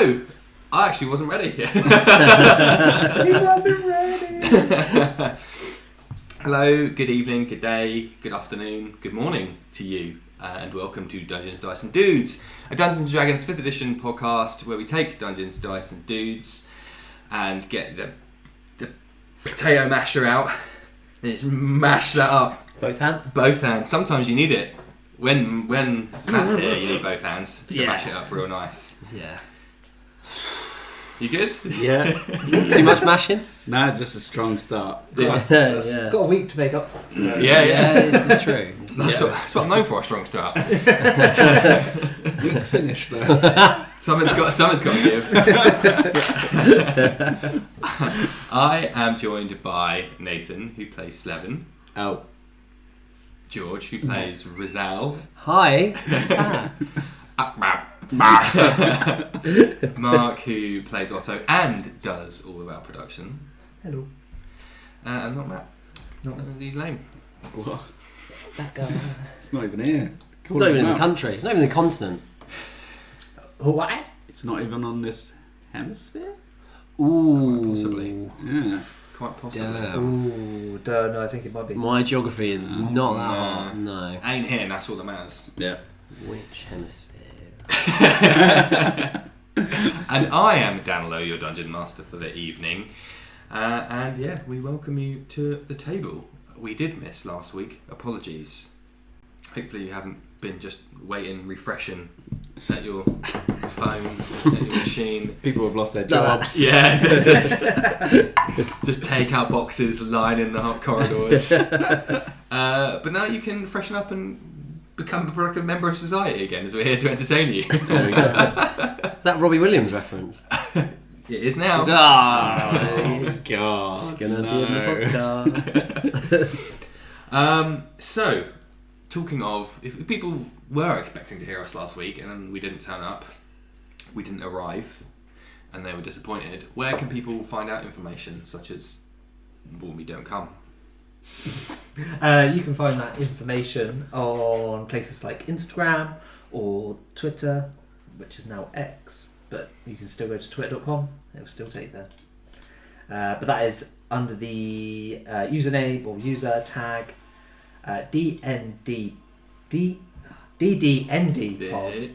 Hello. I actually wasn't ready. He wasn't ready. Hello, good evening, good day, good afternoon, good morning to you, and welcome to Dungeons, Dice and Dudes, a Dungeons & Dragons 5th edition podcast where we take Dungeons, Dice and Dudes and get the potato masher out and just mash that up. Both hands? Both hands. Sometimes you need it. When Matt's here, you need both hands to mash it up real nice. Yeah. You good? Yeah. Too much mashing? No, just a strong start. Yeah. Got a week to make up for. Yeah. This is true. That's what I'm known for, a strong start. Weak finish though. Someone's got to give. I am joined by Nathan, who plays Slevin. Oh. George, who plays Rizal. Hi. What's that? Mark, who plays Otto and does all of our production. Hello. And not Matt. He's lame. What? That guy. It's not even here. It's not even in the country. It's not even the continent. Hawaii? It's not even on this hemisphere? Ooh. Quite possibly. Yeah. Quite possibly. Damn. Ooh, don't know. I think it might be. My geography is not that hard. No. Ain't here, and that's all that matters. Yeah. Which hemisphere? And I am Danilo, your dungeon master for the evening. And yeah, we welcome you to the table. We did miss last week. Apologies. Hopefully you haven't been just waiting, refreshing at your phone, at your machine. People have lost their jobs. Yeah, just take out boxes lining the corridors. But now you can freshen up and become a productive member of society again, as we're here to entertain you. There we go. Is that Robbie Williams reference? It is now. Oh, God. it's going to be in the podcast. So, talking of, if people were expecting to hear us last week and then we didn't turn up, we didn't arrive, and they were disappointed, where can people find out information such as, well, we don't come? You can find that information on places like Instagram or Twitter, which is now X, but you can still go to twitter.com. It will still take there. But that is under the username or user tag DDND pod.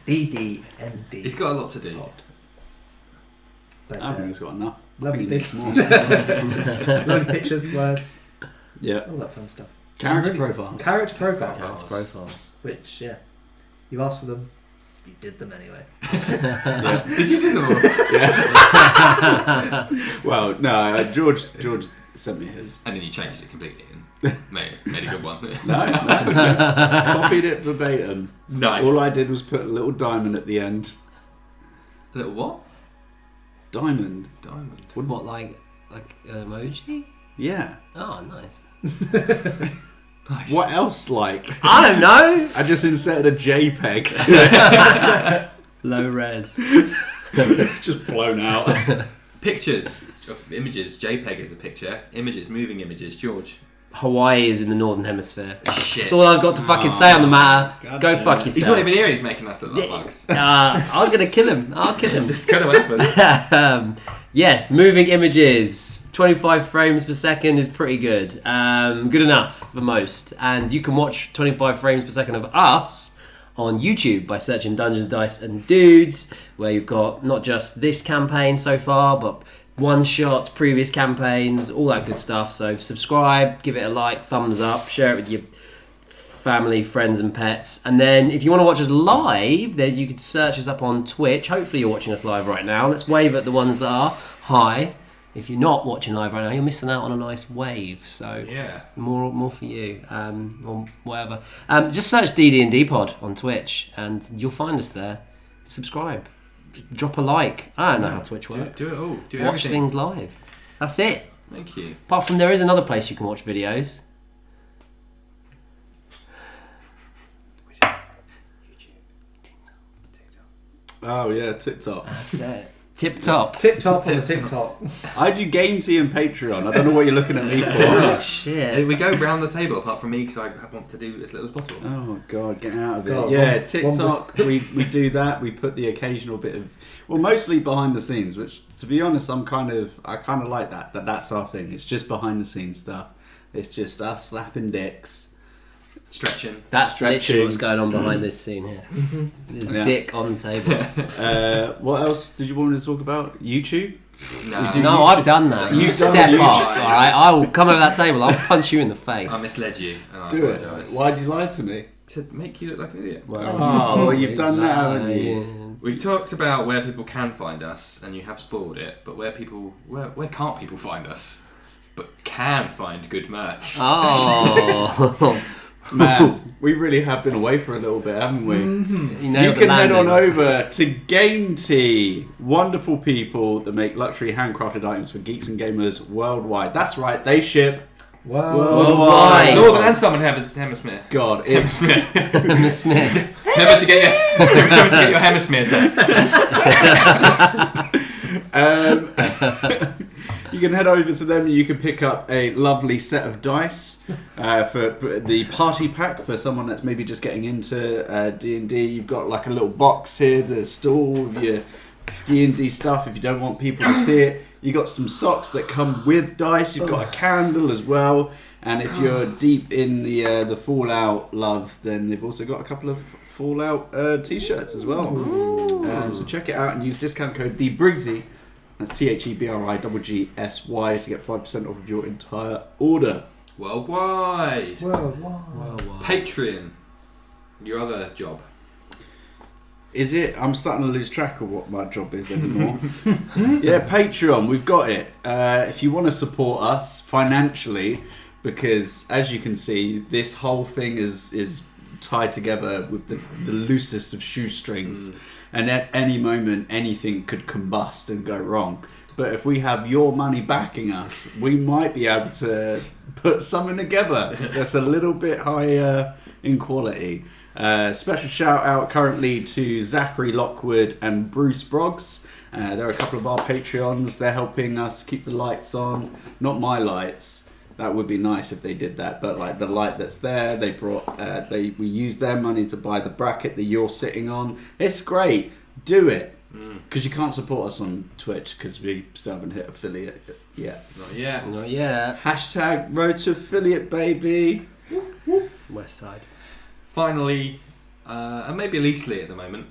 DDND. He's got a lot to do. Pod. But, I think he's got enough. lovely I think he big- needs more. Lovely pictures, words, Yeah. all that fun stuff. Character profile. Character profiles. Profiles. Profiles. Which, yeah, you asked for them, you did them anyway. Did you do them all? Yeah. Well, no, George sent me his. And then you changed it completely and made a good one. No, copied it verbatim. Nice. All I did was put a little diamond at the end. A little what? Diamond. Diamond. What, like an emoji? Yeah. Oh, nice. Nice. What else, like? I don't know. I just inserted a JPEG to Low res. it. It's just blown out. Pictures of images. JPEG is a picture. Images, moving images. George. Hawaii is in the northern hemisphere. Shit. That's all I've got to fucking say on the matter. God Go damn fuck it. yourself. He's not even here. He's making us look like bugs. I'm gonna kill him. I'll kill him. It's kind of happened. Yes, moving images. 25 frames per second is pretty good. Good enough for most. And you can watch 25 frames per second of us on YouTube by searching Dungeons, Dice and Dudes, where you've got not just this campaign so far, but one-shots, previous campaigns, all that good stuff. So subscribe, give it a like, thumbs up, share it with your family, friends and pets. And then if you want to watch us live, then you could search us up on Twitch. Hopefully you're watching us live right now. Let's wave at the ones that are. Hi. If you're not watching live right now, you're missing out on a nice wave. So Yeah. more for you, or whatever. Just search DD&D Pod on Twitch and you'll find us there. Subscribe. Drop a like. I don't know how Twitch works. Do it all. Do Watch everything. things live. That's it. Thank you. Apart from there is another place you can watch videos. Oh yeah, TikTok. That's it. Tip top. Tip top on the TikTok. I do game tea and Patreon. I don't know what you're looking at me Oh for. shit. We go round the table, apart from me, because I want to do as little as possible. Oh god, get out of it. God, Yeah, one- TikTok, we do that. We put the occasional bit of, well, mostly behind the scenes, which to be honest, I kind of like that. That's our thing. It's just behind the scenes stuff. It's just us slapping dicks. Stretching. That's literally Stretching. what's going on behind this scene here. There's Yeah. dick on the table. What else did you want me to talk about? YouTube? No, do- No, I've done that. You've You done step YouTube. off, alright? I will come over that table, I'll punch you in the face. I misled you. And I Do it. apologise. Why'd you lie to me? To make you look like an idiot. Oh, well, you've done that, haven't you? lying. We've talked about where people can find us, and you have spoiled it. But where can't people find us, but can find good merch? Oh. Man, we really have been away for a little bit, haven't we? You You nailed the can head on landing. over to Game Tea. Wonderful people that make luxury handcrafted items for geeks and gamers worldwide. That's right, they ship Wow. Worldwide. Northern and Southern Hemisphere. God, it's Miss Smith. Remember to get your hemisphere test. you can head over to them and you can pick up a lovely set of dice for the party pack for someone that's maybe just getting into D&D. You've got like a little box here, the stall with your D&D stuff if you don't want people to see it. You got some socks that come with dice. You've got a candle as well. And if you're deep in the Fallout love, then they've also got a couple of Fallout t-shirts as well. So check it out and use discount code TheBriggsy. That's TheBriggsy to get 5% off of your entire order. Worldwide. Worldwide. Patreon. Your other job. Is it? I'm starting to lose track of what my job is anymore. Yeah, Patreon, we've got it. If you want to support us financially, because as you can see, this whole thing is tied together with the loosest of shoestrings, and at any moment anything could combust and go wrong. But if we have your money backing us, we might be able to put something together that's a little bit higher in quality. Special shout out currently to Zachary Lockwood and Bruce Broggs. They're a couple of our Patreons. They're helping us keep the lights on. Not my lights. That would be nice if they did that. But like the light that's there, they brought. We used their money to buy the bracket that you're sitting on. It's great. Do it. Because you can't support us on Twitch because we still haven't hit affiliate yet. Not yet. Not yet. Hashtag road to affiliate, baby. West side. Finally, and maybe leastly at the moment.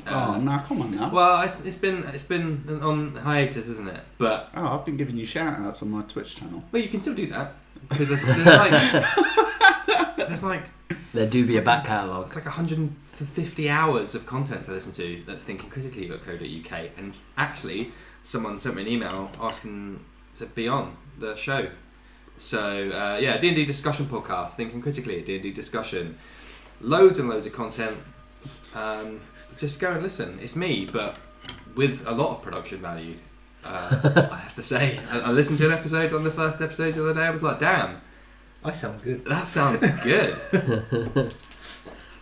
Oh, no, come on now. Well, it's been on hiatus, isn't it? But Oh, I've been giving you shout outs on my Twitch channel. well, you can still do that because there's like There do be a back catalogue. it's like 150 hours of content to listen to that's thinkingcritically.co.uk, and actually someone sent me an email asking to be on the show. So yeah, D&D discussion podcast, Thinking Critically, D&D discussion, loads and loads of content. Just go and listen. It's me, but with a lot of production value. I have to say, I listened to an episode, one of the first episodes the other day. I was like, damn, I sound good. that sounds good.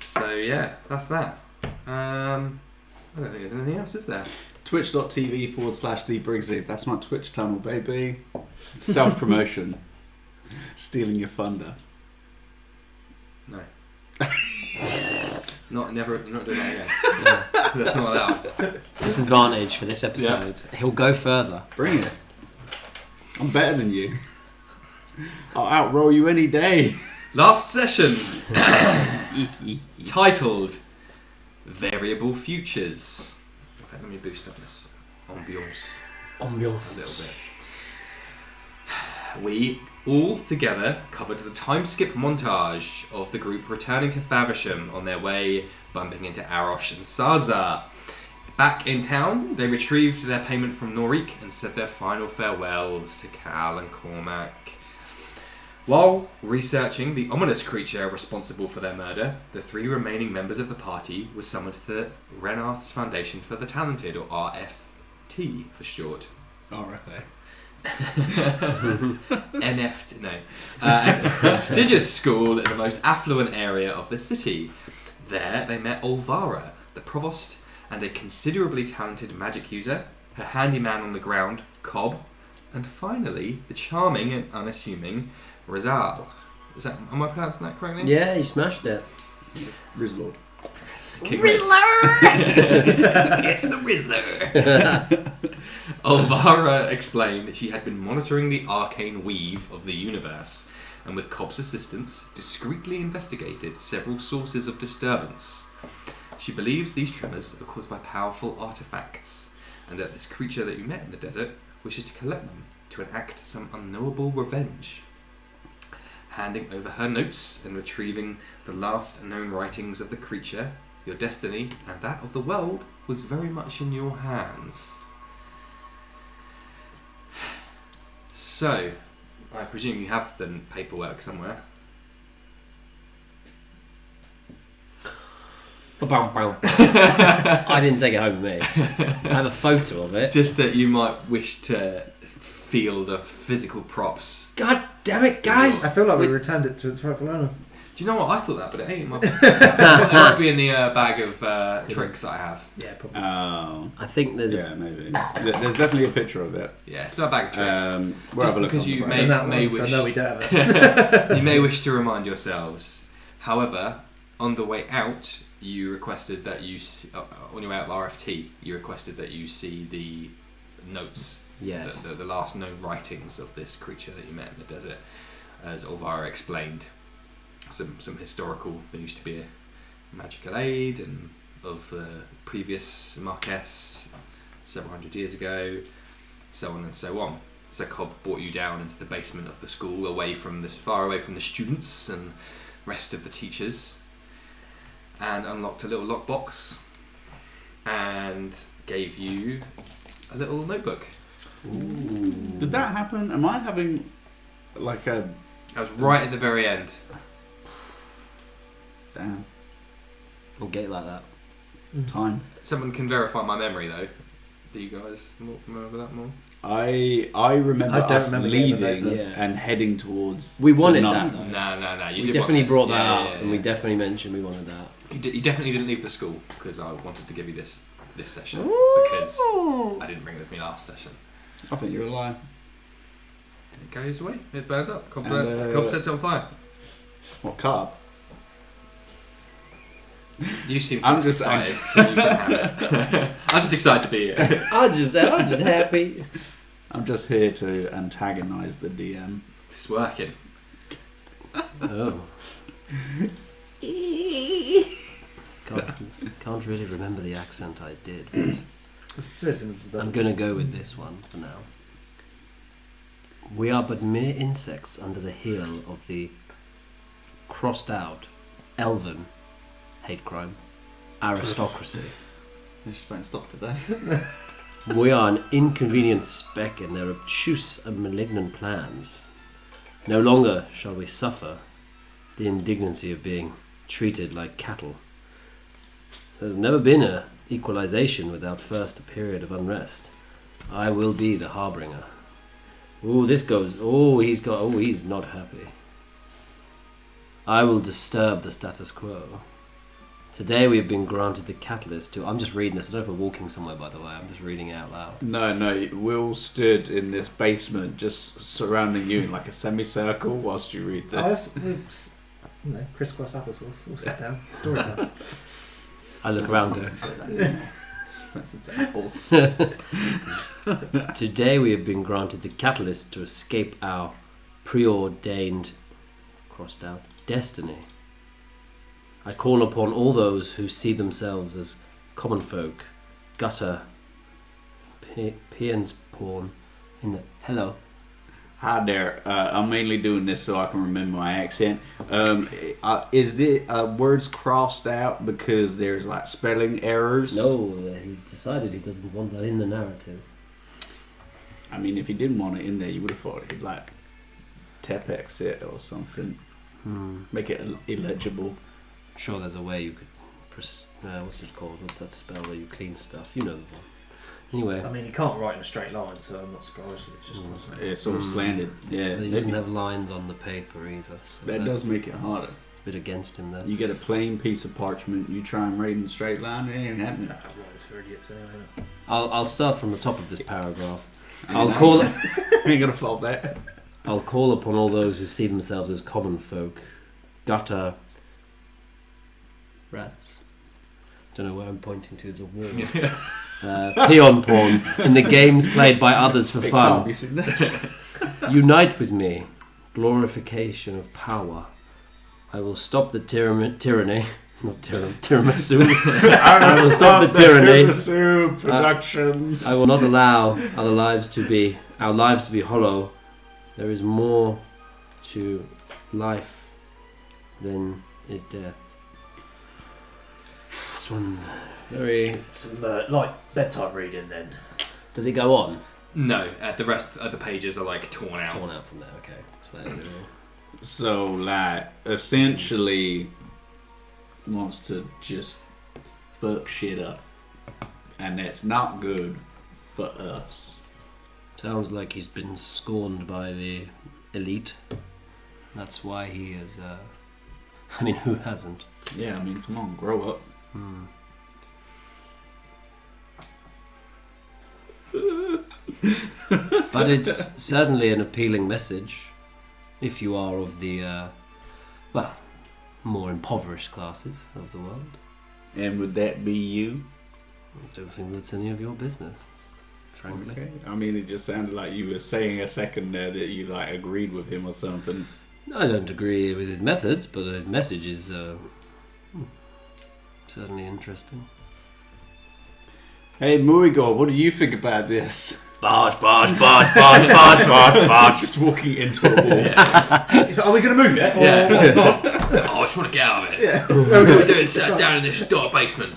So yeah, that's that. I don't think there's anything else, is there? Twitch.tv/TheBriggsy. That's my Twitch channel, baby. Self-promotion. Stealing your thunder. No. You're not doing that again. That's not allowed. Disadvantage for this episode. He'll go further. Bring it. I'm better than you. I'll outroll you any day. Last session, titled Variable Futures. In fact, let me boost up this ambiance a little bit. We all together covered the time skip montage of the group returning to Faversham on their way, bumping into Arosh and Sarza. Back in town, they retrieved their payment from Norik and said their final farewells to Cal and Cormac. While researching the ominous creature responsible for their murder, the three remaining members of the party were summoned to the Renarth's Foundation for the Talented, or RFT for short. RFA. NFT, no. A prestigious school in the most affluent area of the city. There they met Olvara, the provost, and a considerably talented magic user, her handyman on the ground, Cobb, and finally the charming and unassuming Rizal. Am I pronouncing that correctly? Yeah, you smashed it. Rizlord. Rizzler! It's the Rizzler! Elvira explained that she had been monitoring the arcane weave of the universe, and with Cobb's assistance, discreetly investigated several sources of disturbance. She believes these tremors are caused by powerful artifacts, and that this creature that you met in the desert wishes to collect them to enact some unknowable revenge. Handing over her notes and retrieving the last known writings of the creature, your destiny and that of the world was very much in your hands. So, I presume you have the paperwork somewhere. I didn't take it home with me. I have a photo of it. Just that you might wish to feel the physical props. God damn it, guys! I feel like we returned it to its rightful owner. Do you know what? I thought that, but it ain't. It might be in the bag of tricks that I have. Yeah, probably. Oh. I think there's Yeah, maybe. There's definitely a picture of it. Yeah, it's a bag of tricks. We'll have a look because on the you brand. It's in that may one, so wish- no, we don't have it. You may wish to remind yourselves. However, on the way out, you requested that you on your way out of RFT, you requested that you see the notes, yes. the last known writings of this creature that you met in the desert, as Elvira explained. Some historical. There used to be a magical aid and of the previous Marquess several hundred years ago, so on and so on. So Cobb brought you down into the basement of the school, far away from the students and rest of the teachers, and unlocked a little lockbox and gave you a little notebook. Ooh. Did that happen? Am I having like a... That was right at the very end. Damn. I'll get it like that. Time. Someone can verify my memory though. Do you guys remember that more? I remember I don't us remember getting the leaving notebook. Yeah. and heading towards... We wanted the that, nun. though. No. You We did definitely want this. brought that Yeah, up, yeah, and we yeah. definitely mentioned we wanted that. You definitely didn't leave the school because I wanted to give you this session because I didn't bring it with me last session. I think you're a liar. It goes away. It burns up. Cobb And, sets it on fire. What, Cobb? You seem I'm quite just excited, so you can have it. I'm just excited to be here. I'm just happy. I'm just here to antagonise the DM. It's working. Oh. Can't really remember the accent I did, but I'm gonna go with this one for now. We are but mere insects under the heel of the crossed out, elven hate crime aristocracy. They just don't stop today. We are an inconvenient speck in their obtuse and malignant plans. No longer shall we suffer the indignancy of being treated like cattle. There's never been a equalization without first a period of unrest. I will be the harbinger. He's not happy. I will disturb the status quo. Today we have been granted the catalyst to... I'm just reading this. I don't know if we're walking somewhere, by the way. I'm just reading it out loud. No, Will stood in this basement just surrounding you in like a semicircle whilst you read this. Crisscross applesauce. We'll sit down. Story time. I look around and Apples. go, today we have been granted the catalyst to escape our preordained, crossed out, destiny. I call upon all those who see themselves as common folk, gutter, peons porn in the... Hello. Hi there. I'm mainly doing this so I can remember my accent. Is the words crossed out because there's like spelling errors? No, he's decided he doesn't want that in the narrative. I mean, if he didn't want it in there, you would have thought he'd like tepex it or something. Make it illegible. Sure, there's a way you could... what's it called? What's that spell where you clean stuff? You know the one. Anyway. I mean, he can't write in a straight line, so I'm not surprised that it's just crossing. It's all slanted. Yeah, He doesn't have lines on the paper either. So that does make it harder. bit against him there. You get a plain piece of parchment, you try and read in a straight line, it ain't happening. That writing's for idiots anyway. Isn't it? I'll start from the top of this paragraph. I'll call You ain't gonna fault that. I'll call upon all those who see themselves as common folk, gutter rats. Don't know where I'm pointing to. It's a wall. Yes. Peon pawns in the games played by others for It fun. can't be seen this. Unite with me, glorification of power. I will stop the tyranny. Not tiramisu. I will stop the tyranny. Tiramisu production. I will not allow our lives to be hollow. There is more to life than is death. This one very. Some light bedtime reading then. Does it go on? No, the rest of the pages are like torn out. Torn out from there. Okay, so that is it. So, like, essentially wants to just fuck shit up. And that's not good for us. Sounds like he's been scorned by the elite. That's why he is. I mean, who hasn't? Yeah, I mean, come on, grow up. But it's certainly an appealing message if you are of the, more impoverished classes of the world. And would that be you? I don't think that's any of your business, frankly. Okay. I mean, it just sounded like you were saying a second there that you, like, agreed with him or something. I don't agree with his methods, but his message is certainly interesting. Hey, Muigo, what do you think about this? Barge. Just walking into a wall. He's like, are we going to move it? Yeah. Oh, I just want to get out of it. Yeah. What are we doing? Sat down in this dark basement.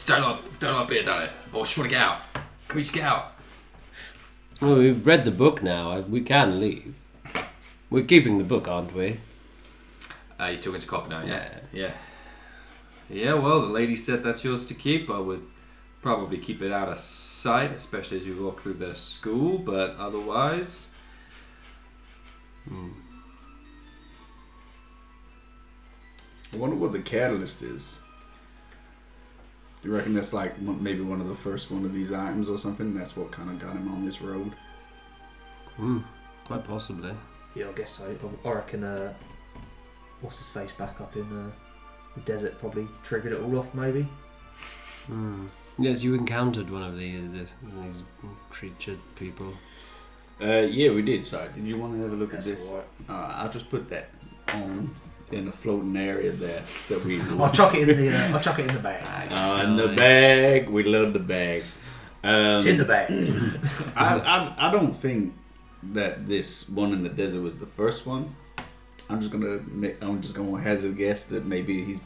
Don't like beer down it. Oh, I just want to get out. Can we just get out? Well, we've read the book now. We can leave. We're keeping the book, aren't we? You're talking to Cobb now, Yeah. Yeah, well, the lady said that's yours to keep. I would probably keep it out of sight, especially as you walk through the school, but otherwise... I wonder what the catalyst is. Do you reckon that's like maybe one of the first one of these items or something? That's what kind of got him on this road? Quite possibly. Yeah, I guess so. I reckon, what's his face back up in the desert probably triggered it all off, maybe. Yes, you encountered one of these creature people. Yeah, we did. Sorry, did you want to have a look That's at this? all right. I'll just put that on in a floating area there that we. I'll chuck it in the bag. In the bag. We love the bag. It's in the bag. I don't think that this one in the desert was the first one. I'm just gonna hazard a guess that maybe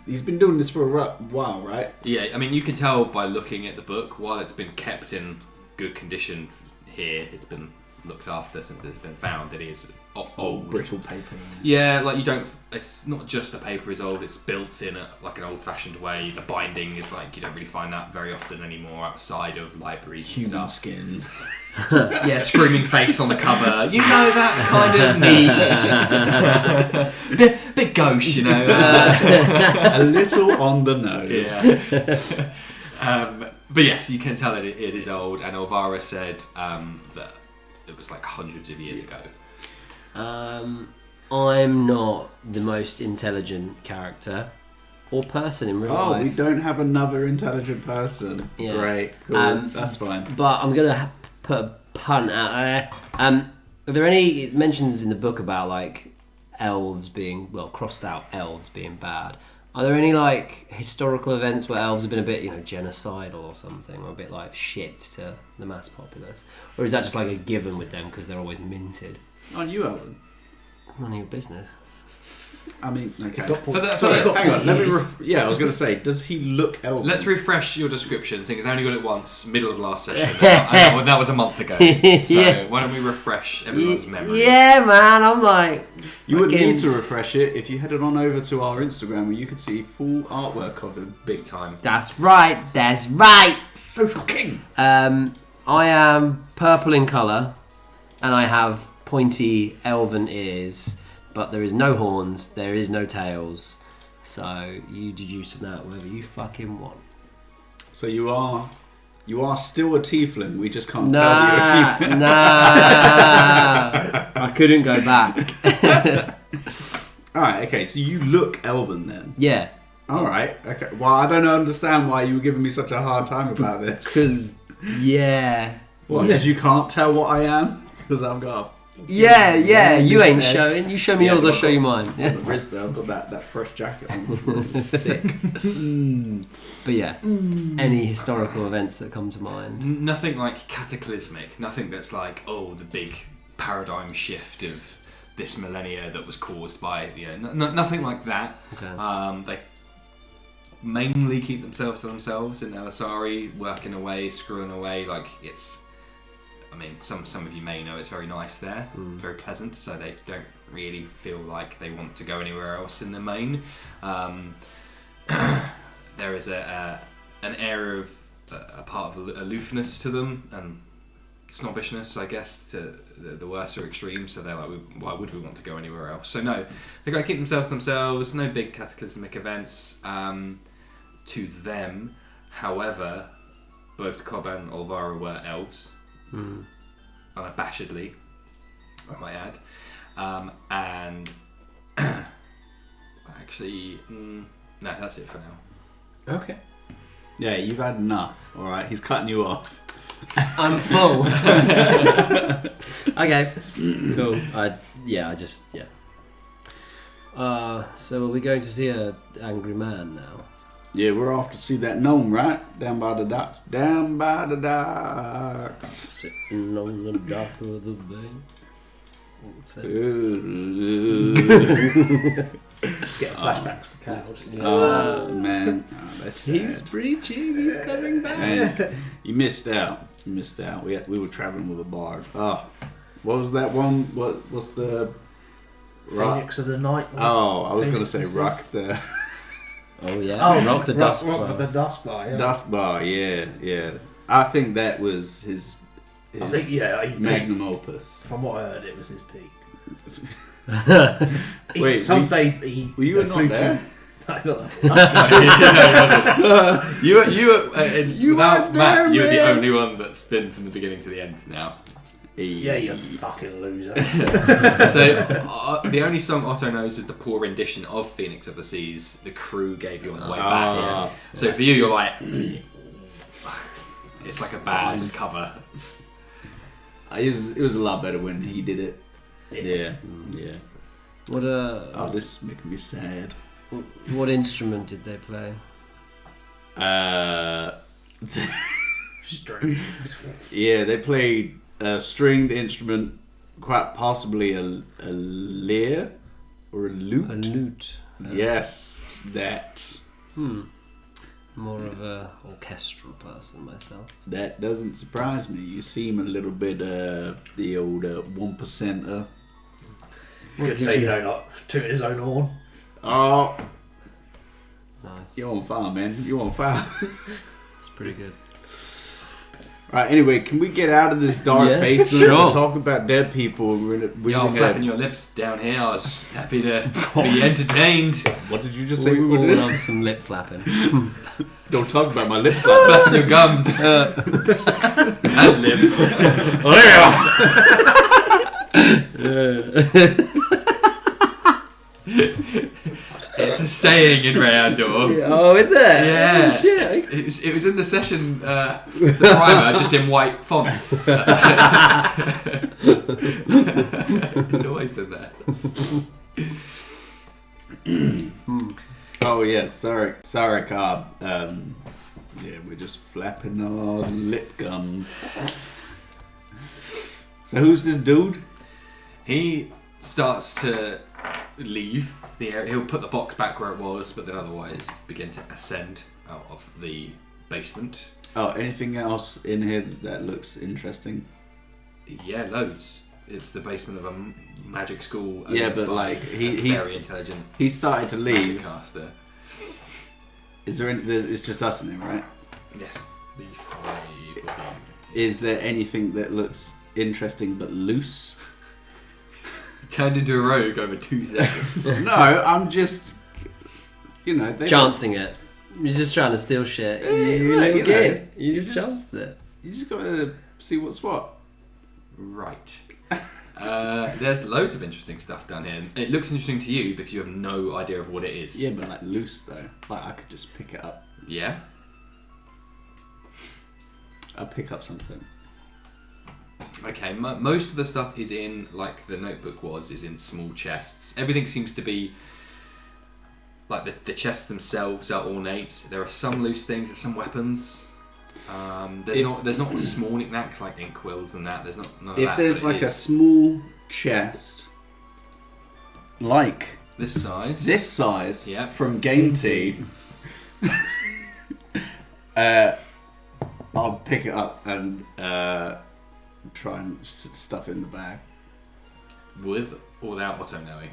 he's been doing this for a while, right? Yeah, I mean, you can tell by looking at the book, while it's been kept in good condition here, it's been looked after since it's been found, it is old. Brittle paper. Yeah, like it's not just the paper is old, it's built in like an old-fashioned way. The binding is like, you don't really find that very often anymore outside of libraries and Human stuff. skin. Yeah, screaming face on the cover. You know, that kind of niche. bit gauche, you know. A little on the nose. Yeah. But yes, you can tell that it is old, and Elvira said that it was like hundreds of years ago. I'm not the most intelligent character or person in real life. Oh, we don't have another intelligent person. Yeah. Great, cool. That's fine. But I'm gonna put a pun out there. Are there any mentions in the book about like elves being crossed out elves being bad? Are there any like historical events where elves have been a bit, genocidal or something, or a bit like shit to the mass populace, or is that just like a given with them because they're always minted? Aren't you, Alan? None of your business. I mean, okay. Hang on. I was going to say, does he look elven? Let's refresh your description, seeing as I only got it once, middle of last session. That was a month ago. So why don't we refresh everyone's memory? Yeah, man, I'm like... You would need to refresh it if you headed on over to our Instagram where you could see full artwork of him. Big time. That's right. Social king! I am purple in colour, and I have pointy elven ears. but there is no horns, there is no tails. So you deduce from that whatever you fucking want. So you are still a tiefling. We just can't Nah, tell you're a tiefling. nah. I couldn't go back. All right. Okay. So you look elven then. Yeah, All right. Okay. Well, I don't understand why you were giving me such a hard time about this. because yeah. What? Because you can't tell what I am? Because I've got Yeah, you ain't head. showing. You show me yours, I'll show you mine. the Yeah. wrist there. I've got that fresh jacket on. Which is sick. But yeah, any historical events that come to mind. Nothing like cataclysmic. Nothing that's like, oh, the big paradigm shift of this millennia that was caused by, nothing like that. Okay. They mainly keep themselves to themselves in Elisari, working away, screwing away. Like it's, I mean, some of you may know it's very nice there, very pleasant. So they don't really feel like they want to go anywhere else in the main. There is an air of a part of aloofness to them and snobbishness, I guess, to the worser extreme. So they're like, why would we want to go anywhere else? So no, they're going to keep themselves to themselves. No big cataclysmic events to them. However, both Cobb and Olvara were elves, unabashedly, I might add, and actually, no, that's it for now. Okay. Yeah, you've had enough. All right. He's cutting you off. I'm full. Okay. Cool. So are we going to see a angry man now? Yeah, we're off to see that gnome, right? Down by the docks. Down by the docks. Sitting on the dock of the bay. Get flashbacks to Cloud. Oh, man. Oh, that's sad. He's breaching. He's coming back. Man, you missed out. You missed out. We were traveling with a bard. Oh, what was that one? What's the Phoenix of the Night. Oh, I was going to say Phoenix. rock the Rock the dust Rock bar. with the dust bar. Yeah. dust bar. Yeah. I think that was his I think he magnum opus. From what I heard, it was his peak. Wait, some say he. were you flew not there? through- I got that. You weren't without Matt, there, you were the man. only one that's been from the beginning to the end now. Yeah, you fucking loser. So the only song Otto knows is the poor rendition of Phoenix of the Seas. The crew gave you on the way back. So for you, you're like, it's like a bad cover. It was a lot better when he did it. Yeah. What Oh, this is making me sad. what instrument did they play? Strange. Yeah, they played a stringed instrument, quite possibly a lyre or a lute. A lute. Yes, that. More of a orchestral person myself. That doesn't surprise me. You seem a little bit the old 1%er. You could say, like tooting his own horn. Oh, Nice. you're on fire, man. You're on fire. It's pretty good. Right, anyway, can we get out of this dark Yeah, basement sure. and talk about dead people? You're flapping your lips down here. I was happy to be entertained. What did you just say we We were all doing? love some lip flapping. Don't talk about my lips like that. Flapping your gums and lips. It's a saying in Rayandor. Oh, is it? Yeah. Oh, shit. It was in the session, the primer, just in white font. It's always in there. Oh yeah, sorry, Cobb. Yeah, we're just flapping our lip gums. So who's this dude? He starts to leave the area. He'll put the box back where it was, but then otherwise begin to ascend out of the basement. Oh, anything else in here that looks interesting? Yeah, loads. It's the basement of a magic school. Yeah, owned but by like a he's very intelligent he started to magic leave. caster. Is there? It's just us in there, right? Yes, the 5 of you. Is there anything that looks interesting but loose? turned into a rogue over 2 seconds. No, I'm just, chancing it. You're just trying to steal shit. You right, little kid. You just chanced it. You just gotta see what's what. Right. There's loads of interesting stuff down here. It looks interesting to you because you have no idea of what it is. Yeah, but like loose though. Like I could just pick it up. Yeah? I'll pick up something. Okay, most of the stuff is in, like the notebook is in small chests. Everything seems to be, like the chests themselves are ornate. There are some loose things, there's some weapons. There's not small knickknacks like inkwells and that. There's none of that. If there's like a small chest, like this size, yeah, from Game Tea, I'll pick it up and try and stuff it in the bag. With or without Otto knowing?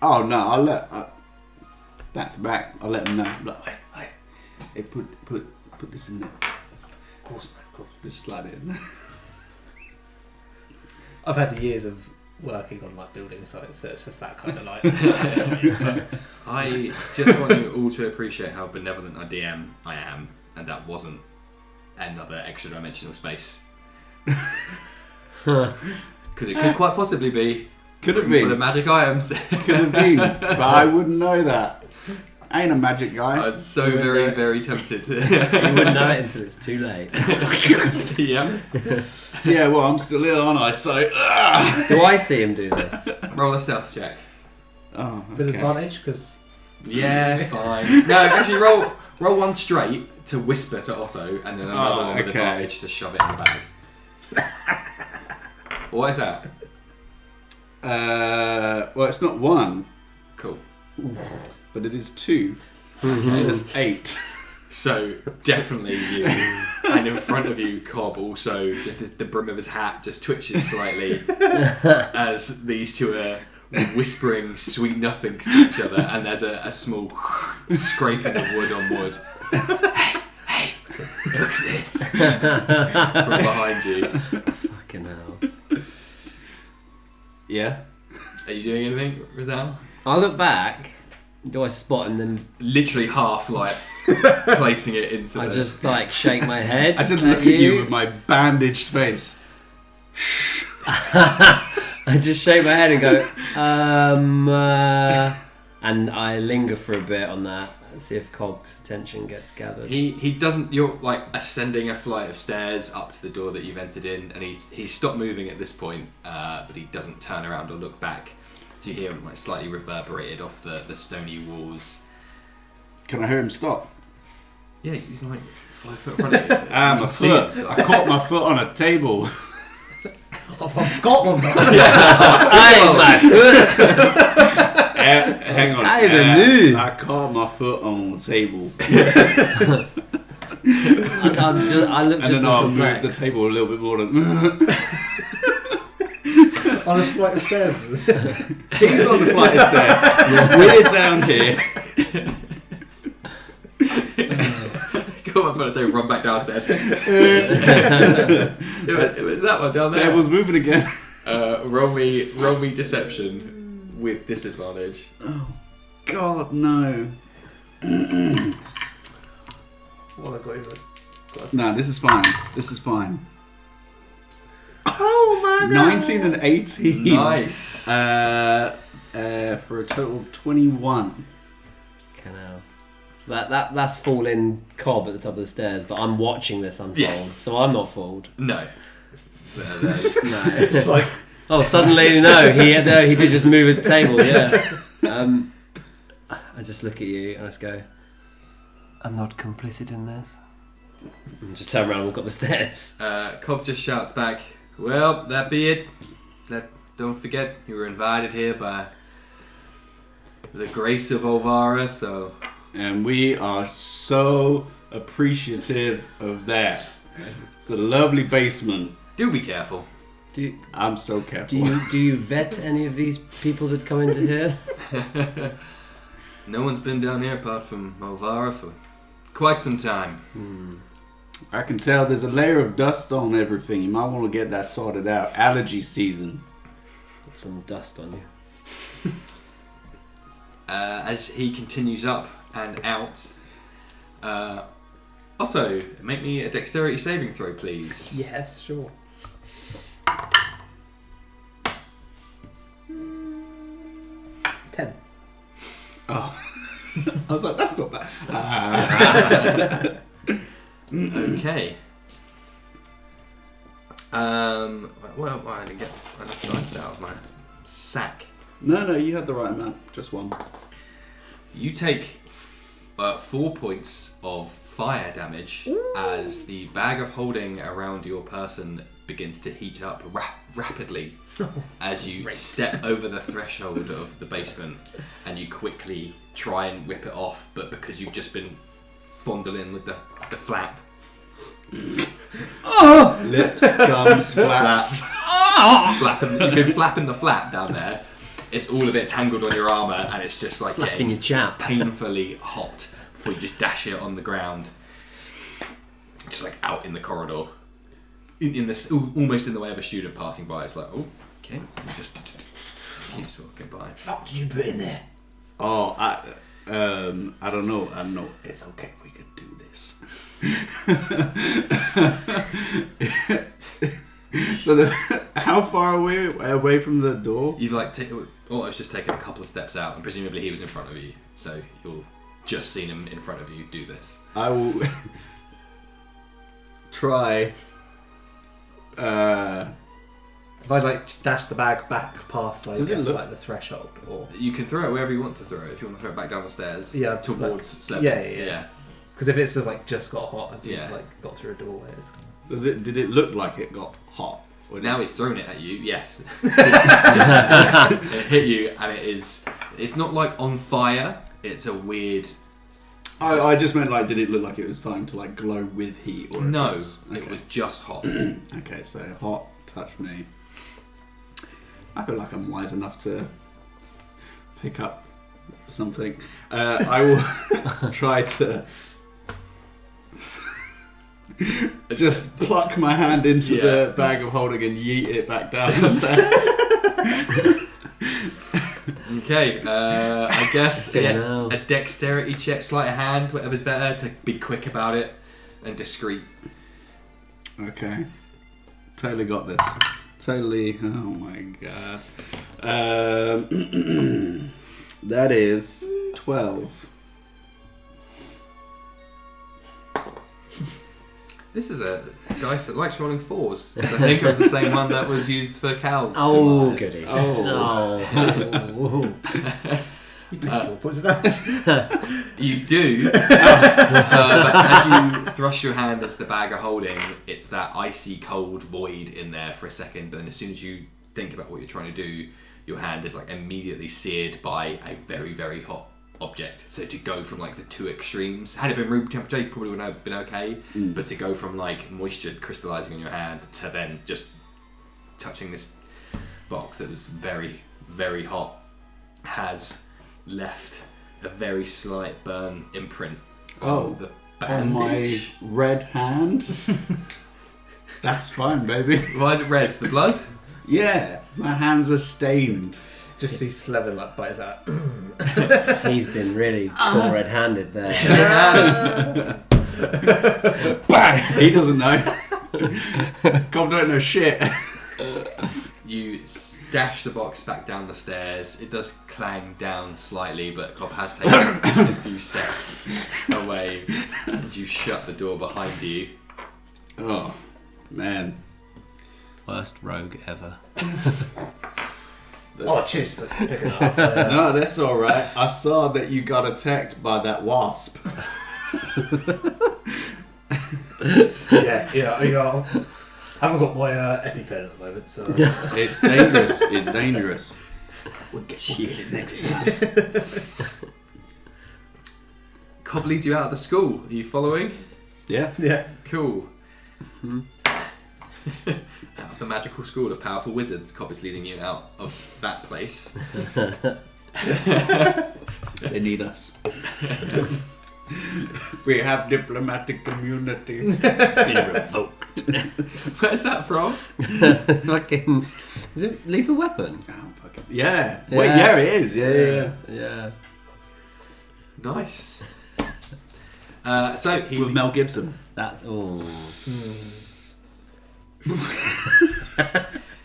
Oh no, I'll let back to back. I'll let them know. Like, hey, put this in there. Of course, man. Of course. Just slide it in. I've had years of working on like building sites, so it's just that kind of like. I just want you all to appreciate how benevolent a DM I am, and that wasn't another extra dimensional space. Because it could quite possibly be. Could have full been. of magic items. Could have been, but I wouldn't know that. I ain't a magic guy. I was so very, very tempted to. You wouldn't know it until it's too late. Yeah. Yeah, well, I'm still ill, aren't I? So. Do I see him do this? Roll a stealth check. Oh, With okay. advantage, because Yeah, fine. No, actually, roll one straight to whisper to Otto, and then another one with okay. advantage to shove it in the bag. What is that? Well, it's not 1, Cool. but it is 2. It's 8. So definitely you, and in front of you, Cobb also just the brim of his hat just twitches slightly as these two are whispering sweet nothings to each other, and there's a small scraping of wood on wood. Hey, look at this from behind you. Fucking hell. Yeah. Are you doing anything, Rizal? I look back. Do I spot him? Then Literally half like placing it into. I the... just like shake my head. I just look at you with my bandaged face. I just shake my head and go, and I linger for a bit on that. See if Cobb's attention gets gathered. He doesn't. You're like ascending a flight of stairs up to the door that you've entered in, and he's stopped moving at this point, but he doesn't turn around or look back. So you hear him like slightly reverberated off the stony walls. Can I hear him stop? Yeah, he's like 5 foot in front of you. Ah, You my can see him, foot. so- I caught my foot on a table. I've got one. Hey, my Hang on. I even knew. I caught my foot on the table. I look And just then as I'll move the perplexed. table a little bit more than... On a flight of stairs. He's on the flight of stairs. We're down here. Come on, put a table, run back downstairs. it was that one down there. Table's moving again. Roll me deception with disadvantage. Oh, God, no. Well, I got you. No, this is fine. This is fine. Oh man! 19 and 18. Nice. For a total of 21. So that's falling Cobb at the top of the stairs, but I'm watching this unfold, Yes. so I'm not fooled. No. There is. No. It's like Oh, suddenly no, he did just move a table. Yeah. I just look at you and I just go, I'm not complicit in this. And just turn around and walk up the stairs. Cobb just shouts back, well, that be it. Don't forget, you were invited here by the grace of Olvara, so... And we are so appreciative of that. It's a lovely basement. Do be careful. I'm so careful. Do you vet any of these people that come into here? No one's been down here apart from Olvara for quite some time. I can tell there's a layer of dust on everything. You might want to get that sorted out. Allergy season. Got some dust on you. As he continues up and out, Otto, make me a dexterity saving throw, please. Yes, sure. 10. Oh. I was like, that's not bad. Okay. Well, I didn't get enough dice out of my sack. No, you had the right amount. Just one. You take 4 points of fire damage as the bag of holding around your person begins to heat up rapidly as you step over the threshold of the basement, and you quickly try and rip it off, but because you've just been fondling with the flap. Lips, gums, flaps. You've been flapping the flap down there. It's all of it tangled on your armour, and it's just like Flapping your chap. painfully hot before you just dash it on the ground, just like out in the corridor, in this almost in the way of a student passing by. It's like, oh, okay, just keeps walking by. What did you put in there? Oh, I don't know. I know. It's okay. We can do this. So, how far away from the door? You've like it's just taken a couple of steps out, and presumably he was in front of you, so you'll just seen him in front of you do this. I will try. If I like dash the bag back past like, Does it look- like the threshold, or You can throw it wherever you want to throw it. If you want to throw it back down the stairs, Yeah, towards Slevin. yeah. Because if it's just like just got hot as you Yeah. like got through a doorway, it's kind Did it look like it got hot? Or Now he's thrown it at you. Yes, it hit you, and it's not like on fire. It's a weird. I just meant like, did it look like it was starting to like glow with heat? Or if No, it's- it was just hot. Okay, so hot, touch me. I feel like I'm wise enough to pick up something. I will try to just pluck my hand into the bag of holding and yeet it back down the stairs. Okay, I guess Yeah. a dexterity check, sleight of hand, whatever's better, to be quick about it and discreet. Totally got this. Totally. Oh my god. That is 12. This is a dice that likes rolling 4s. So I think it was the same one that was used for Cal's Oh, demise. goody. Oh. Oh. You took 4 points of damage. You do, but as you thrust your hand into the bag of holding, it's that icy cold void in there for a second, and as soon as you think about what you're trying to do, your hand is like immediately seared by a very, very hot object. So to go from like the two extremes, had it been room temperature, you probably wouldn't have been okay, but to go from like moisture crystallizing on your hand to then just touching this box that was very, very hot has left a very slight burn imprint on the On my bandage. red hand. That's fine, baby. Why is it red? The blood? Yeah, my hands are stained. Just see Slevin like bite that. He's been really red-handed there. Bang! He doesn't know. Cobb don't know shit. You dash the box back down the stairs. It does clang down slightly, but Cobb has taken a few steps away, and you shut the door behind you. Oh, man. Worst rogue ever. Oh, cheers for picking it up. No, that's alright. I saw that you got attacked by that wasp. yeah. I haven't got my EpiPen at the moment, so It's dangerous. It's dangerous. we'll get it next time. Cobb leads you out of the school. Are you following? Yeah. Yeah. Cool. Out of the magical school of powerful wizards, Cobb is leading you out of that place. They need us. We have diplomatic community. Been revoked. Where's that from? Fucking. Is it Lethal Weapon? Oh, fucking, yeah. Wait, yeah, it is. Yeah. Nice. So he With Mel Gibson. That. Oh.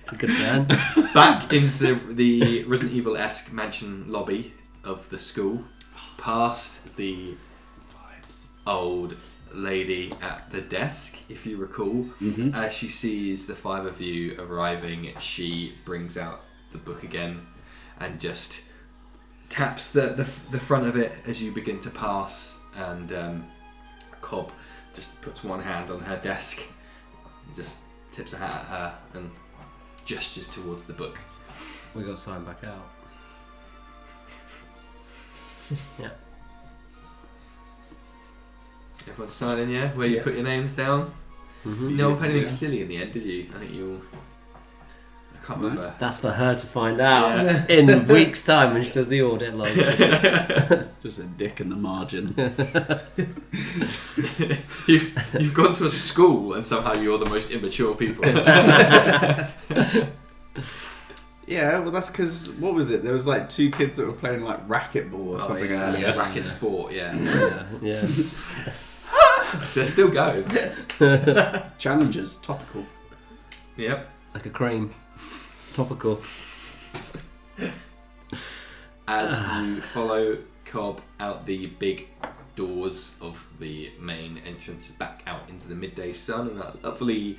It's a good turn. back into the Resident Evil-esque mansion lobby of the school, past the old lady at the desk, if you recall. Mm-hmm. As she sees the five of you arriving, she brings out the book again and just taps the front of it as you begin to pass, and Cobb just puts one hand on her desk and just tips a hat at her and gestures towards the book. We got to sign back out. Yeah. Everyone's signing, yeah? Where you put your names down? Mm-hmm. No one put anything silly in the end, did you? I think you all... I can't remember. That's for her to find out in weeks' time when she does the audit log. Just a dick in the margin. You've gone to a school and somehow you're the most immature people. Yeah, well, that's because, what was it? There was like two kids that were playing like racquetball or something earlier. Racket sport, yeah. Yeah. They're still going. Challenges, topical. Yep. Like a cream. Topical. As you follow Cobb out the big doors of the main entrance back out into the midday sun and that lovely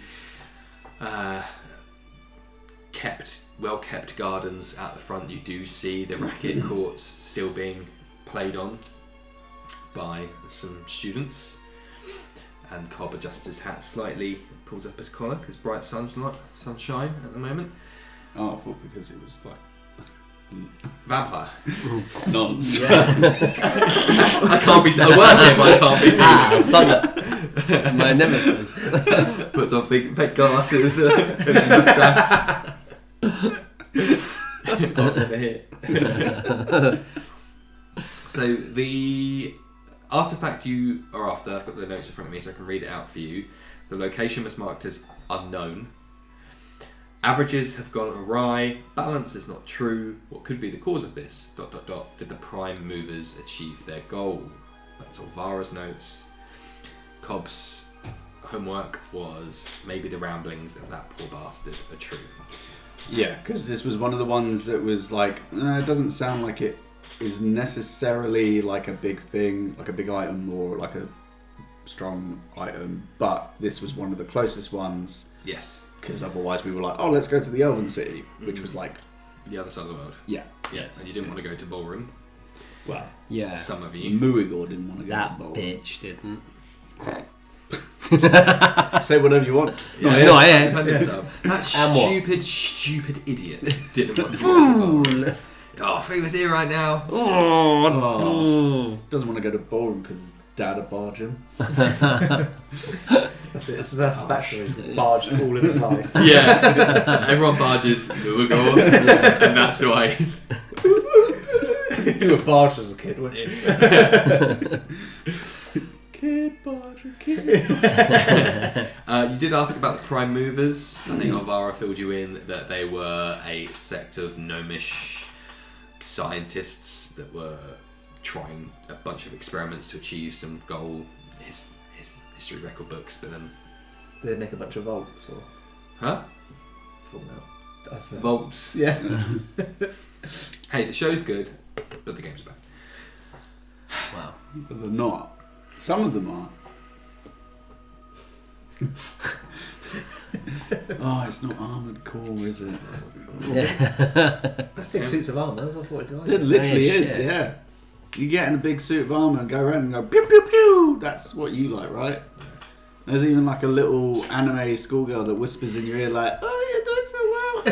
well-kept gardens out the front, you do see the racket courts still being played on by some students. And Cobb adjusts his hat slightly, pulls up his collar because bright sunshine at the moment. Oh, I thought because it was like Vampire. nonce. I can't be saying a word here, but I can't be saying Son. My nemesis. Puts on fake glasses and a moustache. I was over here. So the artifact you are after, I've got the notes in front of me so I can read it out for you. The location was marked as unknown. Averages have gone awry. Balance is not true. What could be the cause of this? ... Did the prime movers achieve their goal? That's Alvara's notes. Cobb's homework was maybe the ramblings of that poor bastard are true. Yeah, because this was one of the ones that was like, it doesn't sound like it is necessarily like a big thing, like a big item or like a strong item, but this was one of the closest ones. Yes. Because otherwise we were like, oh, let's go to the Elven City, which was like... The other side of the world. Yeah. Yes. And you didn't want to go to Ballroom. Well, Yeah. Some of you. Muigor didn't want to go That to Bowl. bitch didn't. Say whatever you want. It's not It's here. not here. Defend himself. That And what? stupid idiot didn't want to go to Ballroom. Oh, if he was here right now. Oh. Doesn't want to go to Ballroom because his dad a barge him. That's it. That's backstory. He's barged all of his life. Yeah. Everyone barges Muigor, and that's why he's... You were barged as a kid, weren't you? Kid barge, kid. You did ask about the prime movers. I think Alvara filled you in that they were a sect of gnomish scientists that were trying a bunch of experiments to achieve some goal. His history record books, but then... Did they make a bunch of volts or Huh? full out? I said. Volts. Yeah. Hey, the show's good, but the game's bad. Wow. But they're not. Some of them are. Oh, it's not armoured core, is it? That's big suits of armour. That's what it It literally Oh, yeah, is, shit. yeah. You get in a big suit of armour and go around and go pew pew pew. That's what you like, right? There's even like a little anime schoolgirl that whispers in your ear like, "Oh, you're doing so well."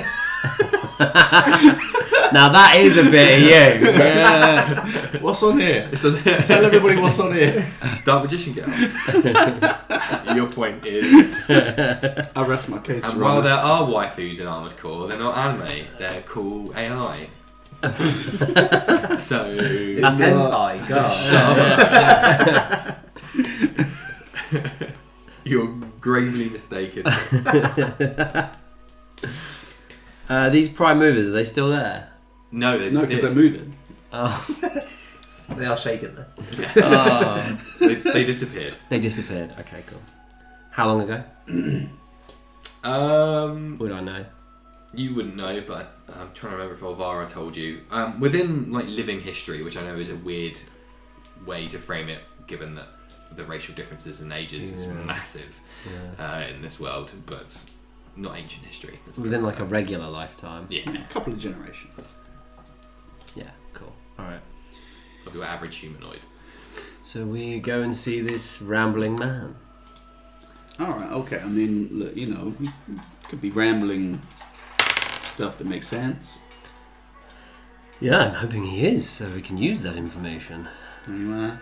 Now that is a bit of you. Yeah. What's on here? So Tell everybody what's on here. Dark Magician Girl. Your point is... I rest my case. And Your while Honour. there are waifus in Armored Core, they're not anime. They're cool AI. So It's That's hentai. God. you're gravely mistaken. These prime movers, are they still there? No, they No, because they're moving. Oh, They are shaking though. oh. they disappeared. They disappeared. Okay, cool. How long ago? Would I know? You wouldn't know, but I'm trying to remember if Elvira told you. Within like living history, which I know is a weird way to frame it, given that the racial differences in ages is massive in this world, but not ancient history. Within like a regular lifetime. Yeah, A couple of generations. Yeah, cool. Alright. of your average humanoid. So we go and see this rambling man. Alright, okay. I mean, look, you know, we could be rambling stuff that makes sense. Yeah, I'm hoping he is, so we can use that information. Anyway.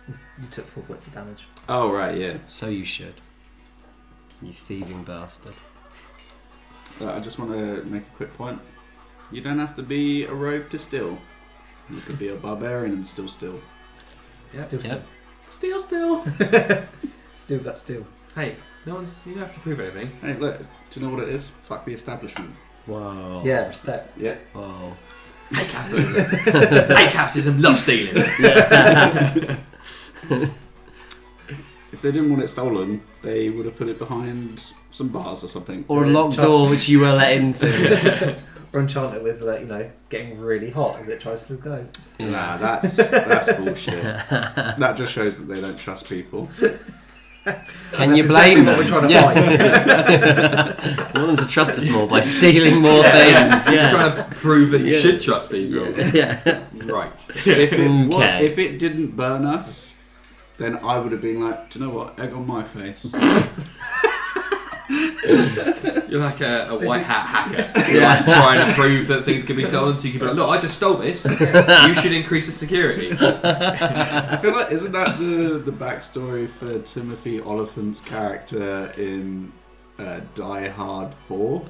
You took 4 points of damage. Oh, right, yeah. So you should. You thieving bastard. I just want to make a quick point. You don't have to be a rogue to steal. You could be a barbarian and still steal. Yeah. Still. Still. Still got still. Hey, you don't have to prove anything. Hey, look, do you know what it is? Fuck the establishment. Wow. Yeah, respect. Yeah. Wow. Hate capitalism. Hate capitalism. Love stealing. If they didn't want it stolen, they would have put it behind some bars or something. Or a locked door which you were let into. Or enchant it with, like, you know, getting really hot as it tries to go. Nah, that's bullshit. That just shows that they don't trust people. Can you blame what them? we're trying to fight. We want them to trust us more by stealing more things. You're Yeah. trying to prove that you should trust people. Yeah. Right. Okay. If it didn't burn us, then I would have been like, do you know what? Egg on my face. You're like a white hat hacker. You're like trying to prove that things can be stolen, so you can be like, look, I just stole this. You should increase the security. I feel like, isn't that the backstory for Timothy Oliphant's character in Die Hard 4?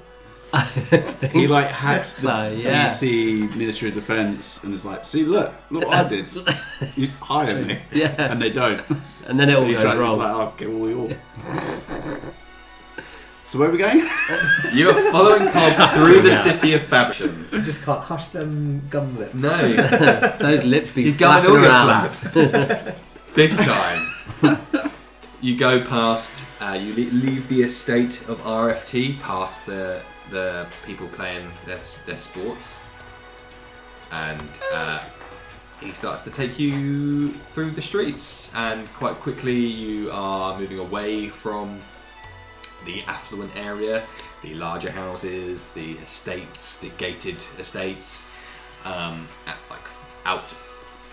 He like hacks the so, yeah. DC Ministry of Defence and is like, see, look what I did. You hire me. Yeah. And they don't. And then it all He's goes like, wrong. like, oh, okay, well, we all. So where are we going? You're following Cobb through the city of Fabrication. You just can't hush them gum lips. No, Those lips be you're going flapping all your around. flaps. Big time. You go past, you leave the estate of RFT, past the people playing their sports, and he starts to take you through the streets, and quite quickly you are moving away from the affluent area, the larger houses, the estates, the gated estates, out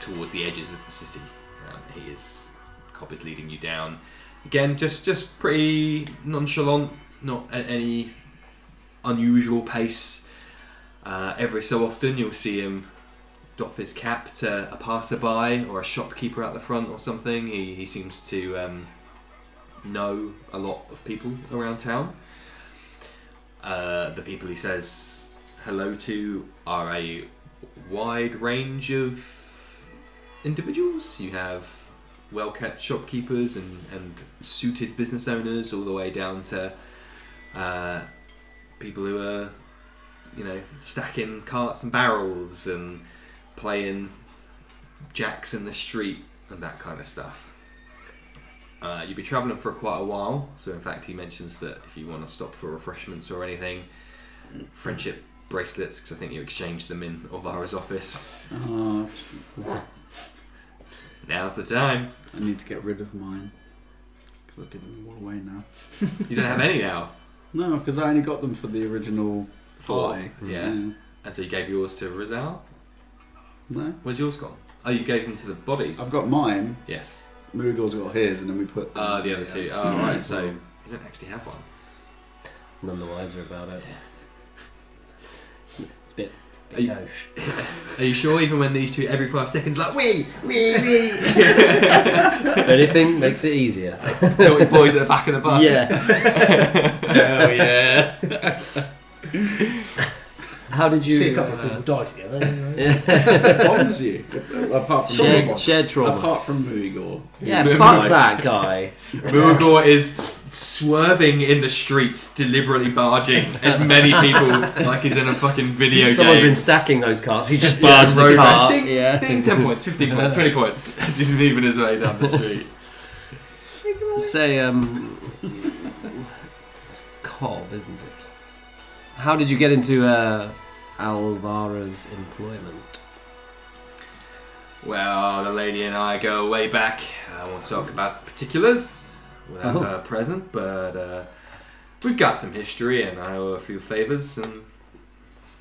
towards the edges of the city. Cobb is leading you down. Again, just pretty nonchalant, not at any unusual pace. Every so often you'll see him doff his cap to a passerby or a shopkeeper out the front or something. He seems to know a lot of people around town. The people he says hello to are a wide range of individuals. You have well-kept shopkeepers and suited business owners, all the way down to people who are, you know, stacking carts and barrels and playing jacks in the street and that kind of stuff. You'll be travelling for quite a while, so in fact he mentions that if you want to stop for refreshments or anything, friendship bracelets, because I think you exchanged them in Elvira's office. Oh, Now's the time. I need to get rid of mine. Because I've given them all away now. You don't have any now. No, because I only got them for the original 4, party. yeah. And so you gave yours to Rizal? No? Where's yours gone? Oh, you gave them to the bodies? I've got mine. Yes. Murigel's got his, and then we put The other two. Oh, right, so you don't actually have one. None the wiser about it. It's a bit Are you- gauche. Are you sure even when these two every 5 seconds like, wee! If anything, makes it easier. Little boys at the back of the bus. Yeah. Hell yeah. How did you... See a couple of people die together. It bonds you. Apart from shared trauma. Apart from Muigor. Yeah, fuck that guy. Muigor is swerving in the streets, deliberately barging as many people like he's in a fucking video Someone's game. been stacking those carts. He just barged the car. Ding, Yeah. ding, 10 points, 15 points, 20 points as he's moving his way down the street. Say, it's Cobb, isn't it? How did you get into Alvara's employment? Well, the lady and I go way back. I won't talk about particulars without her present, but we've got some history and I owe a few favours, and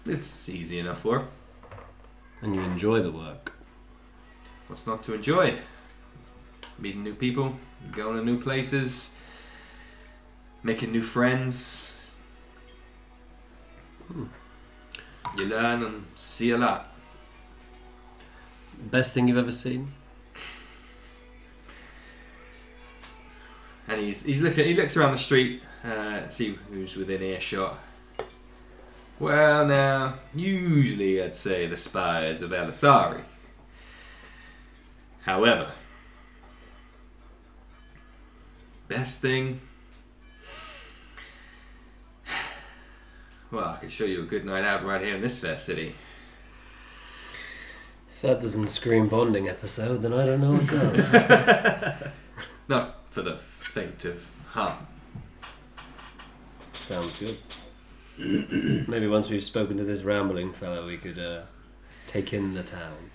it's easy enough work. And you enjoy the work. What's not to enjoy? Meeting new people, going to new places, making new friends. You learn and see a lot. Best thing you've ever seen? And he looks around the street, see who's within earshot. Well, now, usually I'd say the spies of Elisari. However, best thing, well, I can show you a good night out right here in this fair city. If that doesn't scream bonding episode, then I don't know what does. Not for the faint of heart. Sounds good. Maybe once we've spoken to this rambling fellow, we could take in the town.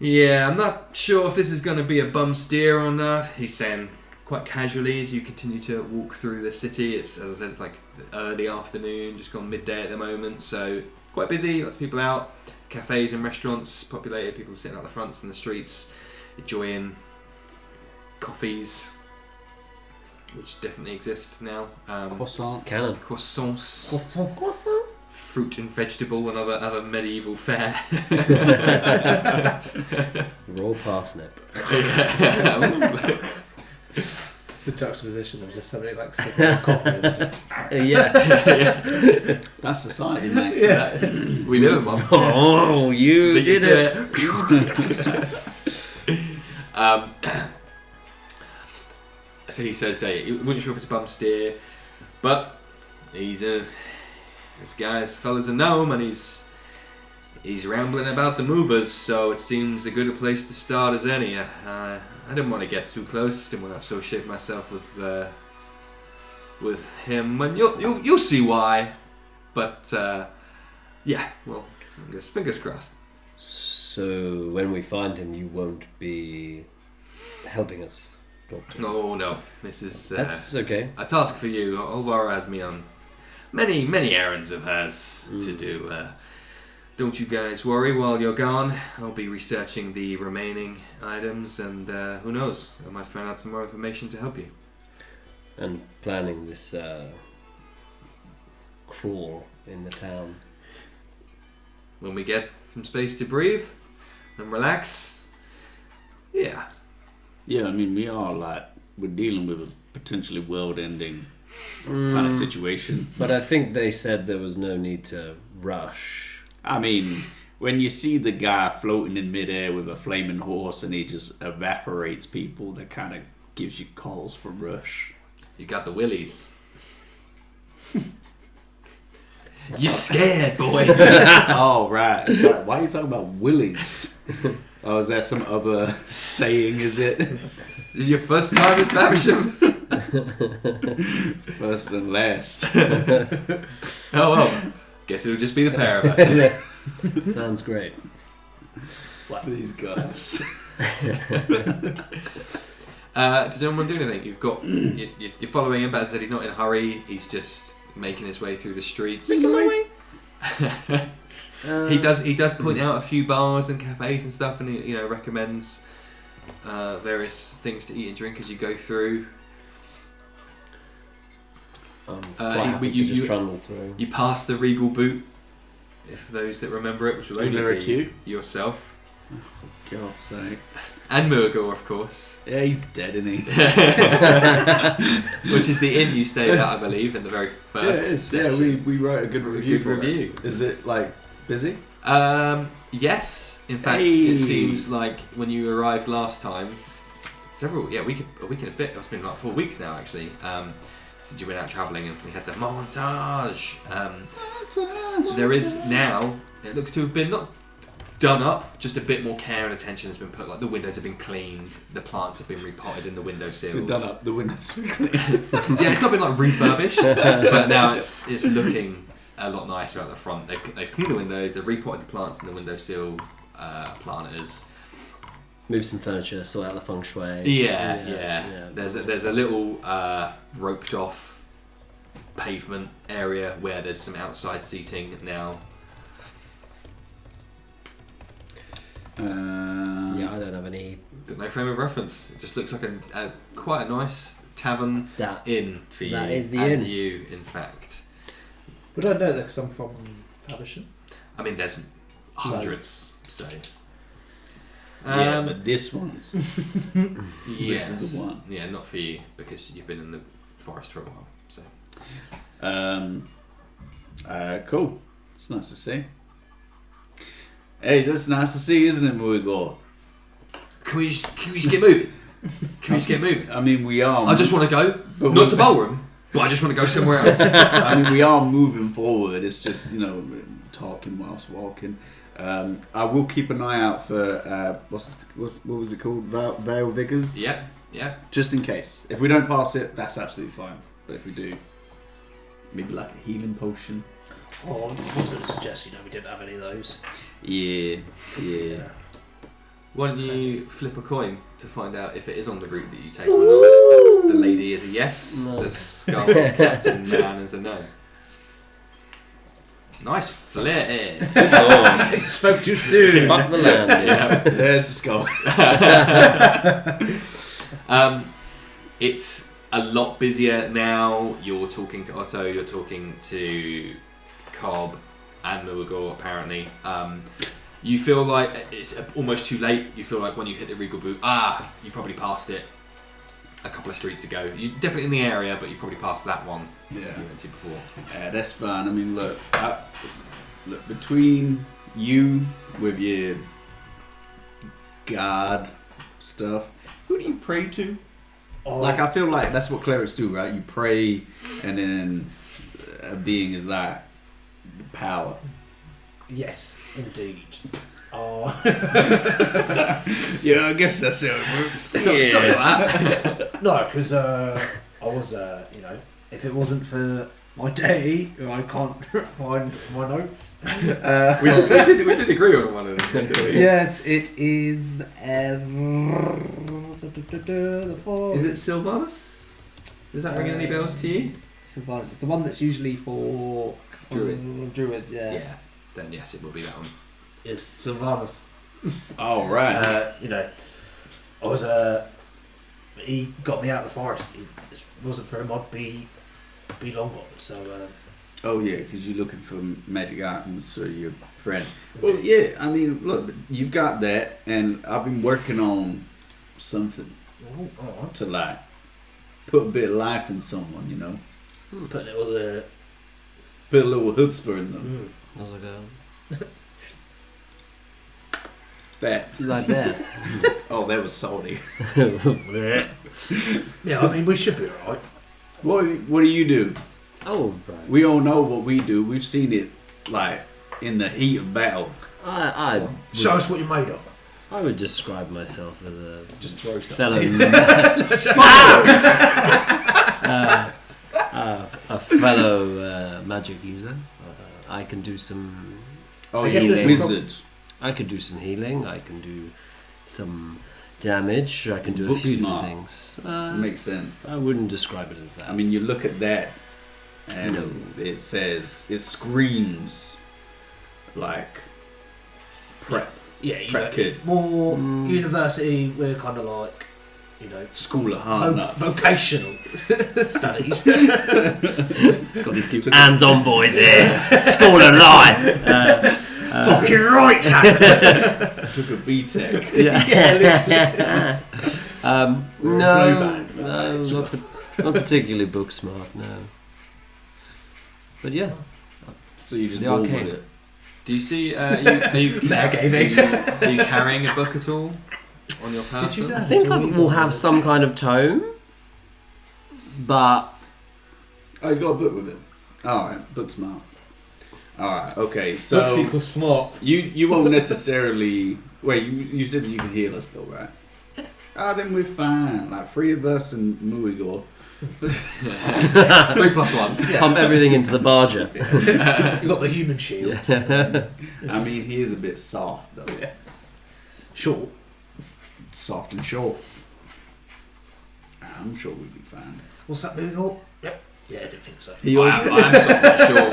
Yeah, I'm not sure if this is going to be a bum steer or not. He's saying quite casually as you continue to walk through the city. It's, as I said, it's like early afternoon, just gone midday at the moment, so quite busy, lots of people out. Cafes and restaurants populated, people sitting out the fronts and the streets, enjoying coffees, which definitely exists now. Croissant. Canon. Croissants. Fruit and vegetable and other medieval fare. Raw parsnip. The juxtaposition of just somebody like sipping on coffee. Yeah. That's society, mate. Yeah. We live in one. Oh, you Think did it's it. So he says, he wasn't sure if it's a bum steer, but this fella's a gnome and he's rambling about the movers, so it seems a good a place to start as any. I didn't want to get too close, didn't want to associate myself with him, and you'll see why. But yeah, well, fingers crossed. So when we find him, you won't be helping us, Doctor? No, this is That's okay. a task for you. Alvara has me on many errands of hers to do. Don't you guys worry while you're gone. I'll be researching the remaining items, and who knows, I might find out some more information to help you. And planning this crawl in the town. When we get some space to breathe and relax, yeah. Yeah, I mean, we're dealing with a potentially world-ending kind of situation. But I think they said there was no need to rush. I mean, when you see the guy floating in midair with a flaming horse and he just evaporates people, that kind of gives you calls for rush. You got the willies. You scared, boy. Oh, right. Sorry, why are you talking about willies? Oh, is that some other saying, is it? Your first time in Faversham? First and last. Oh well, guess it'll just be the pair of us. Sounds great. What these guys? Does anyone do anything? You've got you're following him, but as I said, he's not in a hurry. He's just making his way through the streets. He does point out a few bars and cafes and stuff, and he recommends various things to eat and drink as you go through. Just trundle through. You pass the Regal Boot, if those that remember it, which will Is only there a be queue? yourself. For God's sake. And Murgor, of course. Yeah, he's dead, isn't he? Which is the inn you stayed at, I believe, in the very first Yeah, session. we wrote a good review Good for review. it. Is it like Busy? Yes. In fact, Hey. it seems like when you arrived last time, a week and a bit. It's been like 4 weeks now, actually. Since you went out travelling and we had the montage. There is now. It looks to have been not done up, just a bit more care and attention has been put. Like the windows have been cleaned, the plants have been repotted in the windowsills. Been done up, the windows have been cleaned. Yeah, it's not been like refurbished, but now it's looking a lot nicer at the front. They've cleaned the windows, they've repotted the plants in the windowsill planters. Move some furniture, sort out the feng shui. Yeah. There's a little roped off pavement area where there's some outside seating now. Yeah, I don't have any. Got no frame of reference. It just looks like a quite a nice tavern inn for you. That is the and inn. you, in fact. Would I know that because I'm from Faversham? I mean, there's hundreds, so. Yeah, but this one's. Yes. This is the one. Yeah, not for you because you've been in the forest for a while. So. Cool. It's nice to see. Hey, that's nice to see, isn't it, Muigo? Can we just get moving? Can we just get moving? I mean, we are. I just want to go, But not to Ballroom, but I just want to go somewhere else. I mean, we are moving forward. It's just, talking whilst walking. I will keep an eye out for what was it called? Vale Vigors. Yeah. Just in case. If we don't pass it, that's absolutely fine. But if we do, maybe like a healing potion. Oh, I was going to suggest, we didn't have any of those. Yeah. Why don't you flip a coin to find out if it is on the route that you take or not? The lady is a yes. No. The skull captain man is a no. Nice flair. Oh, Spoke too soon. fuck the land. Yeah. There's the skull. It's a lot busier now. You're talking to Otto, you're talking to Cobb and Muagor, apparently. You feel like it's almost too late. You feel like when you hit the Regal Boot, you probably passed it a couple of streets ago. You're definitely in the area, but you probably passed that one you went to before. Yeah, that's fine. I mean, look, between you with your God stuff, who do you pray to? Oh, Like, I feel like that's what clerics do, right? You pray, and then a being is that power. yes, indeed. Oh. Yeah, I guess that's how it works. Something like that. No, because I was, if it wasn't for my day, I can't find my notes. we did agree on one of them, didn't we? Yes, it is. The four. Is it Sylvanus? Does that ring any bells to you? Sylvanus. It's the one that's usually for druids. Yeah. Yeah. Then yes, it will be that one. It's Sylvanus. All right. I was he got me out of the forest. If it wasn't for him, I'd be long gone. So. Oh yeah, because you're looking for magic items for your friend. Well, yeah. I mean, look, you've got that, and I've been working on something to like put a bit of life in someone, Put a little. Put a little chutzpah in them. How's it going? That. Like that. Oh, that was salty. Yeah, I mean we should be alright. What do you do? Oh, right. We all know what we do. We've seen it like in the heat of battle. Show us what you're made of. I would describe myself as a Just throw something. a fellow magic user. I can do some. Oh, I guess you're this a is wizard. I can do some healing. I can do some damage. I can do a Book few different smart. things. Makes sense. I wouldn't describe it as that. I mean, you look at that, and No. it screams like prep. Yeah, Prep kid. more university. We're kind of like, School of hard knocks. vocational studies. Got these two hands-on boys here. School of life. Fucking right, Zach. Took a BTEC. Yeah. Blue No, band. no, not particularly book smart. No. But yeah, So you just The roll arcane. with it. Do you see? Are you carrying a book at all on your person? I think I will have some kind of tome, but Oh, he's got a book with him. Alright, book smart. Alright, okay, so Books equals smart. you won't necessarily wait, you said you can heal us though, right? Then we're fine. Like 3 of us and Muigor. 3+1. pump everything into the barger. You've got the human shield. I mean, he is a bit soft though. Yeah. Short. Soft and short. I'm sure we'll be fine. What's that movie called? Yep. Yeah, I didn't think so. He I am soft and short.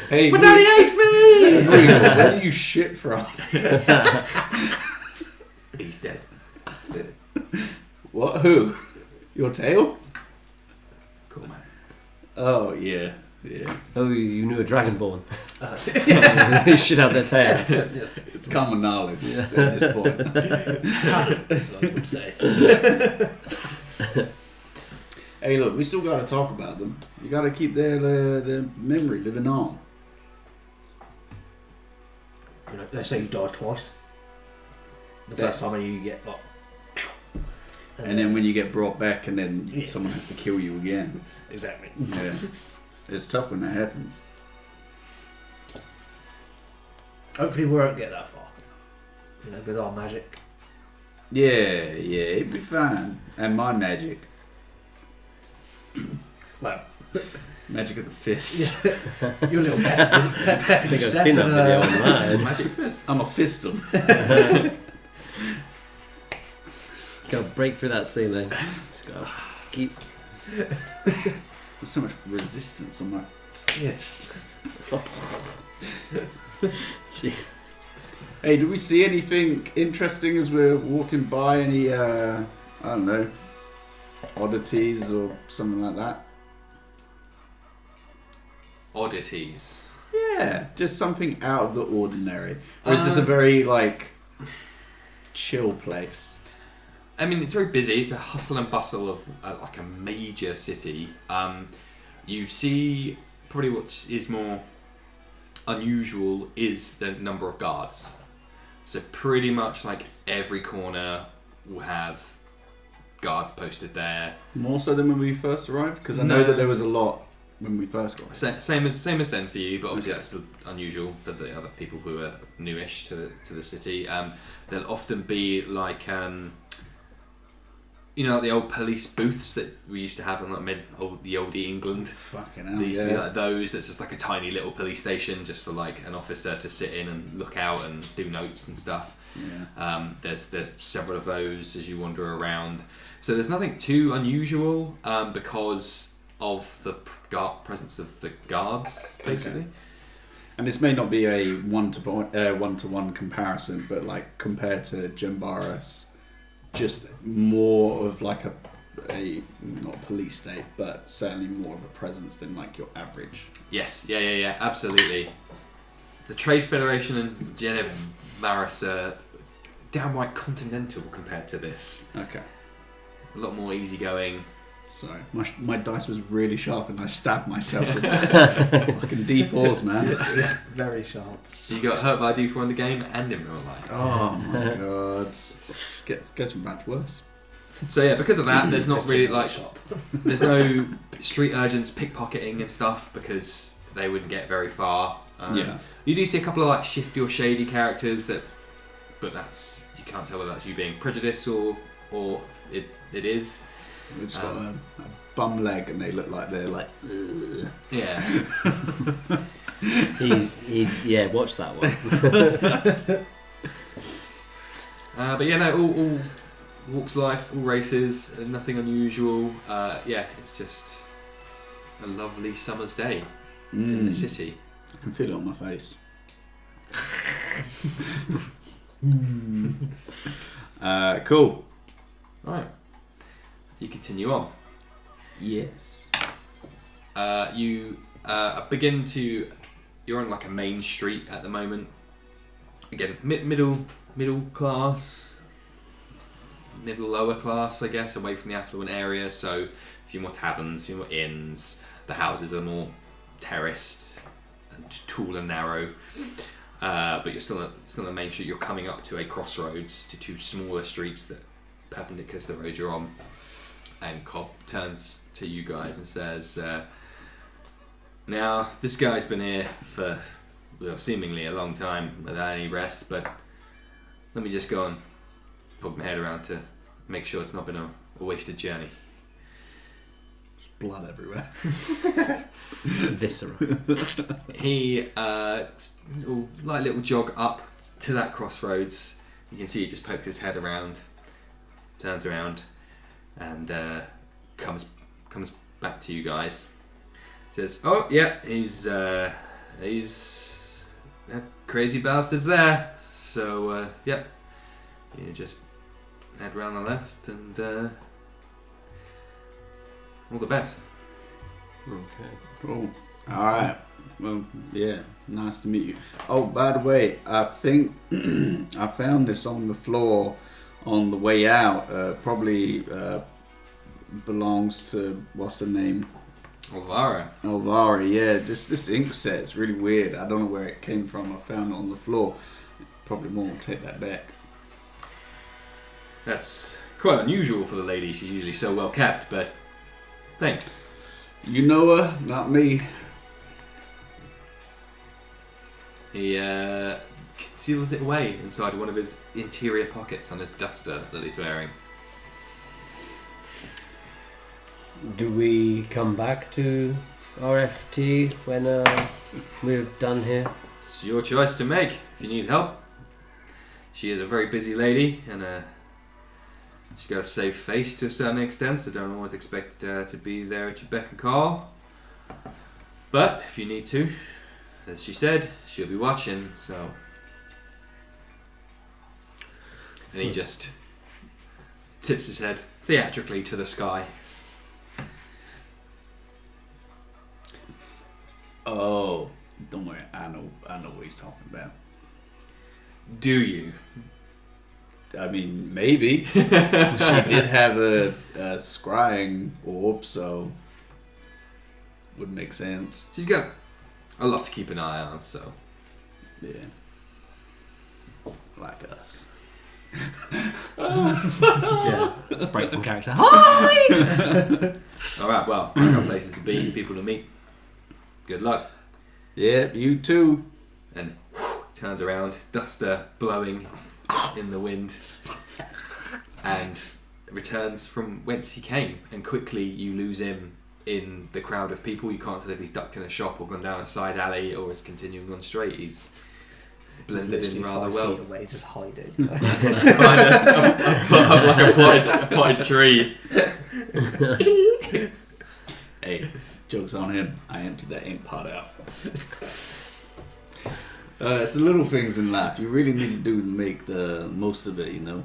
Hey, My daddy hates me! Muigor, where do you shit from? He's dead. What? Who? Your tail? Cool, man. Oh, yeah. Oh, you knew a dragonborn. You shit out their tail. Yes. It's common knowledge at this point. I would say. Hey, look, we still got to talk about them. You got to keep their memory living on. You know, they say you die twice. The first time you get like. And then when you get brought back and then Yeah. someone has to kill you again. Exactly. Yeah. It's tough when that happens. Hopefully we won't get that far. You know, with our magic. Yeah, it'd be fine. And my magic. Well, Magic of the fist. you're a little peppy I think I've seen that video online. Magic fist. I'm a fistum. Gotta break through that ceiling. Just gotta keep. There's so much resistance on my fist. Jesus. Hey, did we see anything interesting as we're walking by? Any, I don't know, oddities or something like that? Oddities. Yeah, just something out of the ordinary. Or is this a very, like, chill place? I mean, it's very busy. It's a hustle and bustle of like a major city. You see, probably what is more unusual is the number of guards. So pretty much like every corner will have guards posted there. More so than when we first arrived? Because I know No. that there was a lot when we first got here. Same as then for you, but obviously that's still unusual for the other people who are newish to the city. There'll often be like you know, like the old police booths that we used to have in like the old England. Fucking hell, There used to be yeah. like those. It's just like a tiny little police station, just for like an officer to sit in and look out and do notes and stuff. Yeah. There's several of those as you wander around. So there's nothing too unusual because of the presence of the guards, basically. Okay. And this may not be a one-to-one comparison, but like compared to Jembaris, just more of like a not a police state, but certainly more of a presence than like your average. Yes, yeah, absolutely. The Trade Federation and Jembaris are downright continental compared to this. Okay. A lot more easygoing. Sorry, my dice was really sharp and I stabbed myself with fucking D4s, man. It's very sharp. So you got hurt by a D4 in the game and in real life. Oh my god. Just gets from bad to worse. So yeah, because of that, there's not really like sharp. there's no street urchins pickpocketing and stuff because they wouldn't get very far. Yeah. You do see a couple of like shifty or shady characters but that's you can't tell whether that's you being prejudiced or it is. We've just got a bum leg and they look like they're like, ugh. Yeah. He's yeah. Watch that one. But yeah, no, all walks of life, all races, nothing unusual. Yeah, it's just a lovely summer's day in the city. I can feel it on my face. Cool. Right. You continue on. Yes. You you're on like a main street at the moment. Again, middle class, middle lower class, I guess, away from the affluent area. So a few more taverns, a few more inns. The houses are more terraced, tall and narrow. But you're still on the main street. You're coming up to a crossroads to two smaller streets that perpendicular to the road you're on. And Cobb turns to you guys and says, now, this guy's been here for seemingly a long time without any rest, but let me just go and poke my head around to make sure it's not been a wasted journey. There's blood everywhere. Viscera. He, light little jog up to that crossroads. You can see he just poked his head around, turns around, and comes back to you guys. Says, "Oh yeah, he's that crazy bastard's there. So yeah, you just head round the left and all the best." Okay. Cool. All right. Well, yeah. Nice to meet you. Oh, by the way, I think I found this on the floor on the way out. Probably belongs to what's the name? Elvira, yeah. Just this ink set. It's really weird. I don't know where it came from. I found it on the floor. Probably won't take that back. That's quite unusual for the lady. She's usually so well kept, but thanks. You know her, not me. He conceals it away inside one of his interior pockets on his duster that he's wearing. Do we come back to RFT when we're done here? It's your choice to make if you need help. She is a very busy lady, and she's got a safe face to a certain extent, so don't always expect her to be there at your beck and call. But if you need to, as she said, she'll be watching, so... And he just tips his head theatrically to the sky. Oh, don't worry. I know what he's talking about. Do you? I mean, maybe. She did have a scrying orb, so would make sense. She's got a lot to keep an eye on, so... Yeah. Like us. Yeah, it's a break from character. Hi! Alright, well, I've got places to be, people to meet. Good luck. Yeah, you too. And turns around, duster blowing in the wind, and returns from whence he came. And quickly you lose him in the crowd of people. You can't tell if he's ducked in a shop or gone down a side alley or is continuing on straight. He's blended in rather 5 well. feet away, just hiding. Behind a potted tree. Hey, joke's on him. I emptied that ink pot out. It's the little things in life you really need to do to make the most of it, you know.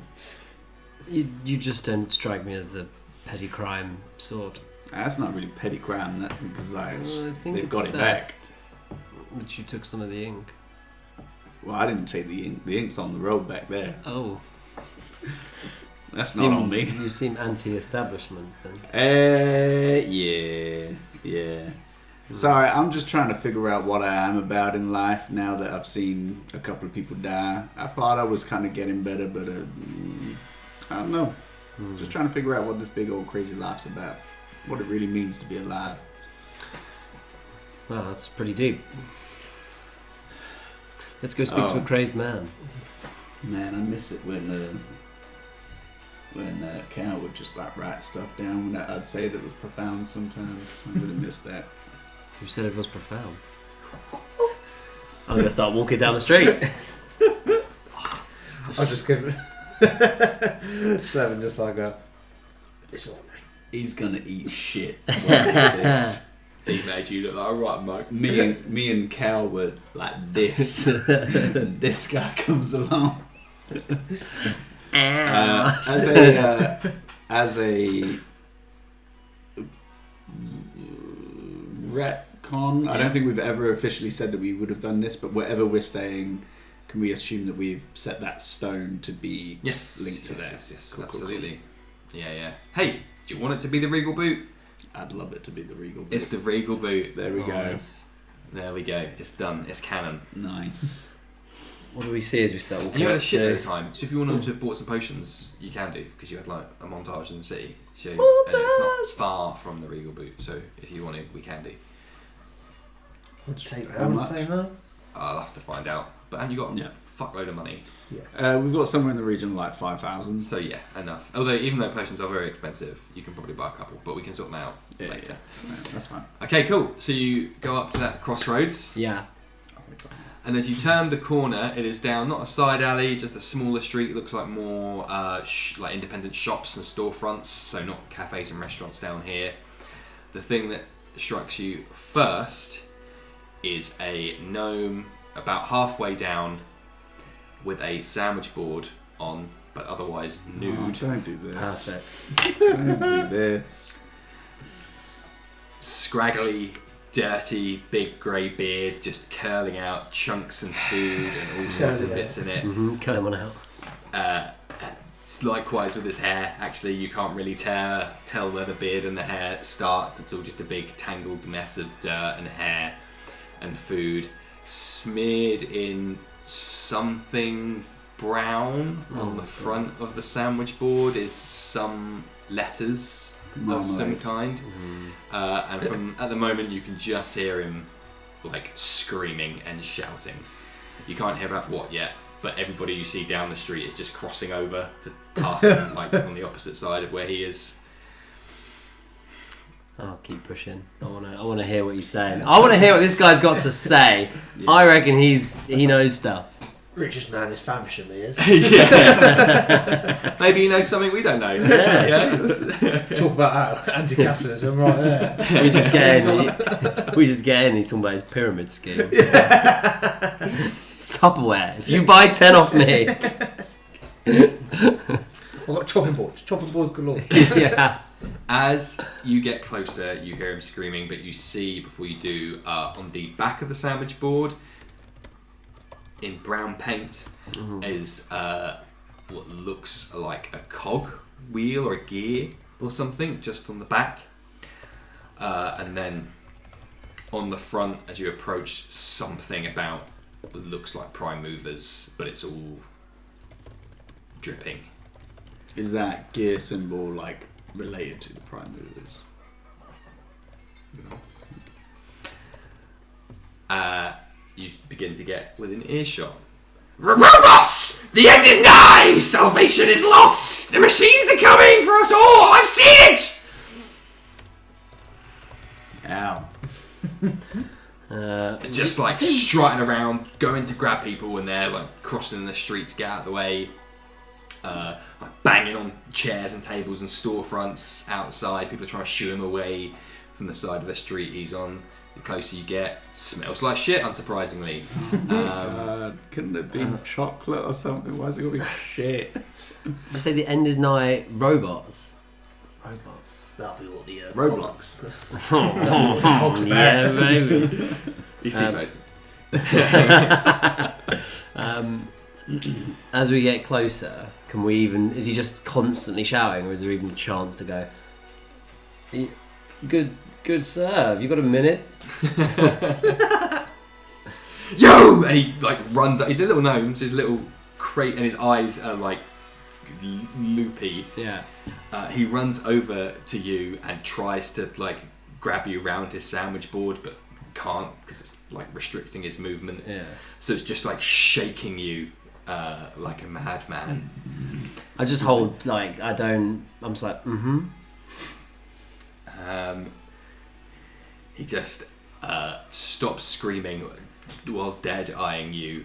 You just don't strike me as the petty crime sort. That's not really petty crime. That's because I think they've it's got it theft. back. But you took some of the ink. Well, I didn't take the ink. The ink's on the road back there. Oh. That's not on me. You seem anti-establishment then. Yeah. Sorry, I'm just trying to figure out what I am about in life now that I've seen a couple of people die. I thought I was kind of getting better, but I don't know. Just trying to figure out what this big old crazy life's about. What it really means to be alive. Wow, that's pretty deep. Let's go speak to a crazed man. Man, I miss it when Cal would just like write stuff down that I'd say that was profound sometimes. I really miss that. Who said it was profound? I'm going to start walking down the street. I'll just give 7 just like a... It's all right. He's gonna eat shit. This. He made you look like a right mug. Me and Cal were like this. And this guy comes along. As a retcon, I don't think we've ever officially said that we would have done this, but wherever we're staying, can we assume that we've set that stone to be linked to there? Yes, Cool, absolutely. Cool. Yeah. Hey, do you want it to be the Regal boot? I'd love it to be the Regal boot. It's the Regal boot. There we go. Nice. There we go. It's done. It's canon. Nice. What do we see as we start walking And you had a up shit to- at the time, so if you wanted to have bought some potions, you can do, because you had like a montage in the city. So and it's not far from the Regal Boot, so if you want to, we can do. Let's take How one much? same now. I'll have to find out. But and you got a Yeah. fuckload of money, We've got somewhere in the region of like 5,000. so yeah, enough. Although even though potions are very expensive, you can probably buy a couple, but we can sort them out Yeah, later. yeah, that's fine. Okay, cool. So you go up to that crossroads. Yeah. And as you turn the corner, it is down not a side alley, just a smaller street. It looks like more like independent shops and storefronts, so not cafes and restaurants down here. The thing that strikes you first is a gnome about halfway down with a sandwich board on, but otherwise nude. Oh, don't do this. Perfect. Don't do this. Scraggly, dirty, big grey beard, just curling out chunks and food and all sorts of bits in it. Cut him on out. It's likewise with his hair. Actually, you can't really tell where the beard and the hair starts. It's all just a big tangled mess of dirt and hair and food, smeared in something brown on the front of the sandwich board is some letters of some Marmalade. kind. And from at the moment, you can just hear him like screaming and shouting. You can't hear about what yet, but everybody you see down the street is just crossing over to pass him like on the opposite side of where he is. I'll keep pushing. I wanna hear what he's saying. I wanna hear what this guy's got to say. Yeah. I reckon he knows stuff. Richest man is famishing me, is. Yeah. Maybe he knows something we don't know. Yeah. Talk about how anti-capitalism right there. We just get in. He's talking about his pyramid scheme. It's Tupperware. If you buy 10 off me, I've got chopping boards galore. yeah. As you get closer, you hear him screaming, but you see before you do on the back of the sandwich board, in brown paint, is what looks like a cog wheel or a gear or something, just on the back. And then on the front, as you approach, something about what looks like prime movers, but it's all dripping. Is that gear symbol like related to the prime movers? You begin to get within earshot. Robots! The end is nigh! Salvation is lost! The machines are coming for us all! I've seen it! Ow. Just like strutting around, going to grab people when they're like crossing the street to get out of the way. Like banging on chairs and tables and storefronts outside. People are trying to shoo him away from the side of the street he's on. The closer you get, smells like shit, unsurprisingly. Couldn't it be chocolate or something? Why is it gonna be shit? You say the end is nigh. Robots. That'll be what the Roblox. cogs Yeah, baby. He's too As we get closer, can we even? Is he just constantly shouting, or is there even a chance to go? Good serve. You got a minute? Yo! And he like runs up. He's a little gnome, so his little crate and his eyes are like loopy. Yeah. He runs over to you and tries to like grab you around his sandwich board, but can't because it's like restricting his movement. Yeah. So it's just like shaking you like a madman. I just hold like I'm just like He just stops screaming while dead eyeing you,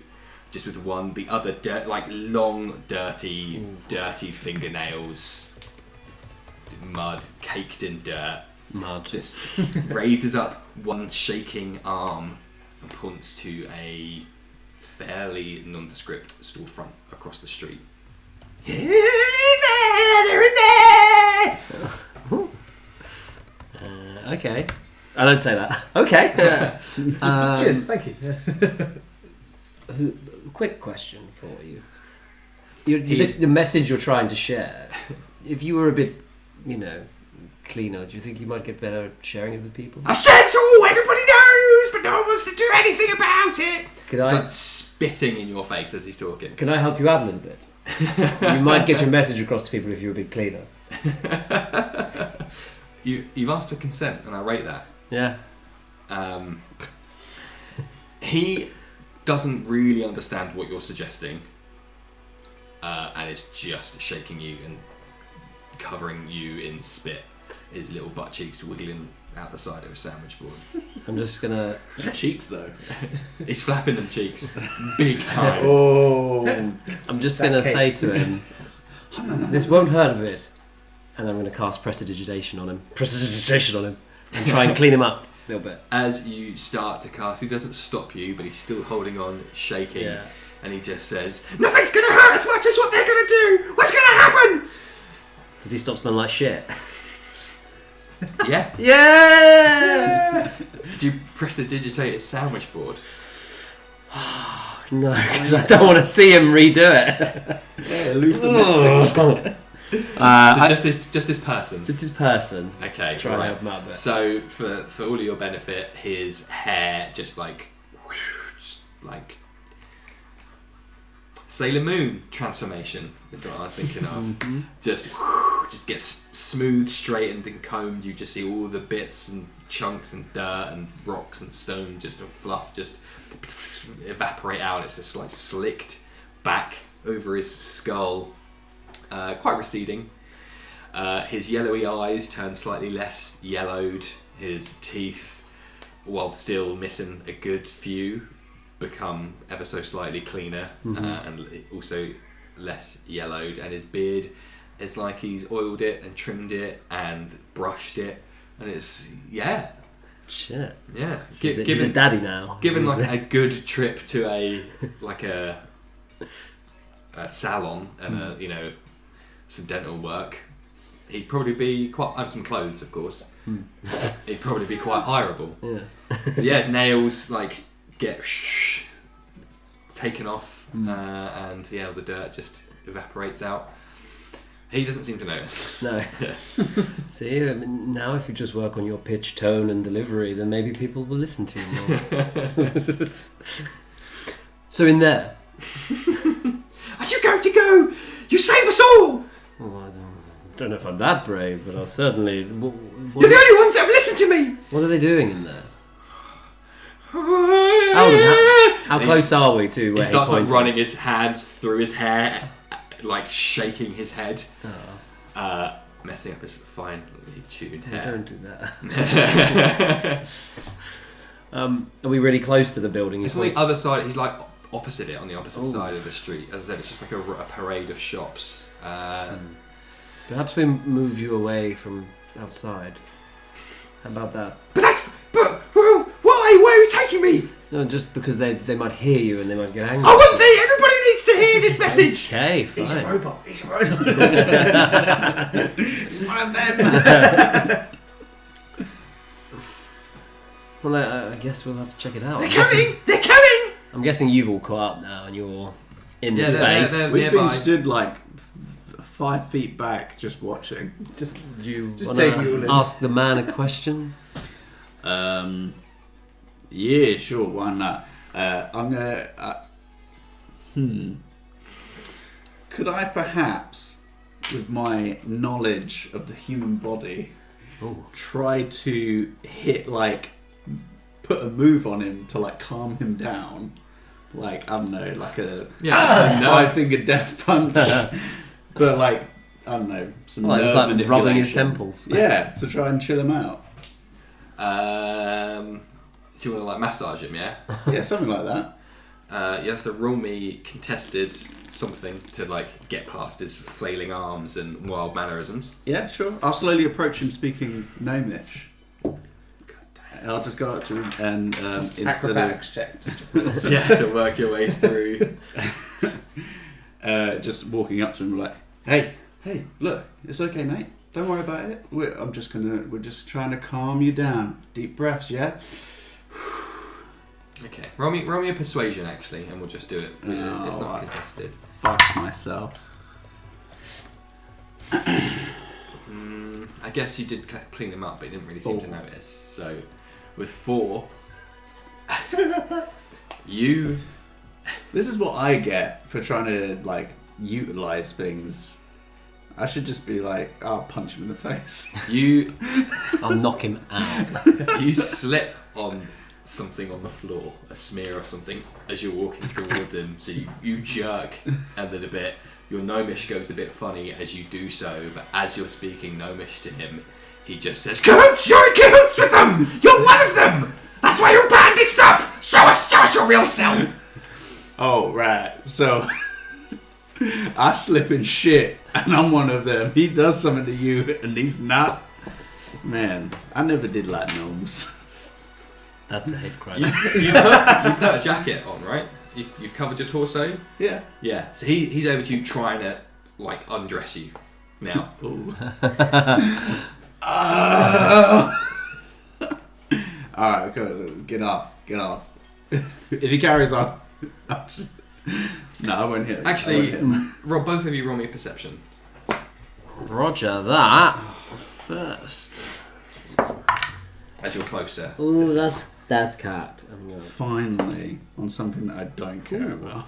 just with the other like long, dirty fingernails, mud caked in dirt. mud. Just raises up one shaking arm and points to a fairly nondescript storefront across the street. They're in there! Okay. I don't say that. Okay. Cheers, thank you. Quick question for you. The message you're trying to share, if you were a bit, cleaner, do you think you might get better at sharing it with people? I've said so! Everybody knows! but no one wants to do anything about it. Could He's I like spitting in your face as he's talking. can I help you out a little bit? You might get your message across to people if you're a big cleaner. You've asked for consent, and I rate that. Yeah. He doesn't really understand what you're suggesting, and is just shaking you and covering you in spit. His little butt cheeks wiggling out the side of a sandwich board. I'm just gonna. Cheeks though. He's flapping them cheeks, big time. Oh. I'm just That gonna cake. say to him, this won't hurt a bit, and I'm gonna cast prestidigitation on him, and try and clean him up a little bit. As you start to cast, he doesn't stop you, but he's still holding on, shaking, Yeah. and he just says, "Nothing's gonna hurt as much as what they're gonna do. What's gonna happen?" Does he stop smelling like shit? Yeah. Yeah. Do you prestidigitate his sandwich board? No, because I don't want to see him redo it. Yeah, lose the message. Just his person. Just his person. Okay, Try and right. help him out a bit. So for all of your benefit, his hair just like Sailor Moon transformation is what I was thinking of. Just gets smooth, straightened and combed. You just see all the bits and chunks and dirt and rocks and stone just and fluff just evaporate out. It's just like slicked back over his skull, quite receding. His yellowy eyes turn slightly less yellowed. His teeth, while still missing a good few, become ever so slightly cleaner, and also less yellowed. And his beard, it's like he's oiled it and trimmed it and brushed it, and it's Shit. Gi- He's a daddy now. Given He's- like a good trip to a salon and some dental work, he'd probably be quite. And some clothes, of course. He'd probably be quite hireable. Yeah. But yeah, his nails get taken off, and all the dirt just evaporates out. He doesn't seem to notice. No. See, I mean, now if you just work on your pitch, tone, and delivery, then maybe people will listen to you more. So in there. Are you going to go? You save us all! Oh, I don't know if I'm that brave, but I'll certainly. You're the only ones that have listened to me! What are they doing in there? Alden, how close are we to where He starts like pointing? running his hands through his hair, like shaking his head, messing up his finely tuned hair. Don't do that. Are we really close to the building? It's on the other side. He's like opposite it, on the opposite side of the street. As I said, it's just like a parade of shops. Perhaps we move you away from outside. How about that? Well, why? Where are you taking me? No, just because they might hear you and they might get angry. I want everybody needs to hear this message. Okay, fine. He's a robot. He's a robot. It's one of them. Well, I guess we'll have to check it out. They're coming! They're coming! I'm guessing you've all caught up now and you're in the Yeah, they're- space. they're- We've nearby. been stood like 5 feet back, just watching. Do you Just want take me all to in. ask the man a question? Yeah, sure, why not? I'm gonna. Could I perhaps, with my knowledge of the human body, try to put a move on him to calm him down? I don't know, like a five-finger death punch. But I don't know, some nerve just like rubbing his manipulation. temples. Yeah, to try and chill him out. Do you want to massage him? Yeah. Yeah, something like that. You have to roll me contested something to get past his flailing arms and wild mannerisms. Yeah, sure. I'll slowly approach him speaking gnomish. I'll just go up to him and instead Acrobatics check. Yeah, to work your way through. of just walking up to him like, hey, look, it's okay, mate. Don't worry about it. We're just trying to calm you down. Deep breaths, yeah. Okay, roll me a persuasion actually, and we'll just do it. It's not contested. Fuck myself. I guess you did clean him up, but you didn't really seem to notice. So, with 4, You This is what I get for trying to like utilize things. I should just be like, I'll punch him in the face. I'll knock him out. You slip on something on the floor, a smear of something, as you're walking towards him. So you jerk a little bit. Your gnomish goes a bit funny as you do so, but as you're speaking gnomish to him, he just says, "Cahoots! You're in cahoots with them! You're one of them! That's why you're banding up! Show us your real self!" Oh, right. So I slip in shit and I'm one of them. He does something to you and he's not. Man, I never did like gnomes. That's a hate crime. You put a jacket on, right? You've covered your torso? Yeah. Yeah. So he's over to you trying to, like, undress you now. Alright, get off. If he carries on, I'll just... No, I won't hit him. Actually, both of you roll me a perception. Roger that. First. As you're closer. Ooh, that's cat. Finally, on something that I don't care about.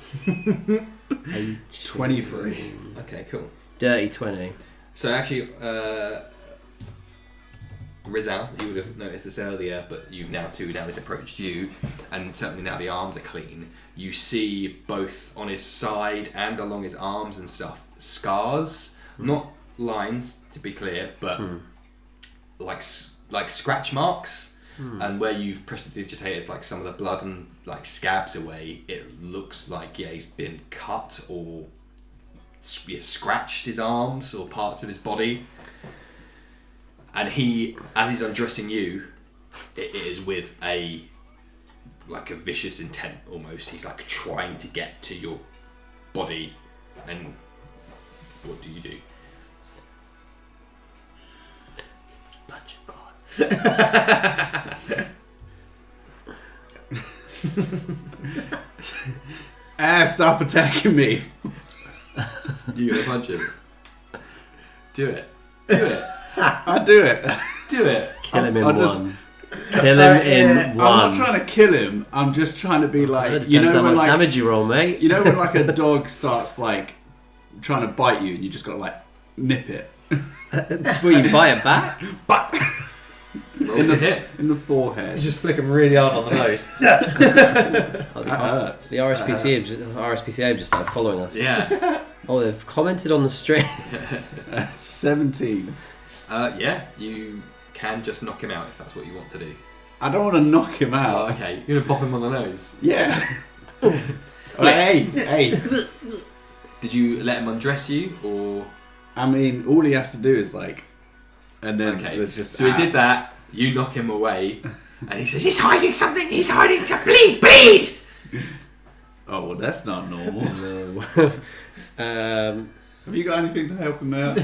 23. Okay, cool. Dirty 20. So actually, Rizal, you would have noticed this earlier, but you've now he's approached you, and certainly now the arms are clean. You see both on his side and along his arms and stuff scars, not lines to be clear, but like scratch marks. And where you've prestidigitated like some of the blood and like scabs away, it looks like he's been cut or scratched his arms or parts of his body. And he, as he's undressing you, it is with a vicious intent almost. He's like trying to get to your body. And what do you do? Punch God. Stop attacking me. You gonna punch him? Do it. I do it. Do it. Kill him in I'll one. just- Kill him in one. I'm not trying to kill him. I'm just trying to be like, Depends you know, how when much like, damage you roll, mate. you know, when like a dog starts like trying to bite you, and you just got to like nip it. Will you buy it back? Roll to hit. In the You forehead. just flick him really hard on the nose. Oh, That hurts. the RSPCA have just started following us. Yeah. Oh, they've commented on the stream. 17. Yeah, you can just knock him out if that's what you want to do. I don't want to knock him out. Oh, okay. You're gonna bop him on the nose. Yeah. Hey. Did you let him undress you, or I mean, all he has to do is like, and then okay? there's just. So he did abs. that. You knock him away, and he says, "He's hiding something. He's hiding to bleed." Oh, well, that's not normal. No. Have you got anything to help him out?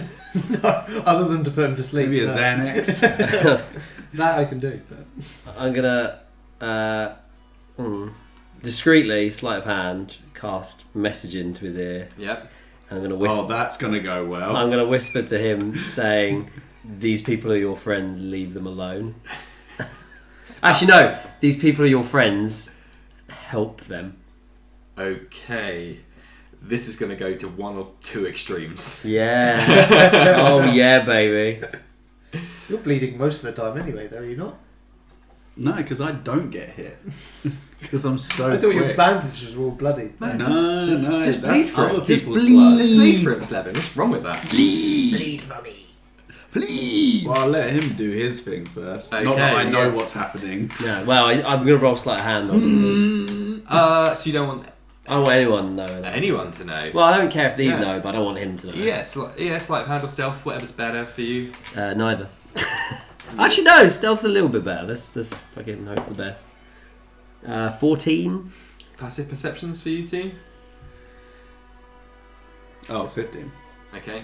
Other than to put him to sleep. Maybe a no. Xanax. That I can do. But... I'm gonna discreetly, sleight of hand, cast message into his ear. Yep. I'm gonna whisper. Oh, that's gonna go well. I'm gonna whisper to him, saying, "These people are your friends. Leave them alone." Actually, no. These people are your friends. Help them. Okay. This is gonna go to one or two extremes. Yeah. Oh yeah, baby. You're bleeding most of the time anyway, though, are you not? No, because I don't get hit. Because I'm so I thought your quick. bandages were all bloody. No, just that's bleed for other it. Just people's bleed. blood. Just bleed for him, Slevin. What's wrong with that? Bleed for me. Please. Well, I'll let him do his thing first. Not that I Okay, know yeah. what's happening. No. Well, I'm gonna roll sleight of hand on him. So you don't want I don't want anyone to know. anyone to know? Well, I don't care if these Yeah. know, but I don't want him to know. Yeah, sleight of hand or stealth, whatever's better for you. Neither. Actually, no. Stealth's a little bit better. Let's fucking hope for the best. 14. Passive perceptions for you two. Oh, 15. Okay.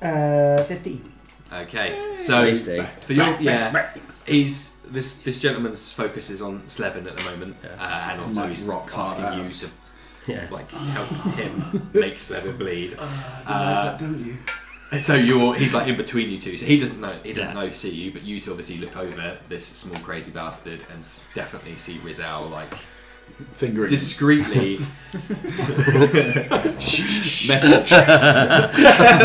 15. Okay. So I see. for your he's this gentleman's focus is on Slevin at the moment, and also Might he's rock hard asking you abs. to Yeah. like help him make Slevin bleed. You like that, don't you? So he's like in between you two, so he doesn't know see you, but you two obviously look over this small crazy bastard and definitely see Rizal like fingering discreetly. Message.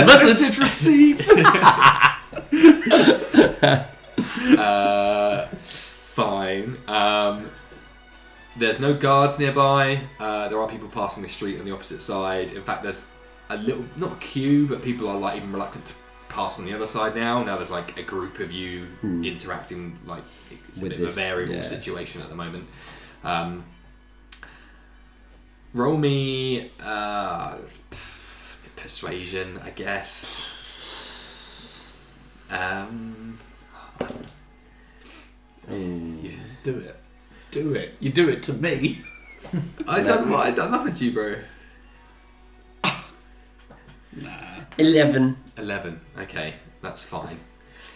Message received. Fine. There's no guards nearby. There are people passing the street on the opposite side. In fact, there's a little, not a queue, but people are like even reluctant to pass on the other side now. Now there's like a group of you interacting, like it's With a bit of a variable situation at the moment. Roll me persuasion, I guess. You do it. Do it. You do it to me. I done nothing to you, bro. Nah. 11. 11. Okay, that's fine.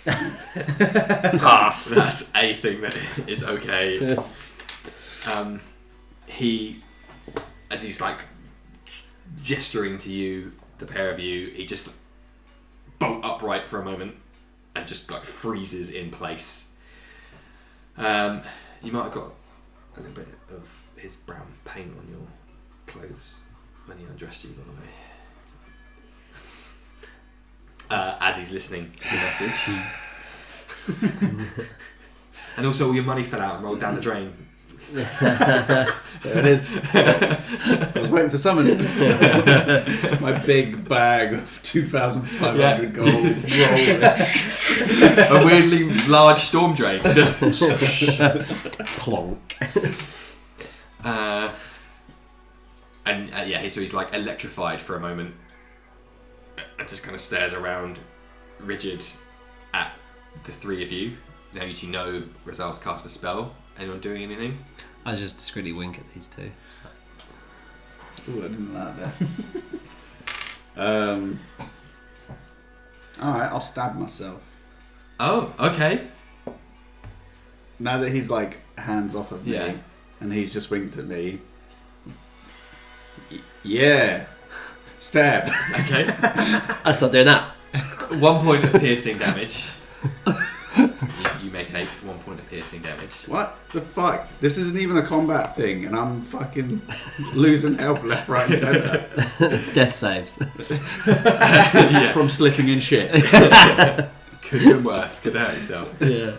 Pass. That's a thing that is okay. He, as he's like gesturing to you, the pair of you, he just bolt upright for a moment and just like freezes in place. You might have got a little bit of his brown paint on your clothes when he undressed you, by the way. As he's listening to the message. And also all your money fell out and rolled down the drain. There it is. I was waiting for someone. My big bag of 2,500 gold. A weirdly large storm drain. Just Plonk. so he's like electrified for a moment and just kind of stares around, rigid, at the three of you. Now you two know Rizal's cast a spell. Anyone doing anything? I just discreetly wink at these two. Ooh, I didn't like that. Alright, I'll stab myself. Oh, okay. Now that he's like hands off of me, Yeah. and he's just winked at me. Yeah. Stab. Okay. I start doing that. 1 point of piercing damage. You may take 1 point of piercing damage. What the fuck? This isn't even a combat thing, and I'm fucking losing health left, right, and centre. Death saves. Yeah. From slipping in shit. Could have been worse. Could have hurt yourself. Yeah.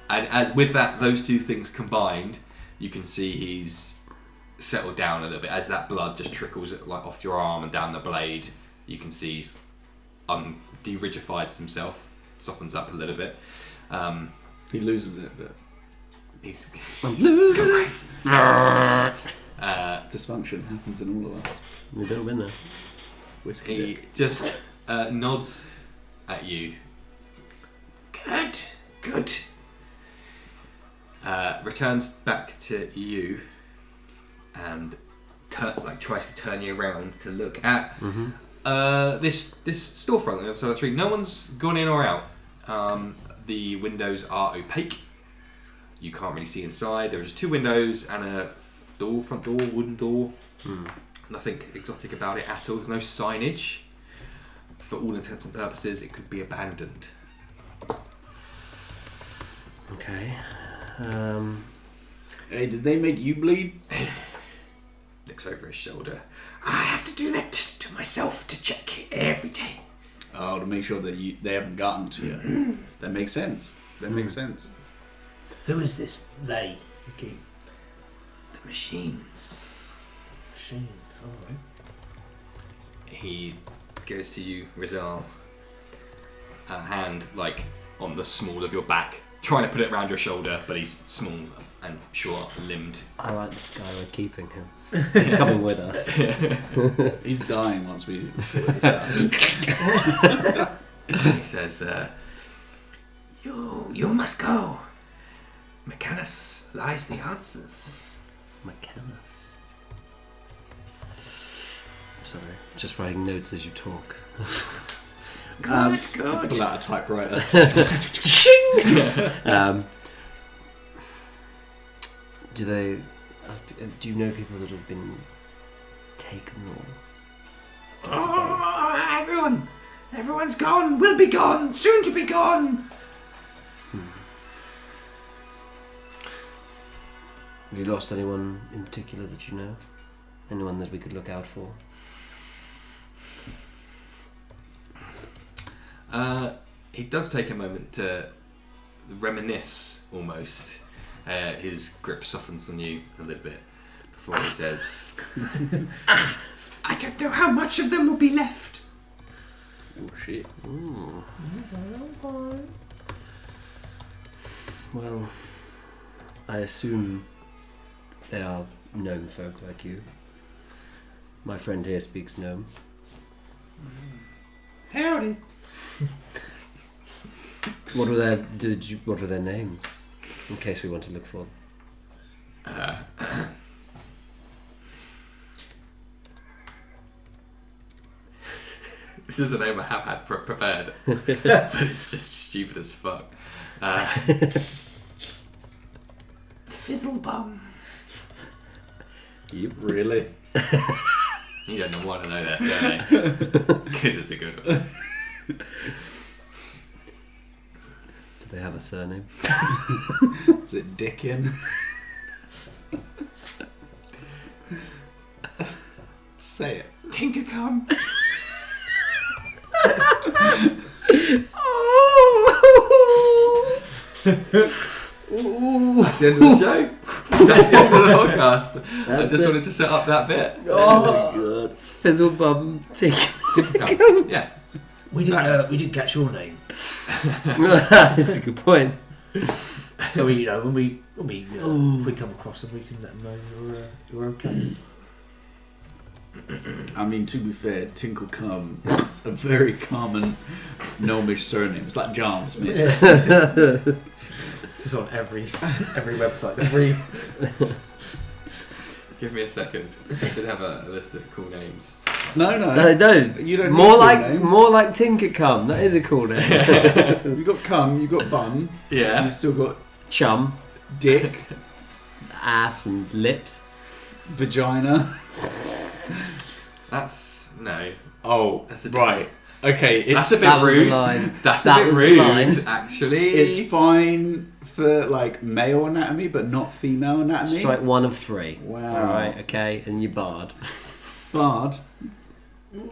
And with those two things combined, you can see he's settled down a little bit as that blood just trickles like off your arm and down the blade. You can see he's de-rigified himself, softens up a little bit. He loses it, but He's losing crazy. dysfunction happens in all of us. We've all been there. Whiskey He dick. just nods at you. Good. Returns back to you and tries to turn you around to look at this storefront on the other side of the street. No one's gone in or out. The windows are opaque. You can't really see inside. There are just two windows and a front door, wooden door. Nothing exotic about it at all. There's no signage. For all intents and purposes, it could be abandoned. Okay. Hey, did they make you bleed? Looks over his shoulder. I have to do that to myself to check every day. Oh, to make sure that they haven't gotten to you. That makes sense. Makes sense. Who is this they? Okay. The machines. Machine. Alright. He goes to you, Rizal. A hand on the small of your back, trying to put it around your shoulder, but he's small and short-limbed. I like this guy. We're keeping him. He's coming with us. He's dying once we sort this out. He says, You must go. Mechanus lies the answers. Mechanus. Sorry, just writing notes as you talk. Good. Pull out a typewriter. Do you know people that have been taken or? Everyone's gone. We'll be gone. Soon to be gone. Have you lost anyone in particular that you know? Anyone that we could look out for? He does take a moment to reminisce, almost. His grip softens on you a little bit before he says, I don't know how much of them will be left. Oh shit. Ooh. Well, I assume they are gnome folk like you. My friend here speaks gnome. Howdy. What were their names? In case we want to look for them. This is a name I have had prepared, but it's just stupid as fuck. Fizzlebum. You? Really? You don't want to know their surname because it's a good one. Do they have a surname? Is it Dickin? Say it. Tinkercum. Ooh. That's the end of the show. That's the end of the podcast. I just wanted to set up that bit. Oh, God. Fizzlebum Tinkercum. Yeah. We didn't catch your name. That's a good point. So when we if we come across them, we can let them know you're okay. I mean, to be fair, Tinklecum is a very common gnomish surname. It's like John Smith. This is on every website. Give me a second. I should have a list of cool names. No, No, don't. You don't. More need like cool names. more like Tinkercum. That is a cool name. You got cum. You got bum. Yeah. You've still got Chum, dick, ass, and lips. vagina. That's no. Oh, That's a different- right. Okay, That's it's a bit That was the rude. line. That's That a bit was the rude, line. actually. it's fine for like male anatomy, but not female anatomy. Strike one of three. Wow. All right. Okay, and you barred. Bard.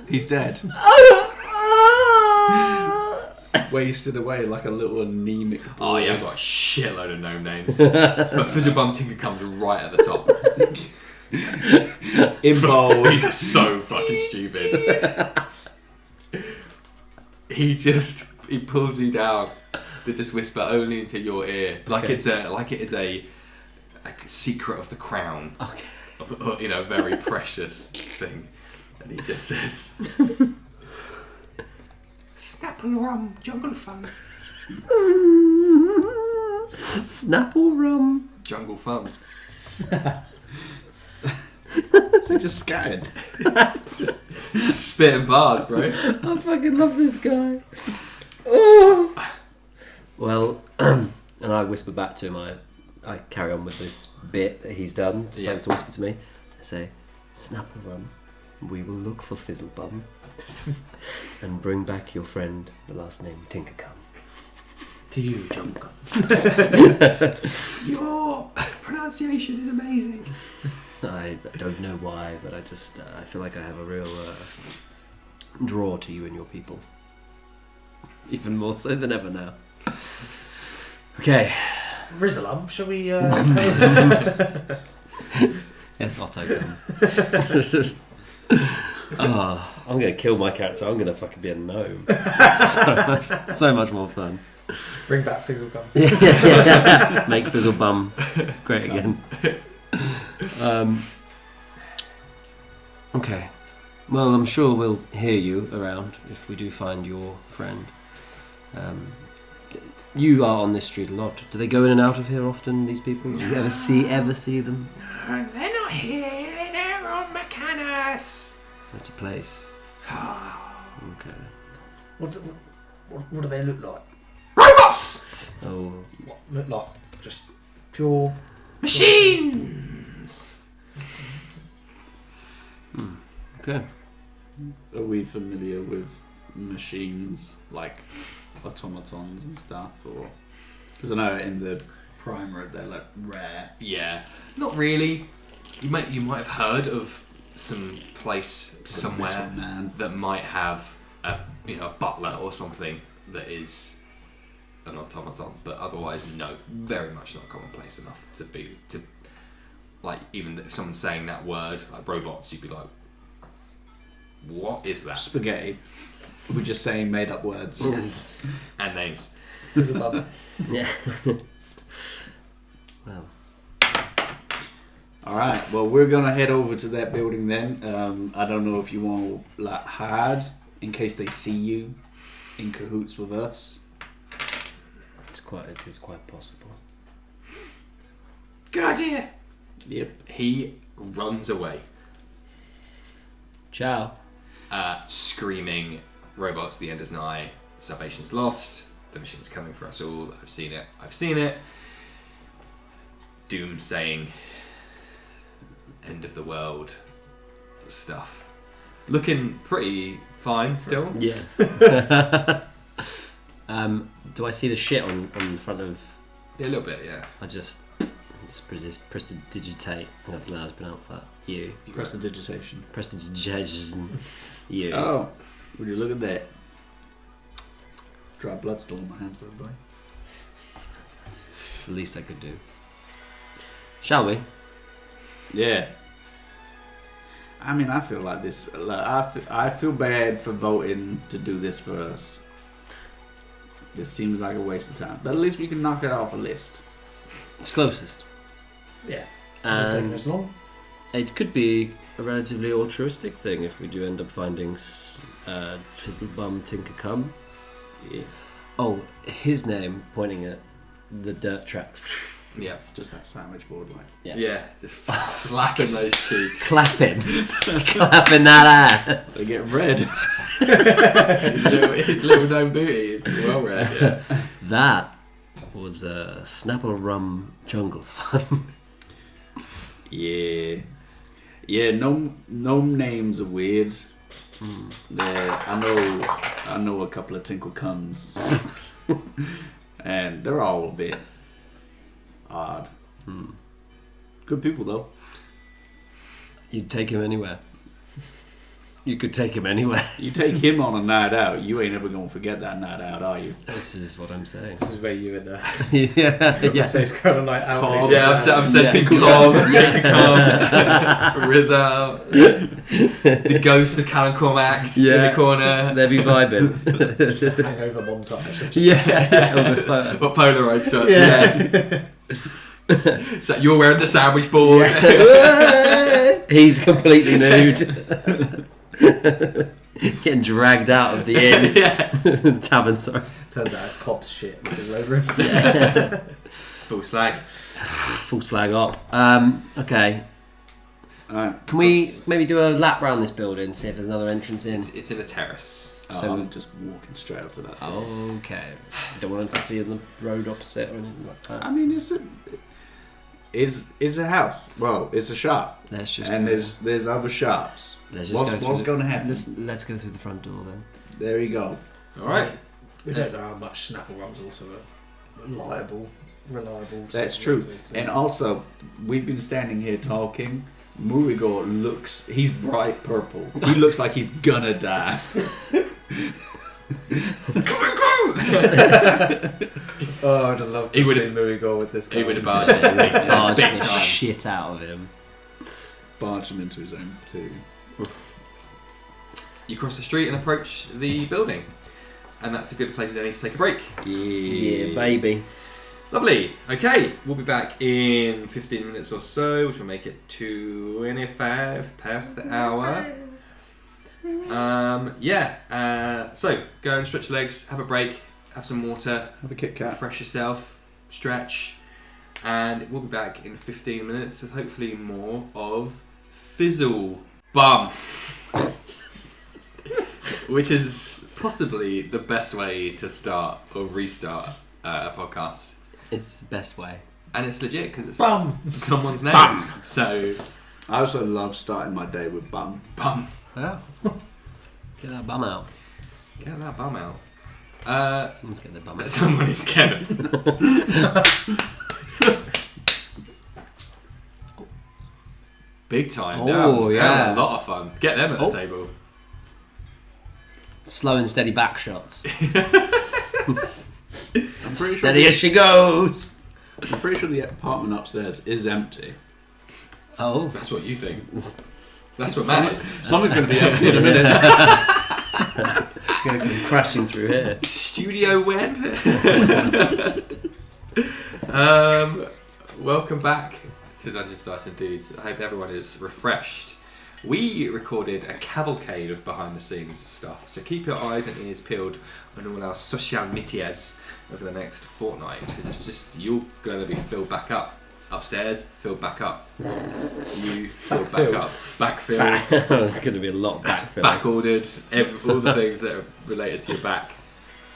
He's dead. Wasted away like a little anemic boy. Oh yeah, I've got a shitload of gnome names. But Fizzlebum Tinkercum's right at the top. In bold. These are so fucking stupid. He pulls you down to just whisper only into your ear, like Okay. it is a secret of the crown. Okay. A very precious thing. And he just says, Snapple rum, jungle fun. Snapple rum. Jungle fun. So he just scattered. Spitting bars, bro. I fucking love this guy. Oh. Well, and I whisper back to him. I carry on with this bit that he's done. Decides to whisper to me. I say, Snapple rum. We will look for Fizzlebum and bring back your friend, the last name Tinkercum. To you, Jungle. Your pronunciation is amazing. I don't know why, but I just I feel like I have a real draw to you and your people. Even more so than ever now. Okay. Rizzlum, shall we? Yes, Otto, come. Oh, I'm going to kill my character. I'm going to fucking be a gnome. So much more fun. Bring back Fizzlegum. Yeah. Make Fizzlebum great again. Okay. Well, I'm sure we'll hear you around if we do find your friend. You are on this street a lot. Do they go in and out of here often, these people? Do you ever see them? No, they're not here. They're on Mechanis. It's a place. Okay. What do they look like? Robots! Oh, What look like? Just pure Machines! okay. Are we familiar with machines like automatons and stuff, or because I know in the primer they're like rare. Yeah, not really. You might have heard of some place somewhere Man. that might have a butler or something that is an automaton, but otherwise no, very much not commonplace enough to like, even if someone's saying that word like robots, you'd be like, what is that? Spaghetti. We're just saying made up words. Yes. And names. Yeah. Well. Alright, well we're gonna head over to that building then. I don't know if you want to like hide in case they see you in cahoots with us. It is quite possible. Good idea. Yep. He runs away, Ciao. screaming, robots, the end is nigh, salvation's lost, the machine's coming for us all, I've seen it. Doom saying, end of the world stuff. Looking pretty fine still. Yeah. Do I see the shit on the front of... Yeah, a little bit, yeah. I just prestidigitate. I think that's allowed to pronounce that. You. Prestidigitation. Prestidigitation. You. Oh, would you look at that? Dry blood still in my hands though, boy. It's the least I could do. Shall we? Yeah. I mean, I feel like this. I feel bad for voting to do this first. This seems like a waste of time, but at least we can knock it off a list. It's closest. Yeah. Hasn't taken And us long. it could be a relatively altruistic thing if we do end up finding Fizzlebum Tinker Cum. Yeah. Oh, his name, pointing at the dirt tracks. Yeah. It's just that sandwich board, like. Yeah, just slapping those cheeks. Clapping. Clapping that ass. They get red. His little gnome booty is well read, yeah. That was a Snapple Rum Jungle Fun. Yeah. Yeah, gnome names are weird. I know a couple of Tinkle Cums. And they're all a bit odd. Good people though. You'd take him anywhere. You could take him anywhere. You take him on a night out, you ain't ever gonna forget that night out, are you? This is what I'm saying. This is where you and yeah. space kind of night out. Cobb. Yeah, I'm sensing Cobb, Cobb, Rizzo, the ghost of Callum Cormac in the corner. They'd be vibing. Hangover montage. Yeah. What Polaroid shots? Yeah. So you're wearing the sandwich board. He's completely nude. Getting dragged out of the inn. Yeah. Tavern, sorry. Turns out it's Cobb's shit that's all over him. Yeah. False flag. False flag up. Okay. Alright. Can we maybe do a lap round this building, see if there's another entrance in? It's in a terrace. So- I'm just walking straight up to that. Okay. Don't want to see the road opposite or anything like that. I mean, it's a house. Well, it's a shop. Let's just And go. there's other shops. Let's just go What's through going to happen? Let's go through the front door then. There you go. All right. We don't know how much Snapple Rum's also a reliable. That's true. And also, we've been standing here talking. Murigo he's bright purple. He looks like he's gonna die. Oh, I'd love to He would see have- Murigo with this guy. He would have barged it big time. Charge Big the time. shit out of him. Barge him into his own poo. You cross the street and approach the building. And that's a good place to take a break. Yeah, baby. Lovely. Okay, we'll be back in 15 minutes or so, which will make it 25 past the hour. So go and stretch your legs, have a break, have some water, Have a Kit Kat. refresh yourself, stretch, and we'll be back in 15 minutes with hopefully more of Fizzle Bum. Which is possibly the best way to start or restart a podcast. It's the best way. And it's legit because it's Bum. someone's name. Bum. So, I also love starting my day with bum. Bum. Yeah. Get that bum out. Get that bum out. Someone's getting their bum out. Someone is getting. Big time. Oh, They're yeah. having a lot of fun. Get them at the table. Slow and steady back shots. I'm pretty Steady as she goes. I'm pretty sure the apartment upstairs is empty. Oh. That's what you think. That's what matters. Something's going to be empty in a minute. Going to come crashing through here. Studio web. Welcome back to Dungeons, Dice and Dudes. I hope everyone is refreshed. We recorded a cavalcade of behind the scenes stuff, so keep your eyes and ears peeled on all our social medias over the next fortnight, because it's just, you're going to be filled back up. Upstairs, filled back up. You filled back up. Backfilled. There's going to be a lot of backfill. Back ordered. All the things that are related to your back.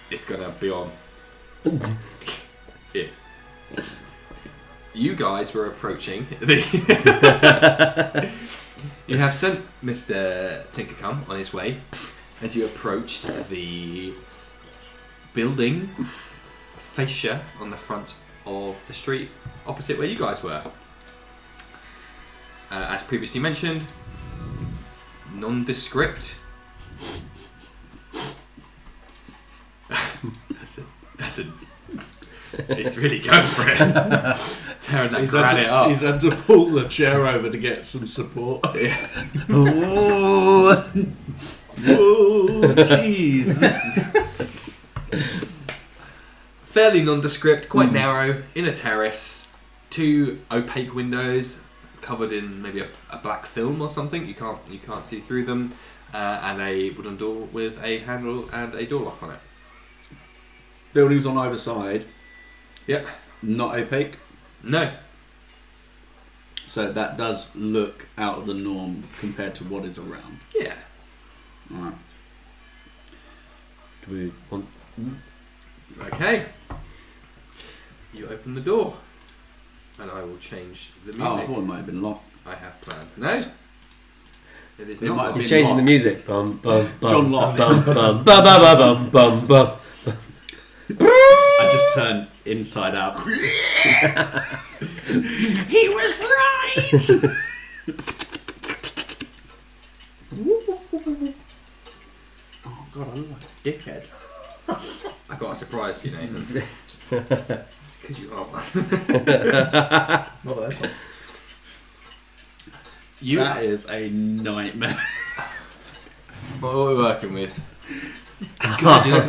It's going to be on. Yeah. You guys were approaching the... You have sent Mr. Tinkercum on his way as you approached the building fascia on the front of the street opposite where you guys were. As previously mentioned, nondescript. That's a. It's really going for it. Tearing that granite up. He's had to pull the chair over to get some support. Yeah. Ooh. Whoa, jeez. Fairly nondescript, quite narrow, in a terrace, 2 opaque windows covered in maybe a black film or something. You can't see through them, and a wooden door with a handle and a door lock on it. Buildings on either side. Yep. Not opaque. No. So that does look out of the norm compared to what is around. Yeah. Alright. Do we want... Okay. You open the door, and I will change the music. Oh, I thought it might have been locked. I have planned. No. It is It not. might have He's been changing locked. the music. Bum, bum, bum, John Lott. Bum, bum, bum, bum, bum, bum, bum. I just turned inside out. He was right! Oh god, I look like a dickhead. I got a surprise, you know. It's because you are. Not this one. That is a nightmare. What are we working with? God, you look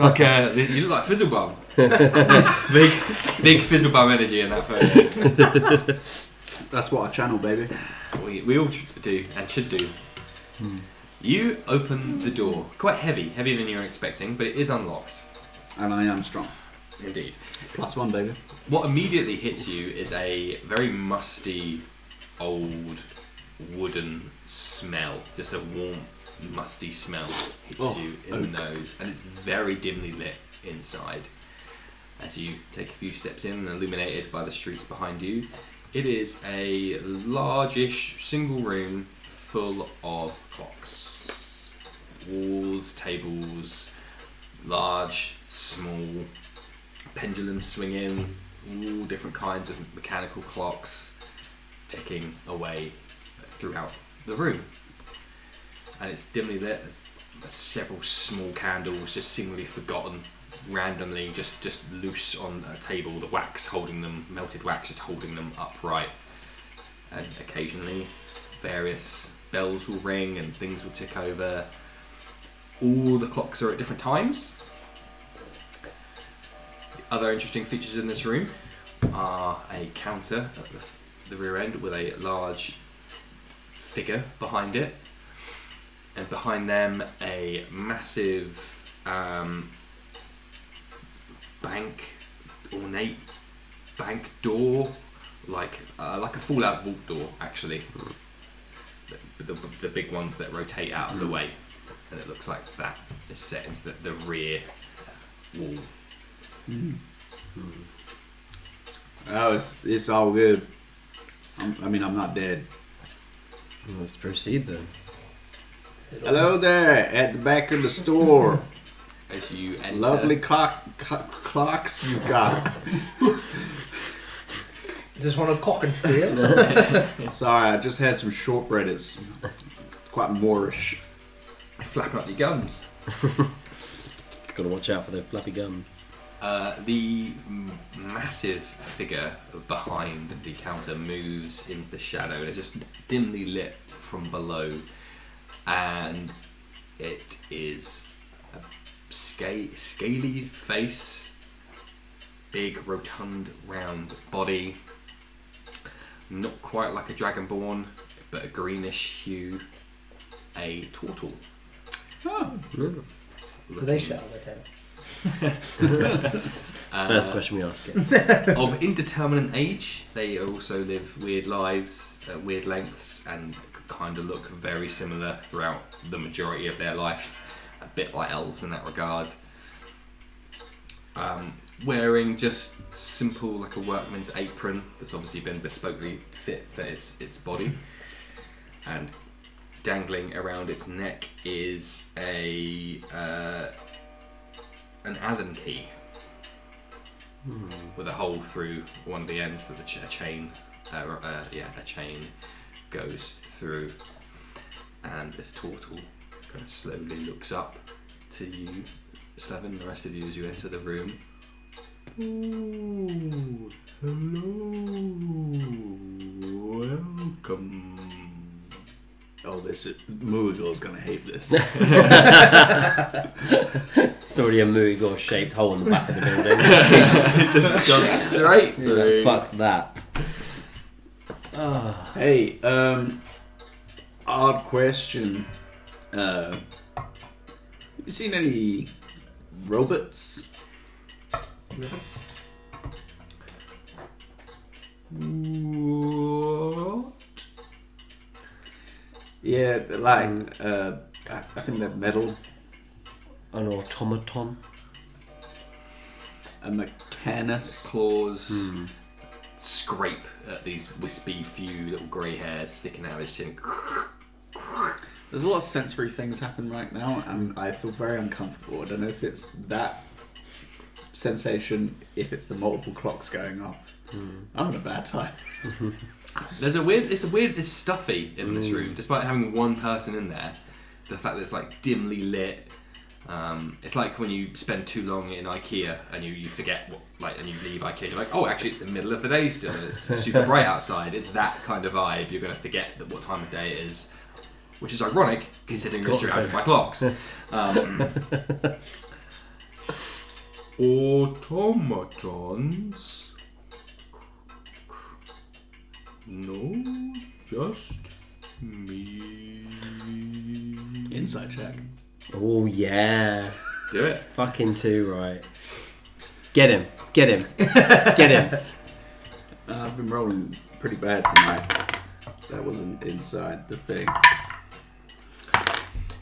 like Fizzlebum. big Fizzlebum energy in that photo. That's what I channel, baby. We all do and should do. You open the door, quite heavier than you were expecting, but it is unlocked. And I am strong. Indeed. +1, baby. What immediately hits you is a very musty, old, wooden smell. Just a warm, musty smell hits you in the nose, and it's very dimly lit inside. As you take a few steps in, illuminated by the streets behind you, it is a largish single room full of clocks. Walls, tables, large, small, pendulums swinging, all different kinds of mechanical clocks ticking away throughout the room. And it's dimly lit. There's several small candles just seemingly forgotten randomly, just loose on a table, the wax holding them, melted wax just holding them upright. And occasionally various bells will ring and things will tick over. All the clocks are at different times. Other interesting features in this room are a counter at the rear end with a large figure behind it, and behind them a massive ornate bank door, like a Fallout vault door actually. The big ones that rotate out of the way, and it looks like that is set into the rear wall. Oh, it's all good. I'm not dead. Let's proceed then. Hello there, at the back of the store. as you enter. Lovely clocks you've got. Is this one of cock and field? Sorry, I just had some shortbread. It's quite Moorish. Flapping up your gums. Gotta watch out for the flappy gums. The massive figure behind the counter moves into the shadow. It's just dimly lit from below, and it is a scaly face, big, rotund, round body. Not quite like a dragonborn, but a greenish hue. A turtle. Oh. Do they shut on their tail? First question we ask it. Of indeterminate age, they also live weird lives, weird lengths, and kind of look very similar throughout the majority of their life. A bit like elves in that regard. Wearing just simple, like a workman's apron that's obviously been bespokely fit for its body, and dangling around its neck is an Allen key with a hole through one of the ends that a chain goes through. And this turtle kind of slowly looks up to you, Slevin, the rest of you, as you enter the room. Ooh, hello, welcome. Oh, Muigor's gonna hate this. It's already a Muigor shaped hole in the back of the building. It just gone straight You're through. like, fuck that. Hey, odd question. Have you seen any robots? What? Yeah, like I think they're metal. An automaton. A mechanus. Claws scrape at these wispy few little grey hairs sticking out of his chin. There's a lot of sensory things happen right now, and I feel very uncomfortable. I don't know if it's that sensation, if it's the multiple clocks going off. I'm in a bad time. It's stuffy in this room, despite having one person in there. The fact that it's like dimly lit. It's like when you spend too long in IKEA and you forget and you leave IKEA. You're like, oh, actually, it's the middle of the day still. It's super bright outside. It's that kind of vibe. You're going to forget what time of day it is, which is ironic considering you're surrounded by clocks. Automatons. No, just me. Inside check. Oh, yeah. Do it. Fucking 2, right. Get him. Get him. Get him. I've been rolling pretty bad tonight. That wasn't inside the thing.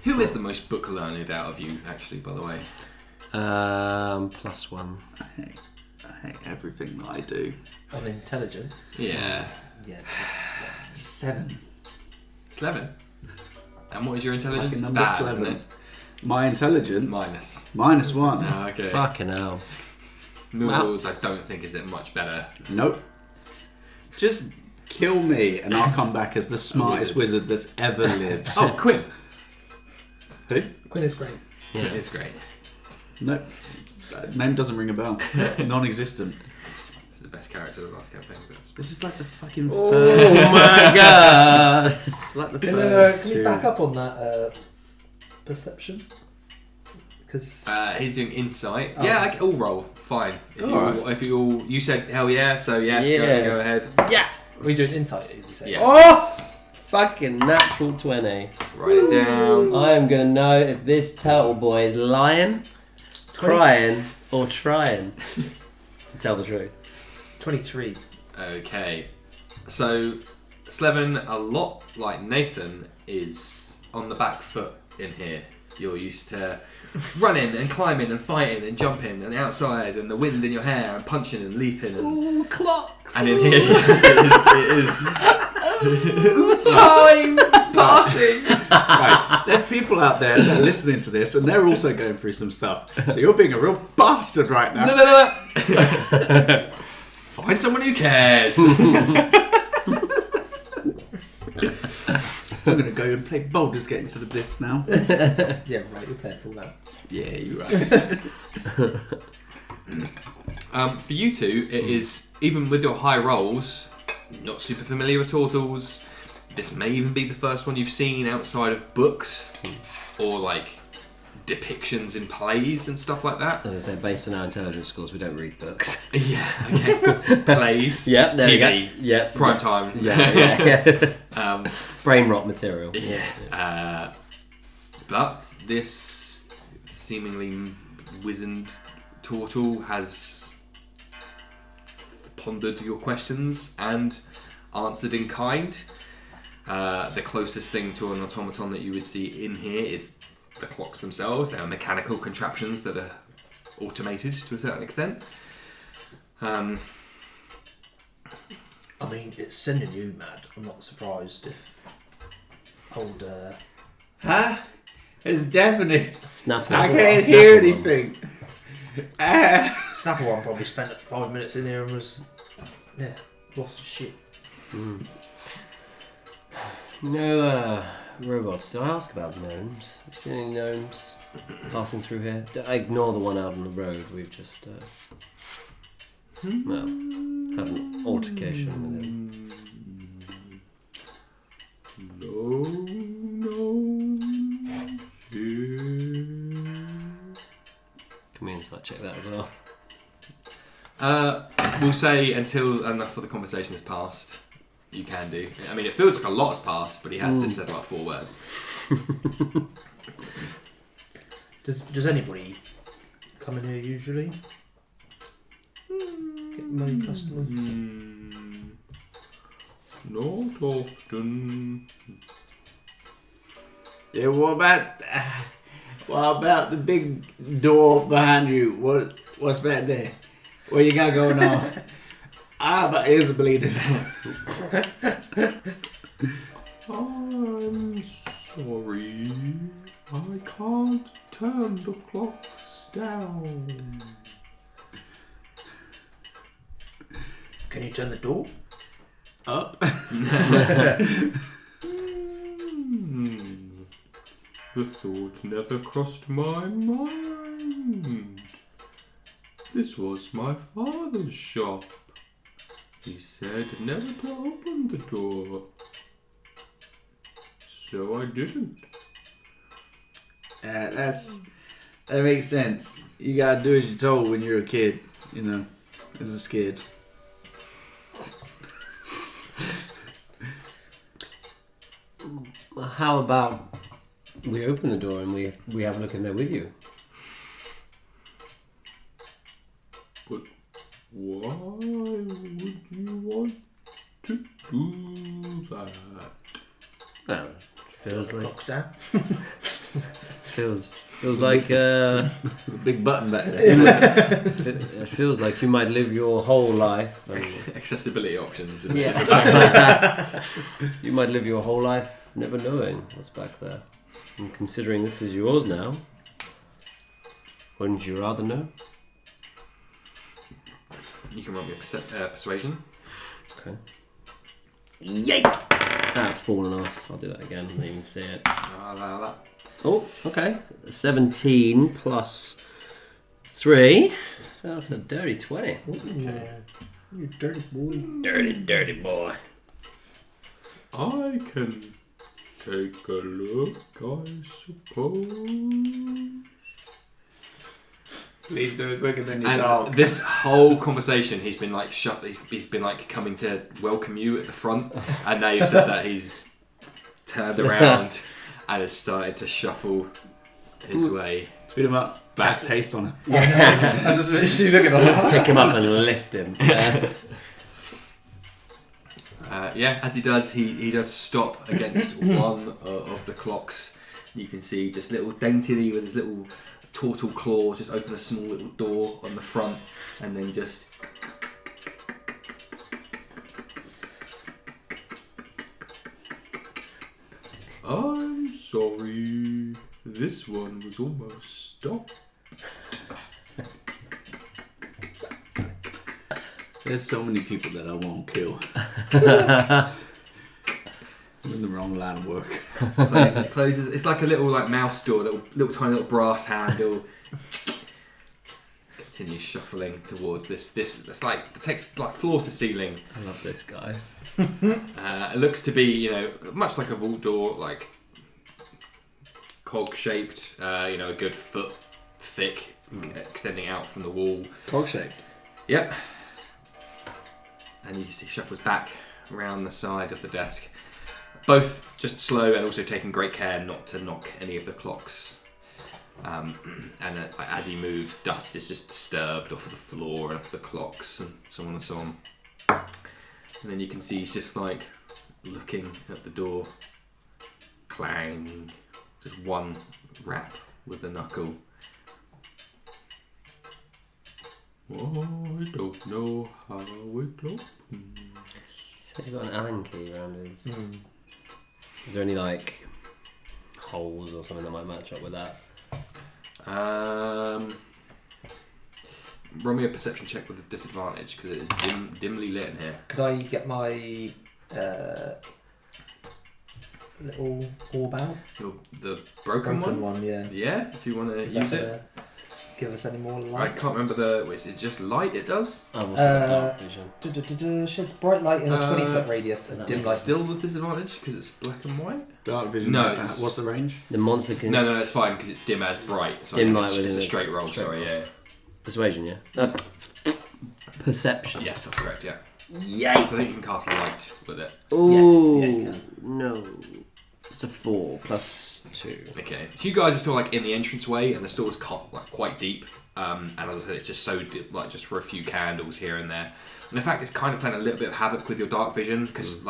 Who is the most book learned out of you, actually, by the way? +1. I hate everything that I do. On intelligence. Yeah. Yeah. 7. Slevin. And what is your intelligence? Like a number Bad, 7. isn't it? My intelligence? -1. Oh, okay. Fucking hell. Moogles, I don't think is it much better. Nope. Just kill me and I'll come back as the smartest wizard that's ever lived. Oh, Quinn. Who? Quinn is great. Yeah. It's great. Nope. That name doesn't ring a bell. Non-existent. It's the best character of the last campaign. This is like the fucking Oh first. my god. It's like the Can first we two. back up on that perception? Because He's doing insight. Oh. Yeah, all roll. Fine. If you said hell yeah, so yeah. Yeah. Go ahead. Yeah. we doing insight, did you say? Yeah. Oh! Fucking natural 20. Write it down. I am gonna know if this turtle boy is lying, crying, or trying to tell the truth. 23. Okay. So, Slevin, a lot like Nathan, is on the back foot in here. You're used to running and climbing and fighting and jumping and outside and the wind in your hair and punching and leaping and Ooh, clocks. and in here it is time passing. Right, there's people out there that are listening to this, and they're also going through some stuff. So you're being a real bastard right now. No. Find someone who cares. I'm going to go and play Baldur's Gate instead of this now. Yeah, right. You're playing full now. Yeah, you're right. For you two, it is, even with your high rolls, not super familiar with turtles. This may even be the first one you've seen outside of books or like depictions in plays and stuff like that. As I said, based on our intelligence scores, we don't read books. Yeah, okay. Plays, Yep, there TV, you go. Yep. prime time. Yeah. Um, Brain rot material. yeah. But this seemingly wizened turtle has pondered your questions and answered in kind. The closest thing to an automaton that you would see in here is the clocks themselves. They are mechanical contraptions that are automated to a certain extent. I mean, it's sending you mad. I'm not surprised if old. Huh? It's deafening. Snapple. I can't hear anything. Snapper one probably spent 5 minutes in here and was, lost his shit. No robots. Did I ask about gnomes? Have you seen any gnomes passing through here? Ignore the one out on the road. We've just had an altercation with him. No. Can we insight check that as well? We'll say until enough of the conversation has passed. You can do. I mean, it feels like a lot has passed, but he has just said like 4 words. Does anybody come in here usually? Get money customers? Not often. Yeah, what about the big door behind you? What's back there? What you got going on? My ears are bleeding. I'm sorry. I can't turn the clocks down. Can you turn the door? Up. The thought never crossed my mind. This was my father's shop. He said never to open the door. So I didn't. That makes sense. You gotta do as you're told when you're a kid, you know, as a kid. How about we open the door and we have a look in there with you? But why would you want to do that? Oh, feels like Clocks down. feels like There's a big button back there. it feels like you might live your whole life. Accessibility options. Isn't Yeah. You might live your whole life never knowing what's back there. And considering this is yours now, wouldn't you rather know? You can roll me a persuasion. Okay. Yay! That's fallen off. I'll do that again. I didn't even see it. Oh, okay. 17 plus 3. So that's a dirty 20. You dirty boy. Dirty boy. I can take a look, I suppose. Please do it quicker than you And talk. this whole conversation, he's been like he's been like coming to welcome you at the front, and now you've said that he's turned around and has started to shuffle his way. Speed him up. Fast haste on it. I was just literally looking at that. Pick him up and lift him. As he does, he does stop against one of the clocks. You can see just little daintily with his little turtle claws, just open a small little door on the front, and then just sorry. This one was almost stopped. There's so many people that I won't kill. I'm in the wrong line of work. Closes. It's like a little mouse door, little tiny little brass handle. Continues shuffling towards this. It's like it takes floor to ceiling. I love this guy. It looks to be much like a vault door, like cog shaped. A good foot thick, extending out from the wall. Cog shaped. Yep. And you see shuffles back around the side of the desk. Both just slow and also taking great care not to knock any of the clocks. And as he moves, dust is just disturbed off of the floor and off the clocks and so on and so on. And then you can see he's just looking at the door. Clang. Just one rap with the knuckle. Oh, I don't know how it opens. He's got an Allen key around his. Is there any holes or something that might match up with that? Roll me a perception check with a disadvantage because it is dimly lit in here. Could I get my little orb out? The broken one? Yeah. Yeah, if you want to Is use that it. gonna give us any more I light? can't remember is it just light it does? Oh, what's dark vision? Sheds bright light in a 20-foot radius and dim It's light. still with disadvantage because it's black and white? Dark vision. No, What's the range? The monster can. No, it's fine because it's dim as bright. So Dim I light think it's within a a straight roll, straight sorry, roll. yeah. Persuasion, yeah. Perception. Yes, that's correct, yeah. Yay! So I think you can cast light with it. Ooh, Yes, yeah, you can. no. It's a 4 plus 2. Okay, so you guys are still in the entranceway, and the store's quite deep. And as I said, it's just so deep, just for a few candles here and there. And in fact, it's kind of playing a little bit of havoc with your dark vision because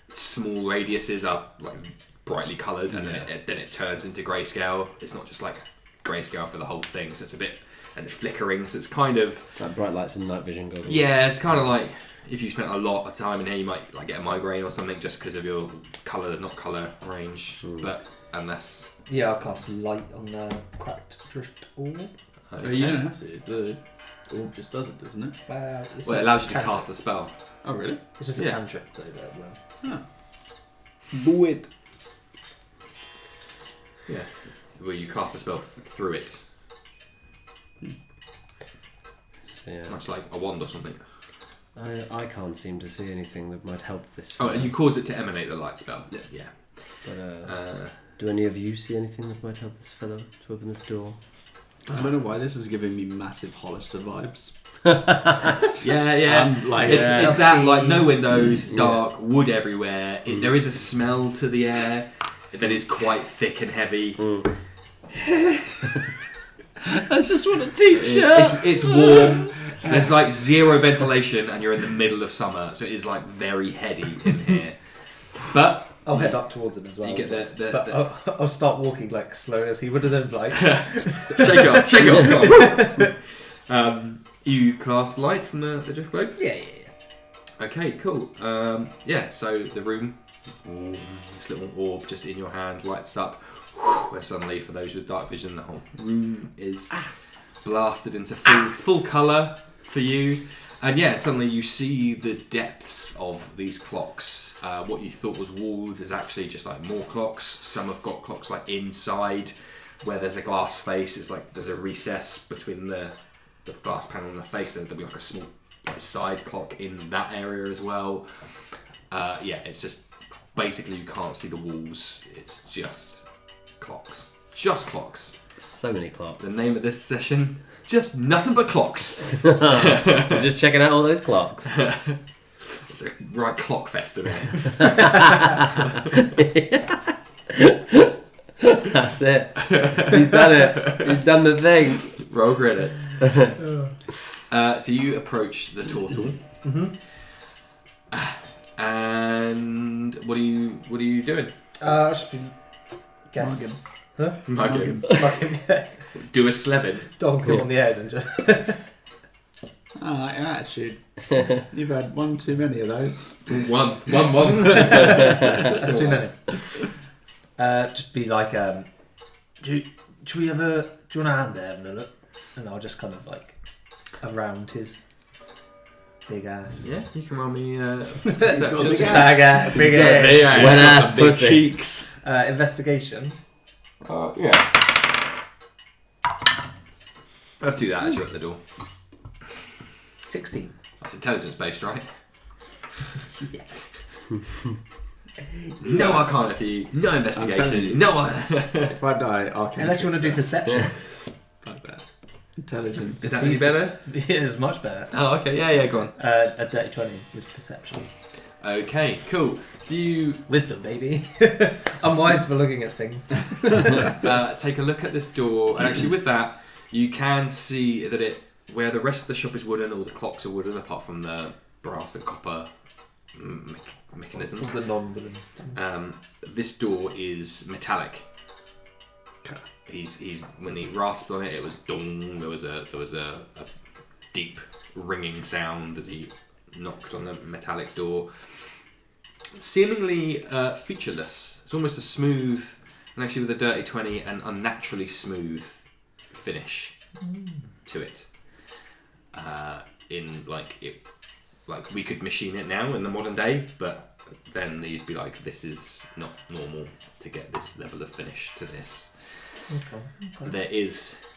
small radiuses are brightly coloured, and then it turns into grayscale. It's not just grayscale for the whole thing, so it's a bit and it's flickering. So it's kind of Like bright lights and night vision goggles. yeah, it's kind of if you spent a lot of time in here, you might get a migraine or something just because of your not colour range. But unless Yeah, I'll cast light on the cracked drift orb. okay. You don't have to. The orb just does it, doesn't it? Well, it allows you to cast the spell. Oh, really? It's just a Yeah. cantrip, though. That will. Do it. Yeah, where you cast the spell through it, So, yeah. much like a wand or something. I can't seem to see anything that might help this. Oh, and you cause it to emanate the light spell. Yeah. But Uh, do any of you see anything that might help this fellow to open this door? I don't know why this is giving me massive Hollister vibes. yeah. It's that no windows, dark, wood everywhere. There is a smell to the air that is quite thick and heavy. I just want to teach It's warm. There's zero ventilation, and you're in the middle of summer, so it is very heady in here. But I'll head up towards him as well. you get but I'll start walking slow as he would have done. shake off. You cast light from the drift globe. Yeah. Okay, cool. So the room, this little orb just in your hand lights up. Where suddenly, for those with dark vision, the whole room is blasted into full colour for you. And suddenly you see the depths of these clocks. What you thought was walls is actually just more clocks. Some have got clocks inside, where there's a glass face. It's there's a recess between the glass panel and the face. There'll be a small side clock in that area as well. It's just basically you can't see the walls. It's just clocks. Just clocks. So many clocks. The name of this session, just nothing but clocks. Just checking out all those clocks. It's a right Clockfest in That's it. He's done it. He's done the thing. Roll credits. So you approach the turtle. And what are you doing? I should be guess. Huh? Mug him. Mug him, yeah. Do a slevin. Donk him on the head and just. I like your attitude. You've had one too many of those. One. That's too many. Just be like, do you want a hand there having a look? And I'll just kind of like around his big ass. Yeah, you can roll me Perception. Big ass. Big ass. Yeah, Wet it's got ass some big pussy. cheeks. Investigation. Yeah. Let's do that as you're at the door. 16. That's intelligence based, right? Yeah. No arcana for you. No telling investigation. you. No. If I die, arcane. Unless you want to do perception. like that. Intelligence. Is that any better? Yeah, it's much better. Oh, okay. Yeah, go on. A dirty 20 with perception. Okay, cool. So you Wisdom, baby. I'm wise for looking at things. take a look at this door, and actually with that, you can see that where the rest of the shop is wooden, all the clocks are wooden, apart from the brass and copper mechanisms. What's the non-wooden? This door is metallic. He's when he rasped on it, it was dong. There was a deep ringing sound as he knocked on the metallic door. Seemingly featureless. It's almost a smooth, and actually with a dirty 20, an unnaturally smooth finish to it. Like we could machine it now in the modern day, but then you'd be like, this is not normal to get this level of finish to this. Okay.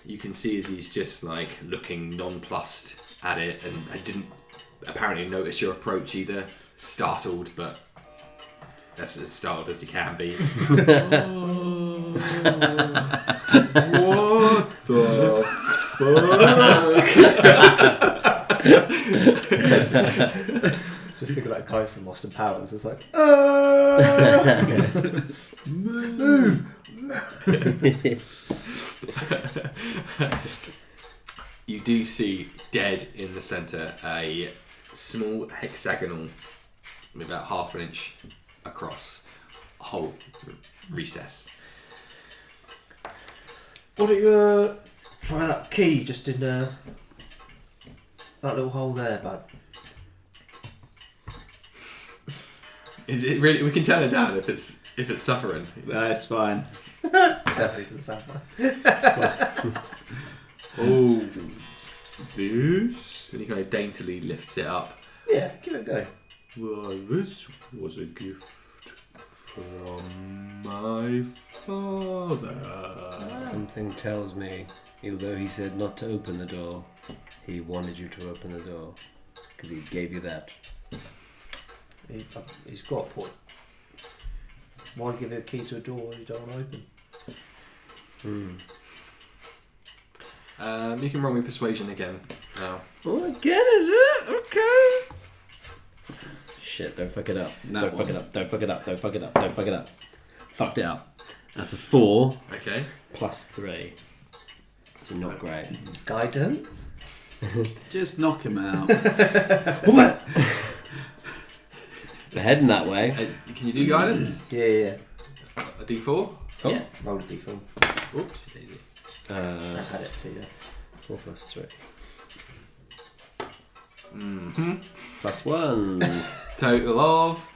You can see as he's just like looking nonplussed at it, and I didn't apparently notice your approach either. Startled, but that's as startled as he can be. What the fuck? Just think of that guy from Austin Powers. It's like, Move! You do see dead in the centre a small hexagonal, about half an inch across, hole recess. why don't you try that key just in that little hole there, bud? Is it really? We can turn it down if it's suffering. That's fine. Definitely doesn't sound fun. Oh, this? And he kind of daintily lifts it up. Yeah, give it a go. Well, this was a gift from my father. Something tells me, although he said not to open the door, he wanted you to open the door because he gave you that. He's got a point. Why give you a key to a door you don't want to open? You can roll me persuasion again now. Oh, again, is it? Okay. Shit, don't fuck it up. Don't fuck it up. Don't fuck it up. Don't fuck it up. Don't fuck it up. Fucked it up. That's a 4 Okay. plus 3. So not great. Guidance? Just knock him out. What? We're heading that way. Can you do guidance? Yeah. A D4? Oh. Yeah, roll a d4. Oops, daisy. I've had it too, yeah. 4 plus 3. Mm-hmm. Plus 1. Total of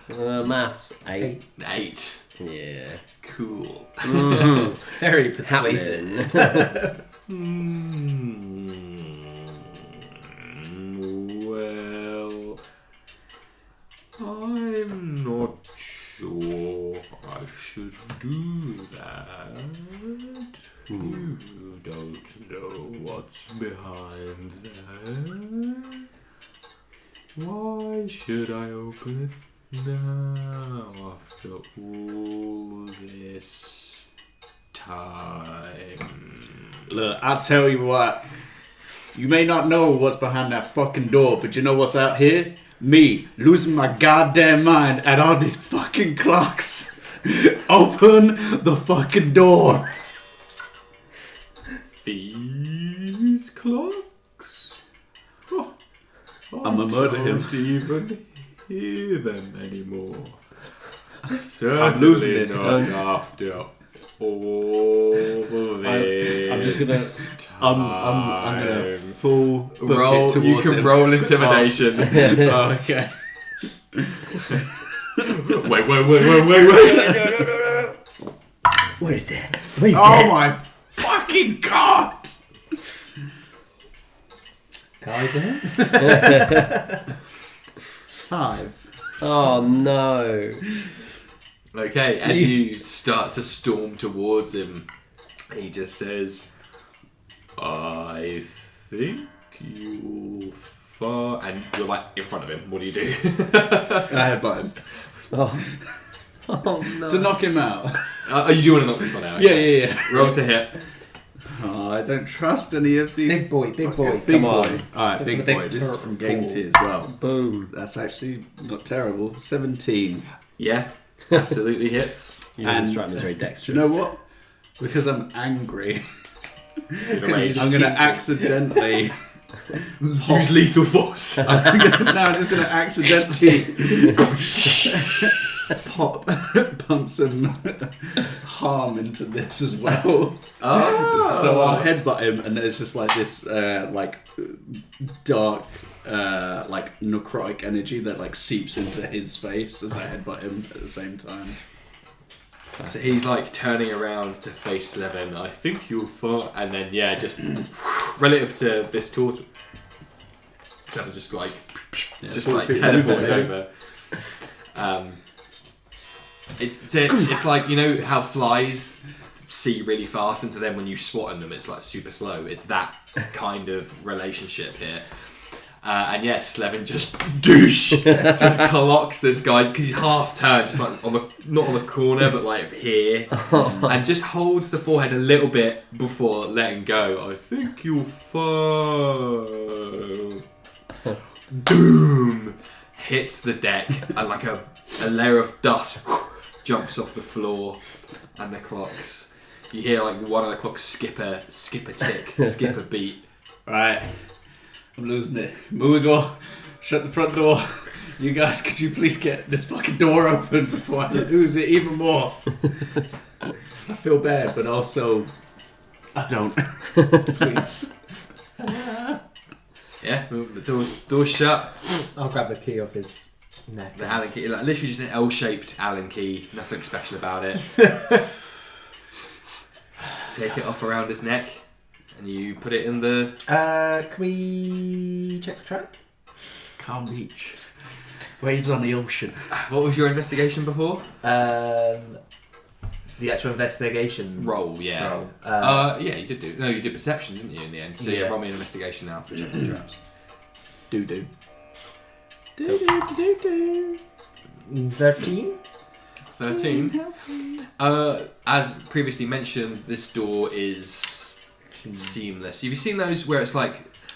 Maths. 8. 8. Yeah. Cool. Mm-hmm. Very persuasive. Well, I'm not sure I should do that. You don't know what's behind there. Why should I open it now after all this time? Look, I'll tell you what. You may not know what's behind that fucking door, but you know what's out here? Me, losing my goddamn mind at all these fucking clocks. Open the fucking door. These clocks? Oh, I'ma murder him. I don't even hear them anymore. I'm losing it. Not after all this. I'm just gonna. I'm gonna full book roll. it towards You can him. roll intimidation. Oh, okay. Wait. Where is that? Where is Oh that? my fucking god! Guidance. 5. Oh no. Okay, as you start to storm towards him, he just says, I think you'll fall. And you're like in front of him. What do you do? I headbutt him. Oh no. To knock him out. You do want to knock this one out? Yeah. Roll to hit. Oh, I don't trust any of these. Big boy. Big Come boy. on. Alright, big Big boy. This is purple. from Game T as well. Boom. That's actually not terrible. 17. Yeah, absolutely hits. You know, And- this driver is very Do dexterous. you know what? Because I'm angry, With a rage. I'm going to accidentally... Use lethal force. I'm just going to accidentally pump some harm into this as well. Oh. So I'll headbutt him, and there's just like this, dark, necrotic energy that like seeps into his face as I headbutt him at the same time. So he's like turning around to face Slevin. I think you'll fall. And then, yeah, just relative to this torch. Slevin's just like, just 4 like feet teleported over. over. It's like, you know how flies see really fast, and so then when you swat on them, it's like super slow. It's that kind of relationship here. And yeah, Slevin just douche, just clocks this guy because he's half turned, just like on the not on the corner, but like here, and just holds the forehead a little bit before letting go. I think you'll fall. Doom hits the deck, and like a layer of dust jumps off the floor, and the clocks. You hear like one of the clocks skip a tick, skip a beat. Right, I'm losing it. Muigo, shut the front door. You guys, could you please get this fucking door open before I lose it even more? I feel bad, but also I don't. Please. Yeah, the door's shut. I'll grab the key off his neck. The Allen key, like literally just an L-shaped Allen key. Nothing special about it. Take it off around his neck, and you put it in the. Can we check the track? Calm beach. Waves on the ocean. What was your investigation before? The actual investigation Roll, yeah. roll. Yeah, you did do. No, you did perception, didn't you? In the end. So yeah, Yeah. roll me an investigation now for checking the traps. Do. 13. 13. As previously mentioned, this door is seamless. Have you seen those where it's like?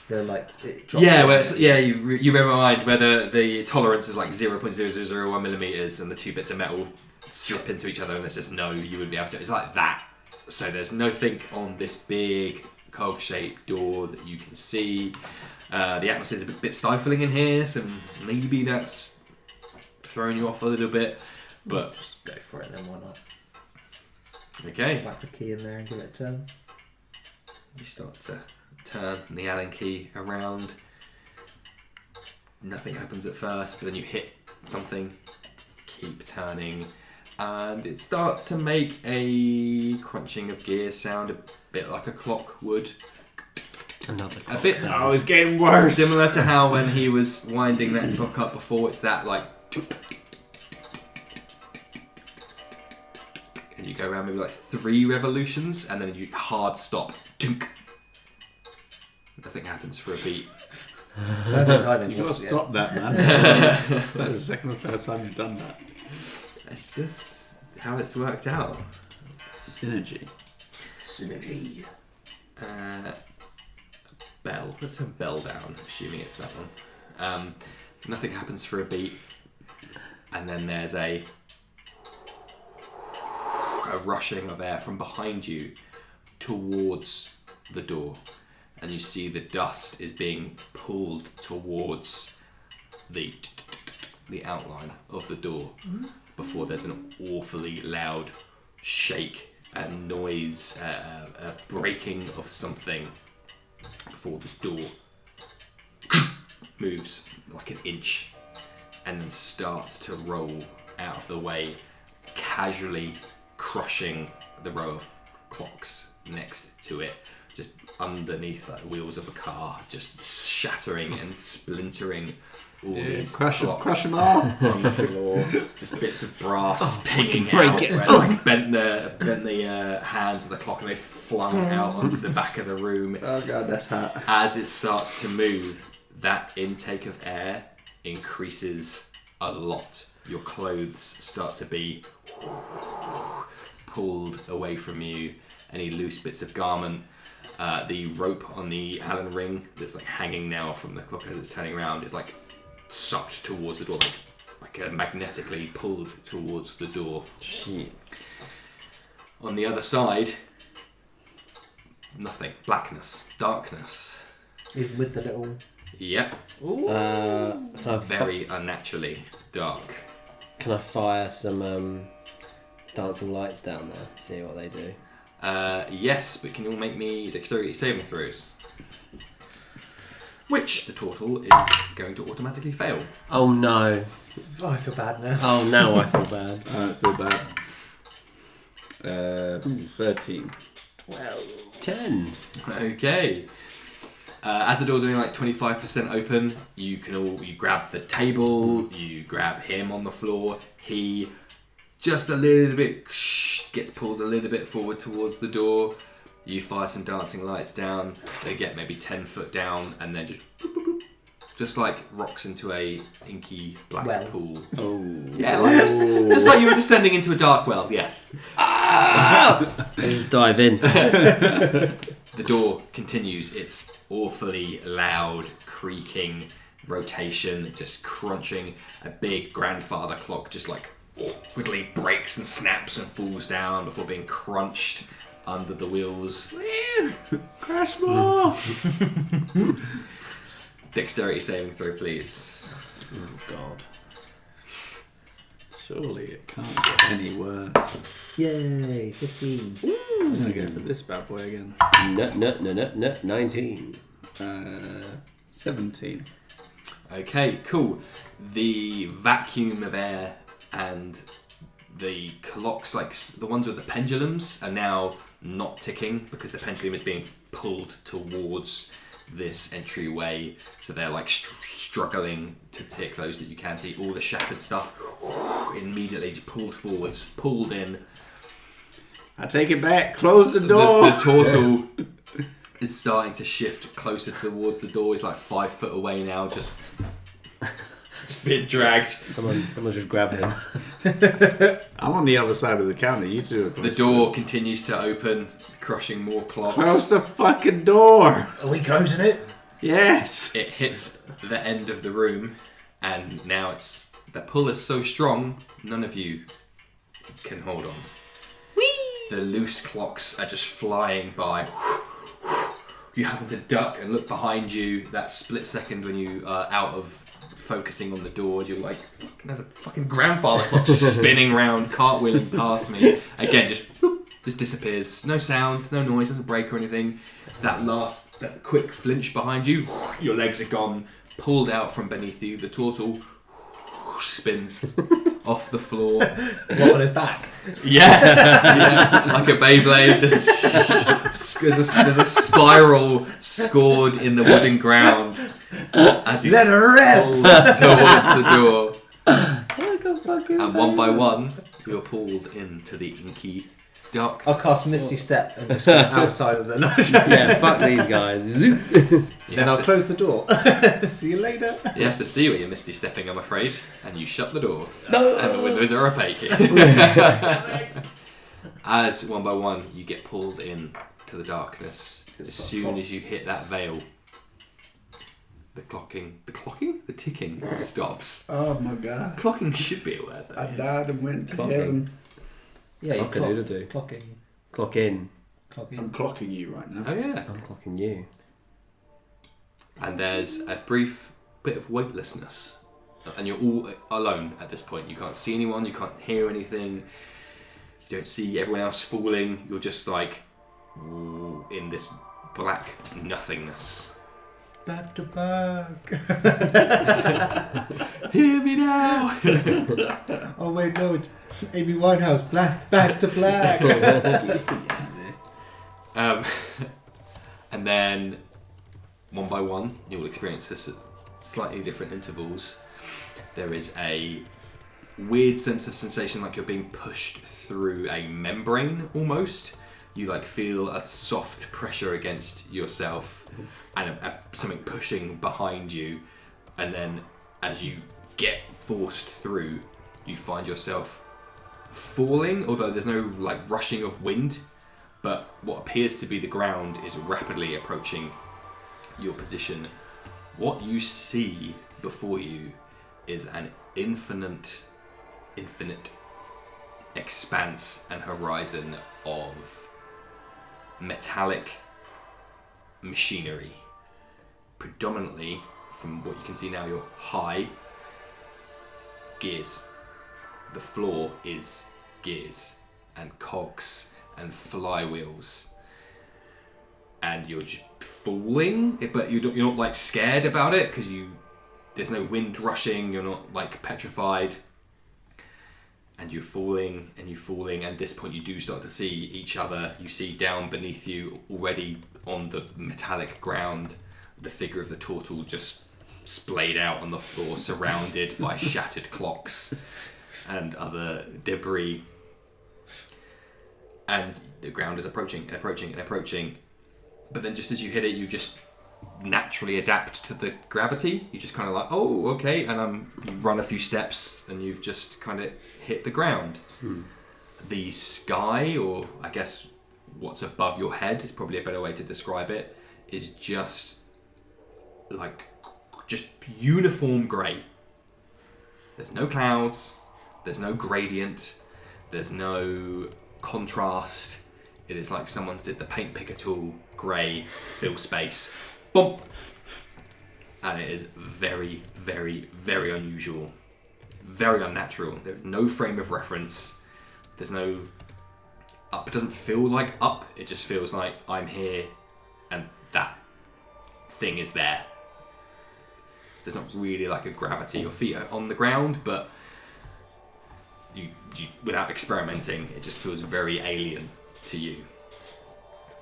They're like it drops Yeah, in. where it's, yeah, you remind where the tolerance is like 0.0001 millimeters, and the two bits of metal slip into each other, and there's just you wouldn't be able to. It's like that. So there's nothing on this big cog-shaped door that you can see. The atmosphere's a bit stifling in here, so maybe that's throwing you off a little bit. But Just go for it then, why not? okay, Whack the key in there and give it a turn. you start to turn the Allen key around. Nothing happens at first, but then you hit something. Keep turning, and it starts to make a crunching of gears sound, a bit like a clock would. Another A bit sound. Oh, it's getting worse. similar to how when he was winding that clock up before. It's that like, and you go around maybe like 3 revolutions, and then you hard stop. Dunk. Nothing happens for a beat. Perfect timing. You've got to once again. stop that, man. That's the second or third time you've done that. It's just how it's worked out. Synergy. Bell. Let's have bell down, assuming it's that one. Nothing happens for a beat, and then there's a rushing of air from behind you towards the door, and you see the dust is being pulled towards the outline of the door before there's an awfully loud shake and noise, a breaking of something before this door moves like an inch and then starts to roll out of the way, casually crushing the row of clocks next to it, just underneath the wheels of a car, just shattering and splintering all these Crush clocks them all. on the floor. Just bits of brass just pinging break out. it. Where it's like bent the hands of the clock and they flung out onto the back of the room. Oh god, that's hot. As it starts to move, that intake of air increases a lot. Your clothes start to be pulled away from you. Any loose bits of garment. The rope on the Allen ring that's like hanging now from the clock as it's turning around is like sucked towards the door, like magnetically pulled towards the door. Shit. On the other side, nothing. Blackness. Darkness. Even with the little... Yep. Very unnaturally dark. Can I fire some dancing lights down there? See what they do. Yes, but can you all make me dexterity saving throws? Which the turtle is going to automatically fail. Oh no. Oh, I feel bad now. Oh, now I feel bad. I don't feel bad. 13. 10. Okay. As the door's only like 25% open, you grab the table, you grab him on the floor. He just a little bit gets pulled a little bit forward towards the door. You fire some dancing lights down. They get maybe 10 foot down, and then just like rocks into a inky black pool. Oh. Yeah, like just like you were descending into a dark well. Yes. Just dive in. The door continues its awfully loud creaking rotation, just crunching. A big grandfather clock just like quickly breaks and snaps and falls down before being crunched under the wheels. Crash more! Dexterity saving throw, please. Oh god. Surely it can't get any worse. Yay, 15. I'm gonna go for this bad boy again. No, 19. 17. Okay, cool. The vacuum of air and the clocks, like the ones with the pendulums, are now not ticking because the pendulum is being pulled towards this entryway, so they're like struggling to tick. Those that you can see, all the shattered stuff immediately pulled forwards, pulled in. I take it back, close the door! The turtle is starting to shift closer towards the door. He's like 5 foot away now, just being dragged. Someone just grab him. I'm on the other side of the counter, you two are close. The door continues to open, crushing more clocks. Close the fucking door! Are we closing it? Yes! It hits the end of the room, and now the pull is so strong, none of you can hold on. Whee! The loose clocks are just flying by. You happen to duck and look behind you. That split second when you are out of focusing on the door, you're like, there's a fucking grandfather clock spinning round, cartwheeling past me. Again, just disappears. No sound, no noise, doesn't break or anything. That quick flinch behind you, your legs are gone, pulled out from beneath you. The turtle spins off the floor. What, on his back? Yeah, like a Beyblade. There's a spiral scored in the wooden ground as you Let her rip! pull towards the door. And one by one, you're pulled into the inky dark. I'll cast Misty Step and just go outside of the lodge. Yeah, fuck these guys. Zoop. Then I'll close the door. See you later. You have to see where you're misty stepping, I'm afraid, and you shut the door. No. And the windows are opaque. As one by one you get pulled in to the darkness, as soon as you hit that veil, the ticking stops. Oh my god. Clocking should be a word though. I died and went to Clocking. heaven. Yeah, you Cock-a-doodle-doo. clocking. Clock in. I'm clocking you right now. Oh yeah. I'm clocking you. And there's a brief bit of weightlessness. And you're all alone at this point. You can't see anyone, you can't hear anything. You don't see everyone else falling. You're just like in this black nothingness. Back to back. Hear me now. Oh wait, no, it's Amy Winehouse. Back to black. And then, one by one, you'll experience this at slightly different intervals. There is a weird sense of sensation like you're being pushed through a membrane almost. You like feel a soft pressure against yourself and something pushing behind you, and then as you get forced through, you find yourself falling, although there's no like rushing of wind, but what appears to be the ground is rapidly approaching your position. What you see before you is an infinite expanse and horizon of metallic machinery. Predominantly, from what you can see now, you're high gears. The floor is gears and cogs and flywheels, and you're just falling, but you're not like scared about it because there's no wind rushing. You're not like petrified, and you're falling and you're falling. And at this point, you do start to see each other. You see down beneath you, already on the metallic ground, the figure of the turtle just splayed out on the floor, surrounded by shattered clocks and other debris. And the ground is approaching and approaching and approaching. But then just as you hit it, you just naturally adapt to the gravity. You just kind of like, oh, okay. And you run a few steps and you've just kind of hit the ground. The sky, or I guess what's above your head is probably a better way to describe it, is just uniform grey. There's no clouds. There's no gradient. There's no contrast. It is like someone's did the paint picker tool, grey, fill space, boom, and it is very, very, very unusual, very unnatural. There's no frame of reference. There's no up. It doesn't feel like up. It just feels like I'm here, and that thing is there. There's not really like a gravity. Your feet are on the ground, but you without experimenting, it just feels very alien to you.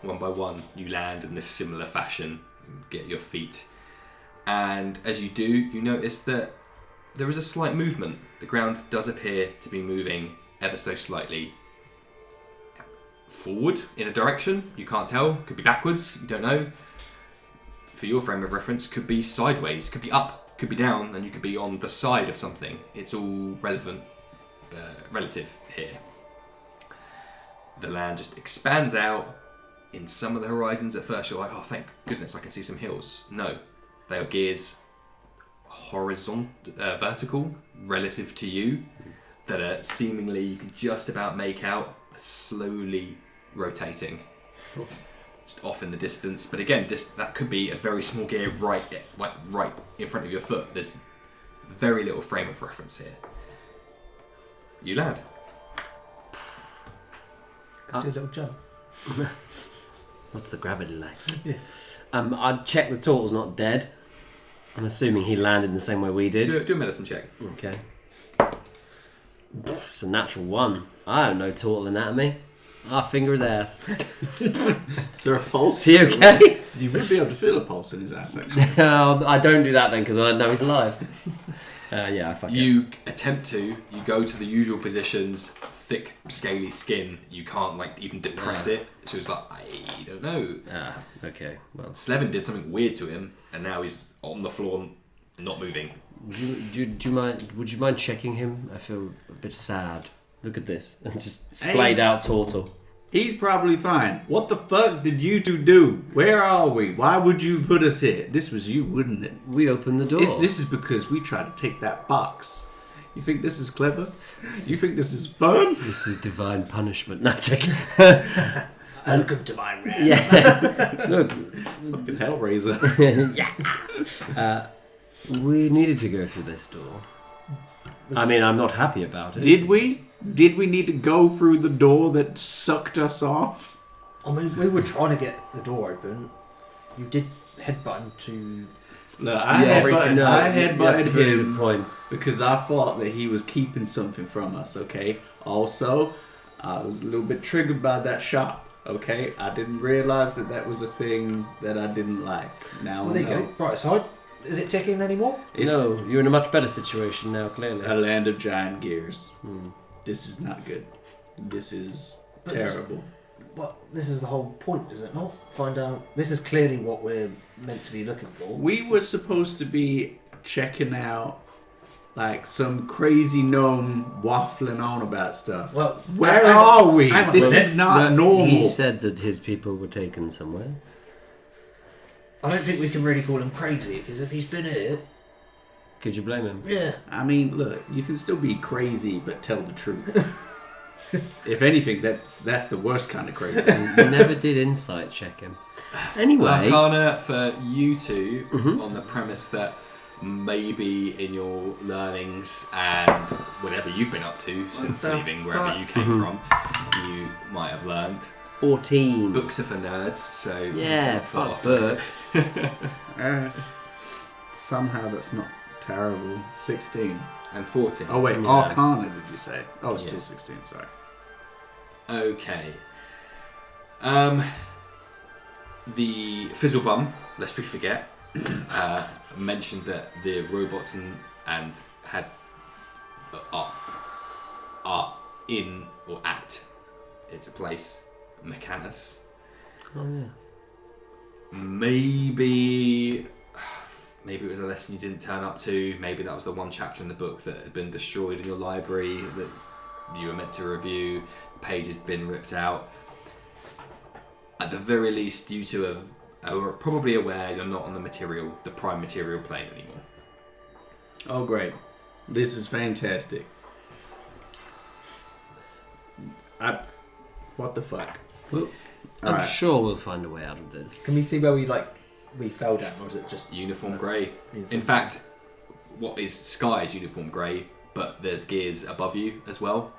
One by one, you land in this similar fashion, get your feet, and as you do, you notice that there is a slight movement. The ground does appear to be moving ever so slightly forward in a direction. You can't tell. Could be backwards. You don't know. For your frame of reference, could be sideways, could be up, could be down, and you could be on the side of something. It's all relative here. The land just expands out. In some of the horizons at first you're like, oh thank goodness I can see some hills. No, they are gears vertical relative to you, that are seemingly, you can just about make out, slowly rotating. Just off in the distance, but again, that could be a very small gear right in front of your foot. There's very little frame of reference here. You land. Do a little jump. What's the gravity like? Yeah. I'd check the turtle's not dead. I'm assuming he landed the same way we did. Do a medicine check. Okay. It's a natural one. I don't know turtle anatomy. I'll finger his ass. Is there a pulse? Is he okay? You would be able to feel a pulse in his ass, actually. I don't do that then because I know he's alive. Yeah, I fuck it. You attempt to. You go to the usual positions. Thick, scaly skin. You can't like even depress it. So it's like, I don't know. Okay. Well, Slevin did something weird to him, and now he's on the floor, not moving. do you mind? Would you mind checking him? I feel a bit sad. Look at this. And just splayed out turtle. He's probably fine. What the fuck did you two do? Where are we? Why would you put us here? This was you, wouldn't it? We opened the door. This is because we tried to take that box. You think this is clever? You think this is fun? This is divine punishment. No, checking. Welcome to my room. Yeah. Look. Fucking Hellraiser. Yeah. We needed to go through this door. I mean, I'm not happy about it. Did we? Did we need to go through the door that sucked us off? I mean, we were trying to get the door open. You did headbutt him to. Look, I headbutted that's a very good him point. because I thought that he was keeping something from us, okay? Also, I was a little bit triggered by that shop, okay? I didn't realise that was a thing that I didn't like. Now Well, I there you know. go. Bright side. Is it ticking anymore? It's No, you're in a much better situation now, clearly. a land of giant gears. Hmm. This is not good. This is But this- terrible. Well, this is the whole point, is it not? Find out. This is clearly what we're meant to be looking for. We were supposed to be checking out like some crazy gnome waffling on about stuff. Well, Where hang are on. we? Hang on a This minute. is not But normal. He said that his people were taken somewhere. I don't think we can really call him crazy because if he's been here, Could you blame him? yeah. I mean, look, you can still be crazy but tell the truth. If anything, that's the worst kind of crazy. We never did insight check him. Anyway, Arcana for you two Mhm. on the premise that maybe in your learnings and whatever you've been up to since the leaving wherever fuck? you came Mhm. from, you might have learned. 14. Books are for nerds, so Yeah, fuck books. Yes. Somehow that's not terrible. 16. And 14. Oh wait, Yeah. Arcana did you say? Oh, it's Yeah. still 16, sorry. Okay. The Fizzlebum, lest we forget, mentioned that the robots and had are in or at its place, Mechanus. Oh yeah. Maybe it was a lesson you didn't turn up to. Maybe that was the one chapter in the book that had been destroyed in your library that you were meant to review. Page had been ripped out. At the very least, you two are probably aware you're not on the prime material plane anymore. Oh great. This is fantastic. What the fuck? Well, I'm Alright. sure we'll find a way out of this. Can we see where we fell down, or is it just Uniform grey. uniform? In fact, what is sky is uniform grey, but there's gears above you as well.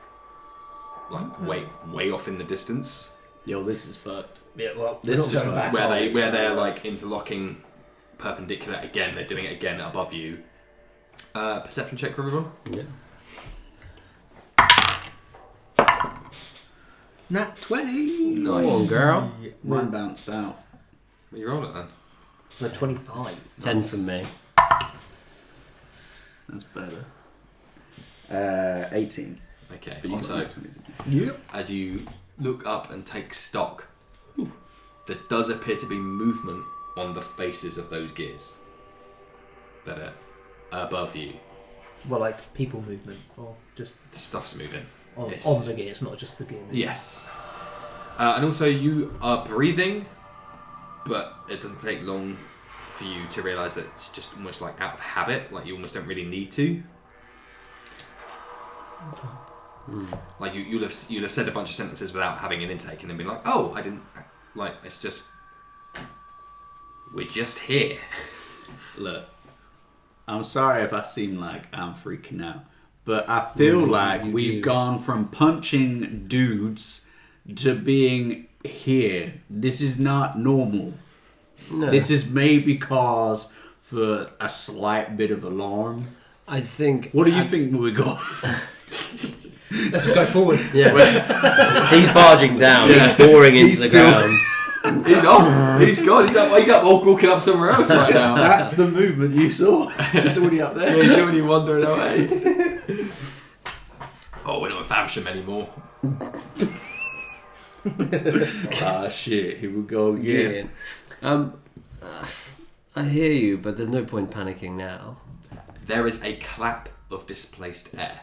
Like way off in the distance. Yo, this is fucked. Yeah, well, This we're is not going fine. back. Where are we? they're So, like interlocking perpendicular again. They're doing it again above you. Perception check for everyone. Yeah. Nat 20. Nice. Come on, girl. Mine bounced out. Well, you roll it then. So 25. 10 from me. That's better. 18. Okay. But you got So that 20. Yep. as you look up and take stock, there does appear to be movement on the faces of those gears that are above you. Well, like people movement, or just Stuff's moving. on, Yes. on the gear. It's not just the gear. Yes. And also you are breathing, but it doesn't take long for you to realise that it's just almost like out of habit, like you almost don't really need to. Like you'll have said a bunch of sentences without having an intake and then been like, oh, I didn't, like, it's just, we're just here. Look, I'm sorry if I seem like I'm freaking out, but I feel like you we've do. gone from punching dudes to being here. This is not normal. No. This is maybe cause for a slight bit of alarm. I think. What do you think we go? Let's go forward. Yeah. He's barging down. Yeah. He's boring into He's the still- ground. He's off. He's gone. He's up walking up somewhere else right now. That's the movement you saw. It's already up there. Yeah, he's already wandering away. Oh, we're not in Faversham anymore. Ah, shit. Here we go again. I hear you, but there's no point panicking now. There is a clap of displaced air.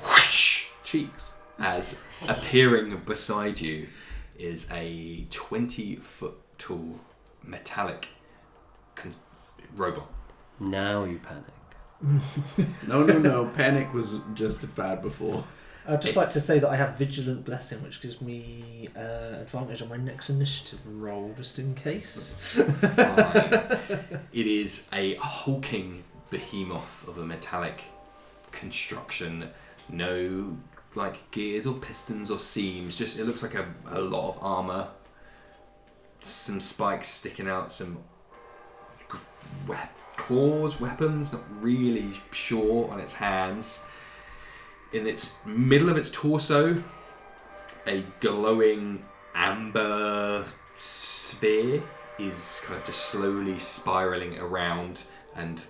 Whoosh! Cheeks. As appearing beside you is a 20-foot tall metallic robot. Now you panic. No. Panic was justified before. I'd just like to say that I have Vigilant Blessing, which gives me advantage on my next initiative roll, just in case. Fine. It is a hulking behemoth of a metallic construction. No like gears or pistons or seams. Just it looks like a lot of armor. some spikes sticking out, some claws, weapons, not really sure, on its hands. In its middle of its torso, a glowing amber sphere is kind of just slowly spiraling around, and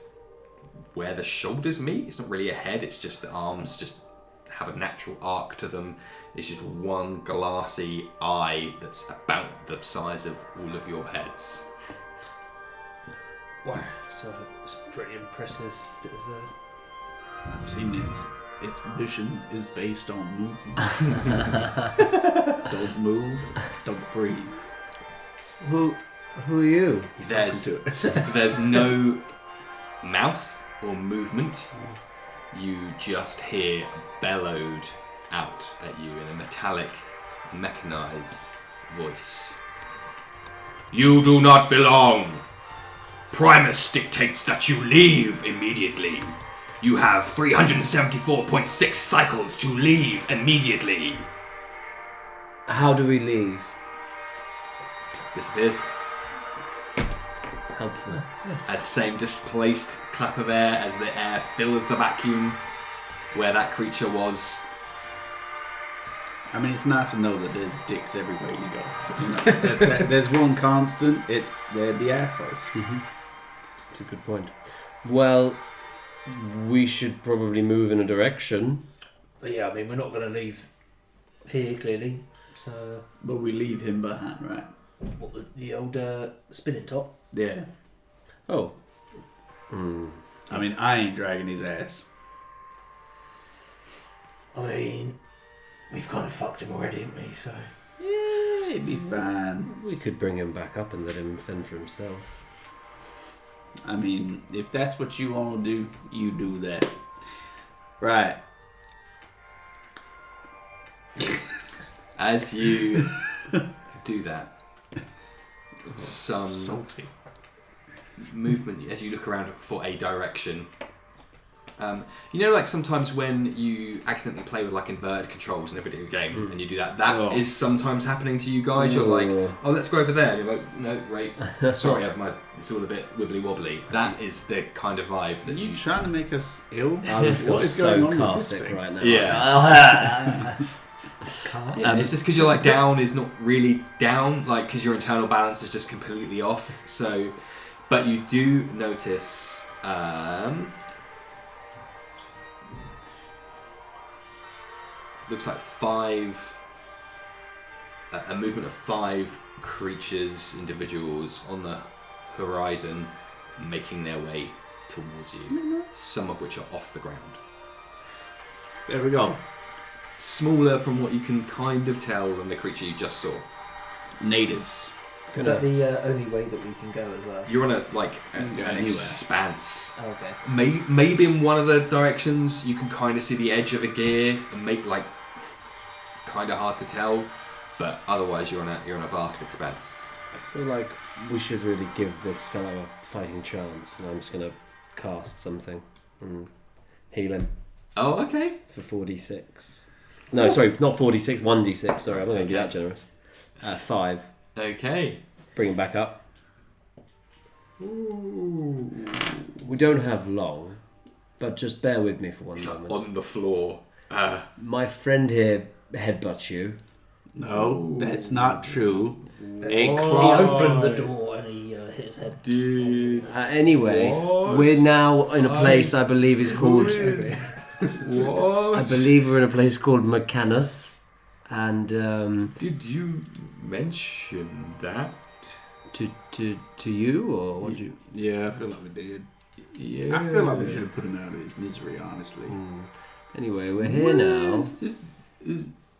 where the shoulders meet, it's not really a head, it's just the arms just have a natural arc to them. It's just one glassy eye that's about the size of all of your heads. Wow, so it's a pretty impressive bit of a... I've seen this. Its vision is based on movement. Don't move, don't breathe. Who are you? There's no mouth or movement. You just hear bellowed out at you in a metallic, mechanized voice. You do not belong. Primus dictates that you leave immediately. You have 374.6 cycles to leave immediately. How do we leave? Disappears. Helpful. At the same displaced clap of air as the air fills the vacuum where that creature was. I mean, it's nice to know that there's dicks everywhere you go. You know, there's one constant. They're the assholes. Mm-hmm. That's a good point. Well, we should probably move in a direction. But yeah, I mean, we're not going to leave here, clearly. So, But we leave him behind, right? what, the old spinning top? Yeah. Oh. I mean, I ain't dragging his ass. I mean, we've kind of fucked him already, haven't we? So, Yeah, he'd be fine. We could bring him back up and let him fend for himself. I mean, if that's what you want to do, you do that. Right. As you do that, some Salty. movement as you look around for a direction. You know, like sometimes when you accidentally play with like inverted controls in a video game and you do that, that is sometimes happening to you guys. You're like, oh, let's go over there. And you're like, no, wait, sorry, it's all a bit wibbly wobbly. That is the kind of vibe that Are you you. trying to make us ill? I would feel What is so going on with this carsick thing? right now. Yeah. can't. Yeah, it's just because you're like down is not really down, like because your internal balance is just completely off. So, but you do notice. Looks like a movement of 5 creatures, individuals on the horizon, making their way towards you. Some of which are off the ground. There we go. Smaller from what you can kind of tell than the creature you just saw. Natives. Is that the only way that we can go as well? You're on an anywhere. expanse. Oh, okay. Maybe in one of the directions you can kind of see the edge of a gear and make like it's kind of hard to tell, but otherwise you're on a vast expanse. I feel like we should really give this fellow a fighting chance, and I'm just going to cast something and heal him Oh, okay. for 4d6. No, sorry, not 4d6, 1d6. Sorry, I'm not going to be that generous. 5. Okay. Bring him back up. Ooh. We don't have long, but just bear with me for one It's like moment. on the floor. My friend here headbutts you. No, that's not true. He opened the door and he hit his head. Dude. Anyway, What? we're now in a place I believe is called... What? I believe we're in a place called Mechanus. And Did you mention that? to you, or what did you... Yeah, I feel like we did. Yeah. I feel like we should have put him out of his misery, honestly. Anyway, we're here now.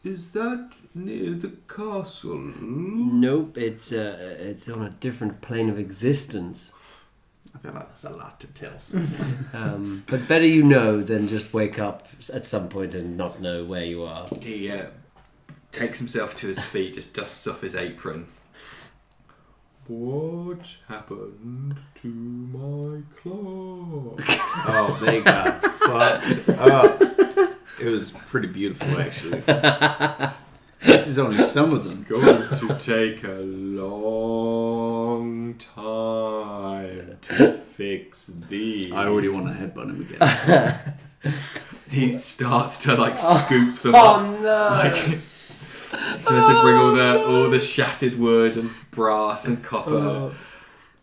Is that near the castle? Nope, it's on a different plane of existence. I feel like that's a lot to tell. But better you know than just wake up at some point and not know where you are. He takes himself to his feet, just dusts off his apron. What happened to my clock? Oh, they got fucked up. It was pretty beautiful, actually. This is only some of It's them. going to take a long Fix these. I already want to headbutt him again. He starts to like scoop them up. Oh no! Like, so as they bring all the shattered wood and brass and copper,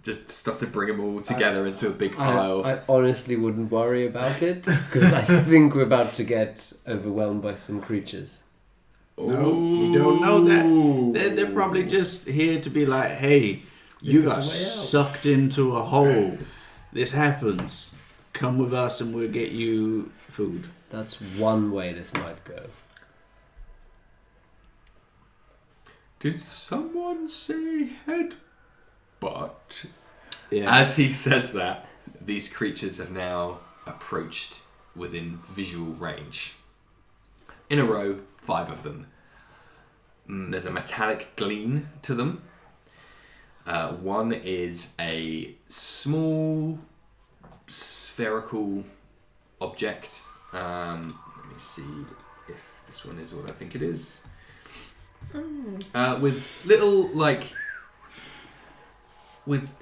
just starts to bring them all together into a big pile. I honestly wouldn't worry about it because I think we're about to get overwhelmed by some creatures. No, you don't know that. They're probably just here to be like, hey, you got sucked into a hole. This happens. Come with us and we'll get you food. That's one way this might go. Did someone say headbutt? Yeah. As he says that, these creatures have now approached within visual range. In a row, 5 of them. There's a metallic gleam to them. One is a small spherical object. Let me see if this one is what I think it is. With little, like, with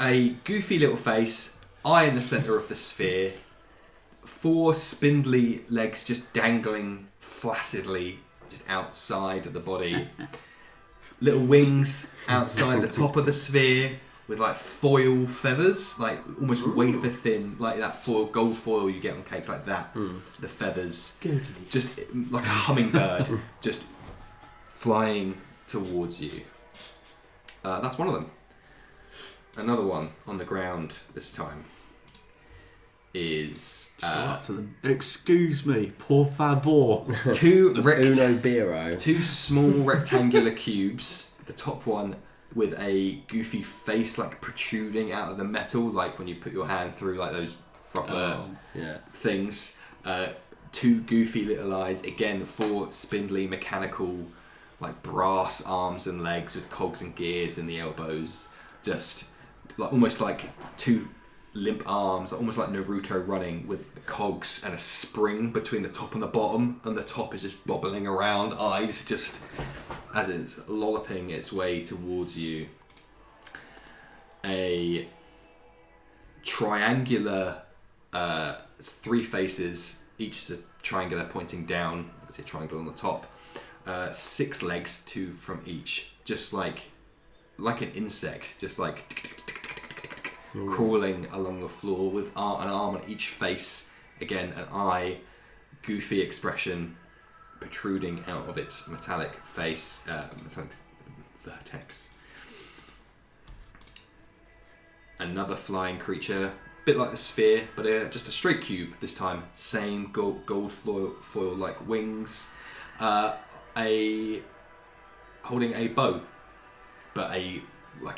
a goofy little face, eye in the centre of the sphere, 4 spindly legs just dangling flaccidly just outside of the body, little wings outside the top of the sphere with like foil feathers, like almost wafer thin, like that foil, gold foil you get on cakes, like that. The feathers, just like a hummingbird, just flying towards you. That's one of them. Another one on the ground this time is Go up to them. Excuse me, por favor. two Uno Biro. 2 small rectangular cubes. The top one with a goofy face, like protruding out of the metal, like when you put your hand through like those proper things. 2 goofy little eyes. Again, 4 spindly mechanical, like brass arms and legs with cogs and gears in the elbows. Just like almost like 2 limp arms, almost like Naruto running with cogs and a spring between the top and the bottom, and the top is just bobbling around, eyes just as it's lolloping its way towards you. A triangular, 3 faces, each is a triangular pointing down, there's a triangle on the top, 6 legs, 2 from each, just like an insect, just like crawling along the floor with an arm on each face. Again, an eye, goofy expression protruding out of its metallic face, metallic vertex. Another flying creature, a bit like the sphere, but just a straight cube this time. Same gold foil like wings. Holding a bow, but a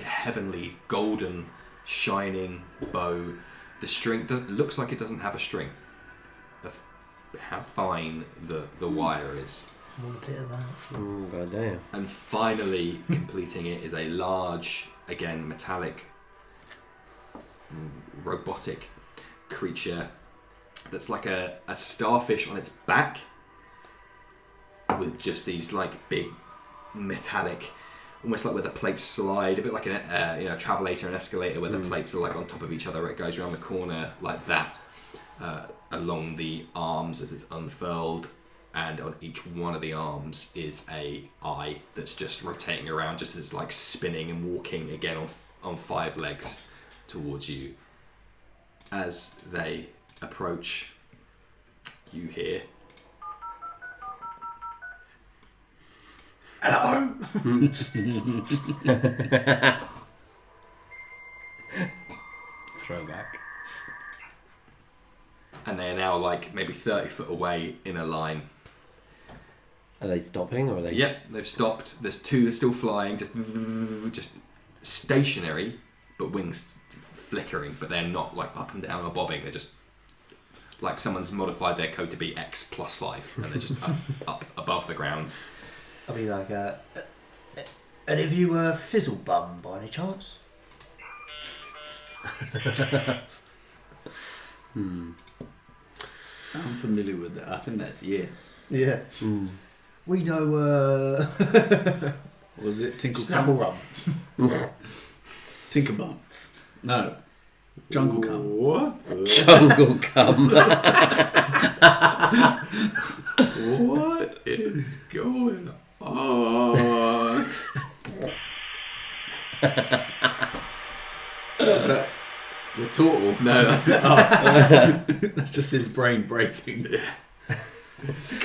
heavenly golden shining bow. The string looks like it doesn't have a string. Of how fine the wire is. More bit of that. God damn. And finally, completing it is a large, again metallic, robotic creature that's like a starfish on its back, with just these like big metallic, almost like where the plates slide, a bit like a travelator, an escalator, where the plates are like on top of each other. It goes around the corner like that, along the arms as it's unfurled, and on each one of the arms is a eye that's just rotating around, just as it's like spinning and walking again on 5 legs towards you. As they approach, you hear, "Hello." Throwback. And they are now like maybe 30 foot away in a line. Are they stopping or are they? Yep, they've stopped. There's 2 still flying, just stationary, but wings flickering. But they're not like up and down or bobbing. They're just like someone's modified their code to be X plus 5, and they're just up above the ground. I'll be like, and if you were Fizzlebum by any chance? I'm familiar with that. I think that's yes. Yeah. We know, Was it Tinkle Snapple Rum. Tinkerbum? No. Jungle cum. What? Jungle cum. What is going on? Is that the turtle? No, that's That's just his brain breaking.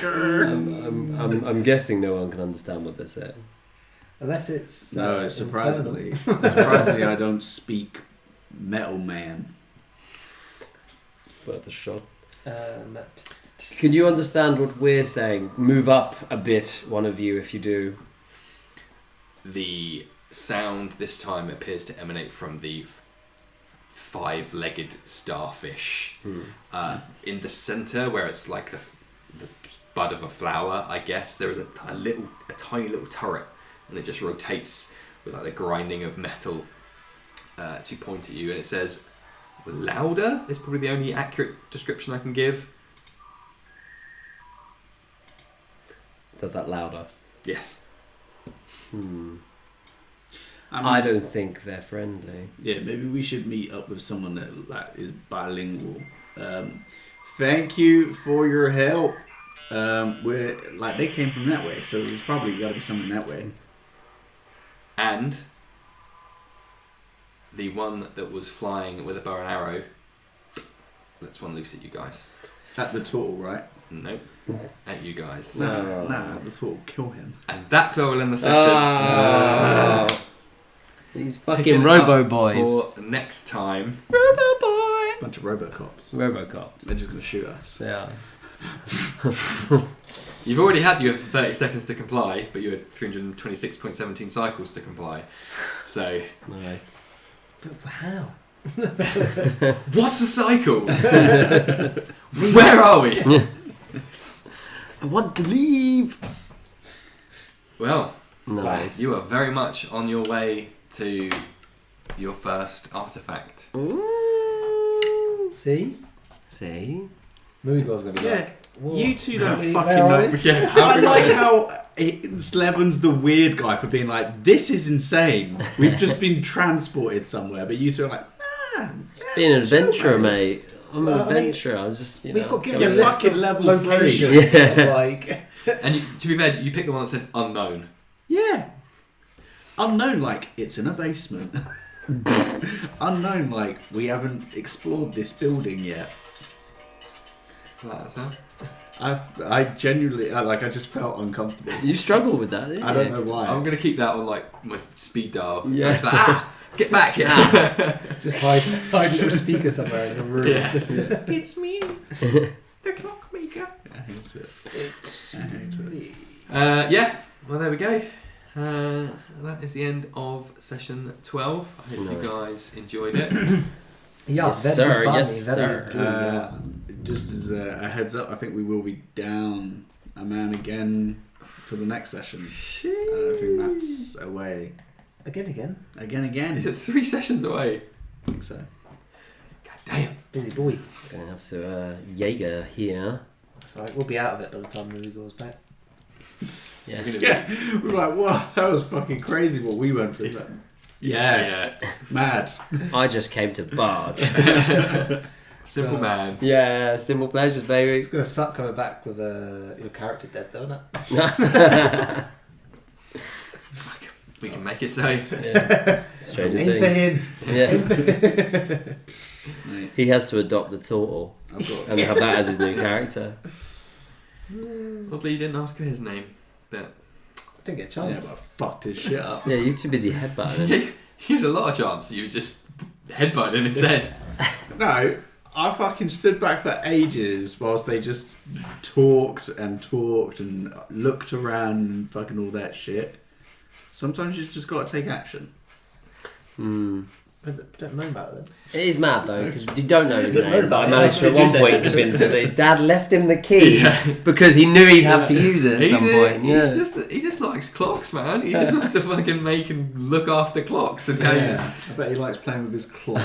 I'm guessing no one can understand what they're saying. Unless it's No, surprisingly, I don't speak Metal Man. Worth a shot. infernal. Can you understand what we're saying? Move up a bit, one of you, if you do. The sound this time appears to emanate from the five-legged starfish. In the center, where it's like the bud of a flower, I guess, there is a tiny little turret, and it just rotates with like the grinding of metal to point at you, and it says, "Louder" is probably the only accurate description I can give. Does that louder? Yes. I don't think they're friendly. Yeah, maybe we should meet up with someone that is bilingual. Thank you for your help. We're like they came from that way, so there's probably got to be something that way. And the one that was flying with a bow and arrow lets one loose at you guys. At the turtle, right? Nope. At you guys. Nah, the turtle will kill him. And that's where we'll end the session. These Picking fucking it Robo up Boys. For next time. Bunch of Robocops. Robocops. They're just gonna shoot us. Yeah. You've already had your 30 seconds to comply, but you had 326.17 cycles to comply. So, Nice. But how? what's the cycle? Where are we? I want to leave. Well, Nice. you are very much on your way to your first artifact. Ooh. See? See? Movie girl's gonna be Yeah, like, "Whoa, you two don't where fucking are know. we?" Yeah, I like how Slevin's the weird guy for being like, this is insane. We've just been transported somewhere, but you two are like, nah. It's been an adventure, mate. I'm an Well, I mean, adventurer. I'm just, We got given Yeah, a list fucking of level locations. 3. Yeah. of, like, And to be fair, you picked the one that said unknown. Yeah. Unknown, like, it's in a basement. Unknown, like, we haven't explored this building yet. Like that sound? I genuinely, I just felt uncomfortable. You struggle with that, didn't I don't know why. I'm going to keep that on like my speed dial. So Yeah. it's like, get back here. just hide a little speaker somewhere in the room. Yeah. It's me, the clockmaker. I hate it. Yeah, well, there we go. That is the end of session 12. I hope you Nice. guys enjoyed it. Yeah, Yes, very sir. funny, Yes, very sir. good, Just as a heads up, I think we will be down a man again for the next session. I think Matt's away. Again. Again. Is it 3 sessions away? I think so. God damn. Busy boy. Gonna have to Jaeger here. That's alright, we'll be out of it by the time movie goes back. Yeah. Yeah, we were like, wow, that was fucking crazy what we went through. Yeah, mad. I just came to barge. Simple man. Yeah, simple pleasures, baby. It's gonna suck coming back with your character dead, though, isn't it? We can make it so. Yeah. Stranger Aim for Things. him. Yeah. Mate, He has to adopt the turtle I've got. and have that as his new character. Probably you didn't ask for his name, but Didn't get a Yeah, but I chance. fucked his shit up. Yeah, you're too busy headbutting him. you had a lot of chance. You were just headbutting instead. No, I fucking stood back for ages whilst they just talked and looked around and fucking all that shit. Sometimes you just got to take action. Don't moan about it then. It is mad though, because you don't know his Don't know name, but I about it. managed to at one point convince him that his dad left him the key Yeah. because he knew he'd have to use it at some point. He Yeah. just likes clocks, man. He just wants to fucking make and look after clocks. And how I bet he likes playing with his clock.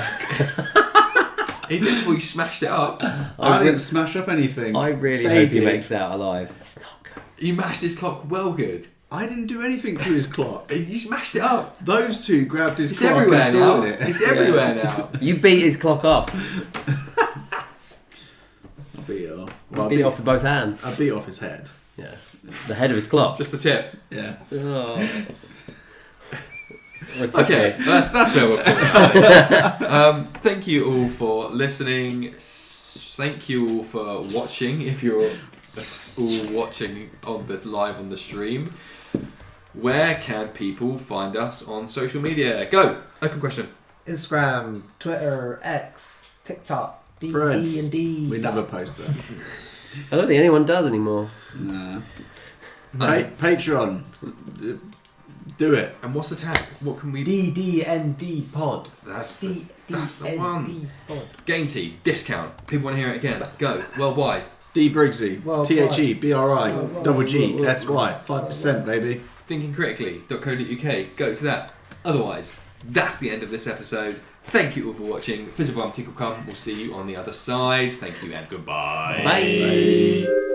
he did before you smashed it up. I didn't smash up anything. I really They hope he did. makes it out alive. It's not good. You mashed his clock well good. I didn't do anything to his clock. You smashed it up. Those two grabbed his It's clock everywhere and now. sorted it. It's everywhere now. You beat his clock off. I beat it off. Beat it off with both hands. I beat off his head. Yeah. The head of his clock. Just the tip. Yeah. Oh. Okay, that's where we'll put it. Thank you all for listening. Thank you all for watching. If you're all watching live on the stream, where can people find us on social media? Go. Open question. Instagram, Twitter, X, TikTok, Threads. D&D. We never post them. I don't think anyone does anymore. Nah. Patreon. Do it. And what's the tag? What can we? DDND pod. That's the one. Pod. Game Tea discount. People want to hear it again. Go worldwide. D Briggsy. Worldwide. THEBRI. Worldwide. Double G. SY. 5%, baby. Thinkingcritically.co.uk. Go to that. Otherwise, that's the end of this episode. Thank you all for watching. Fizzle Bum Tickle Come. We'll see you on the other side. Thank you and goodbye. Bye.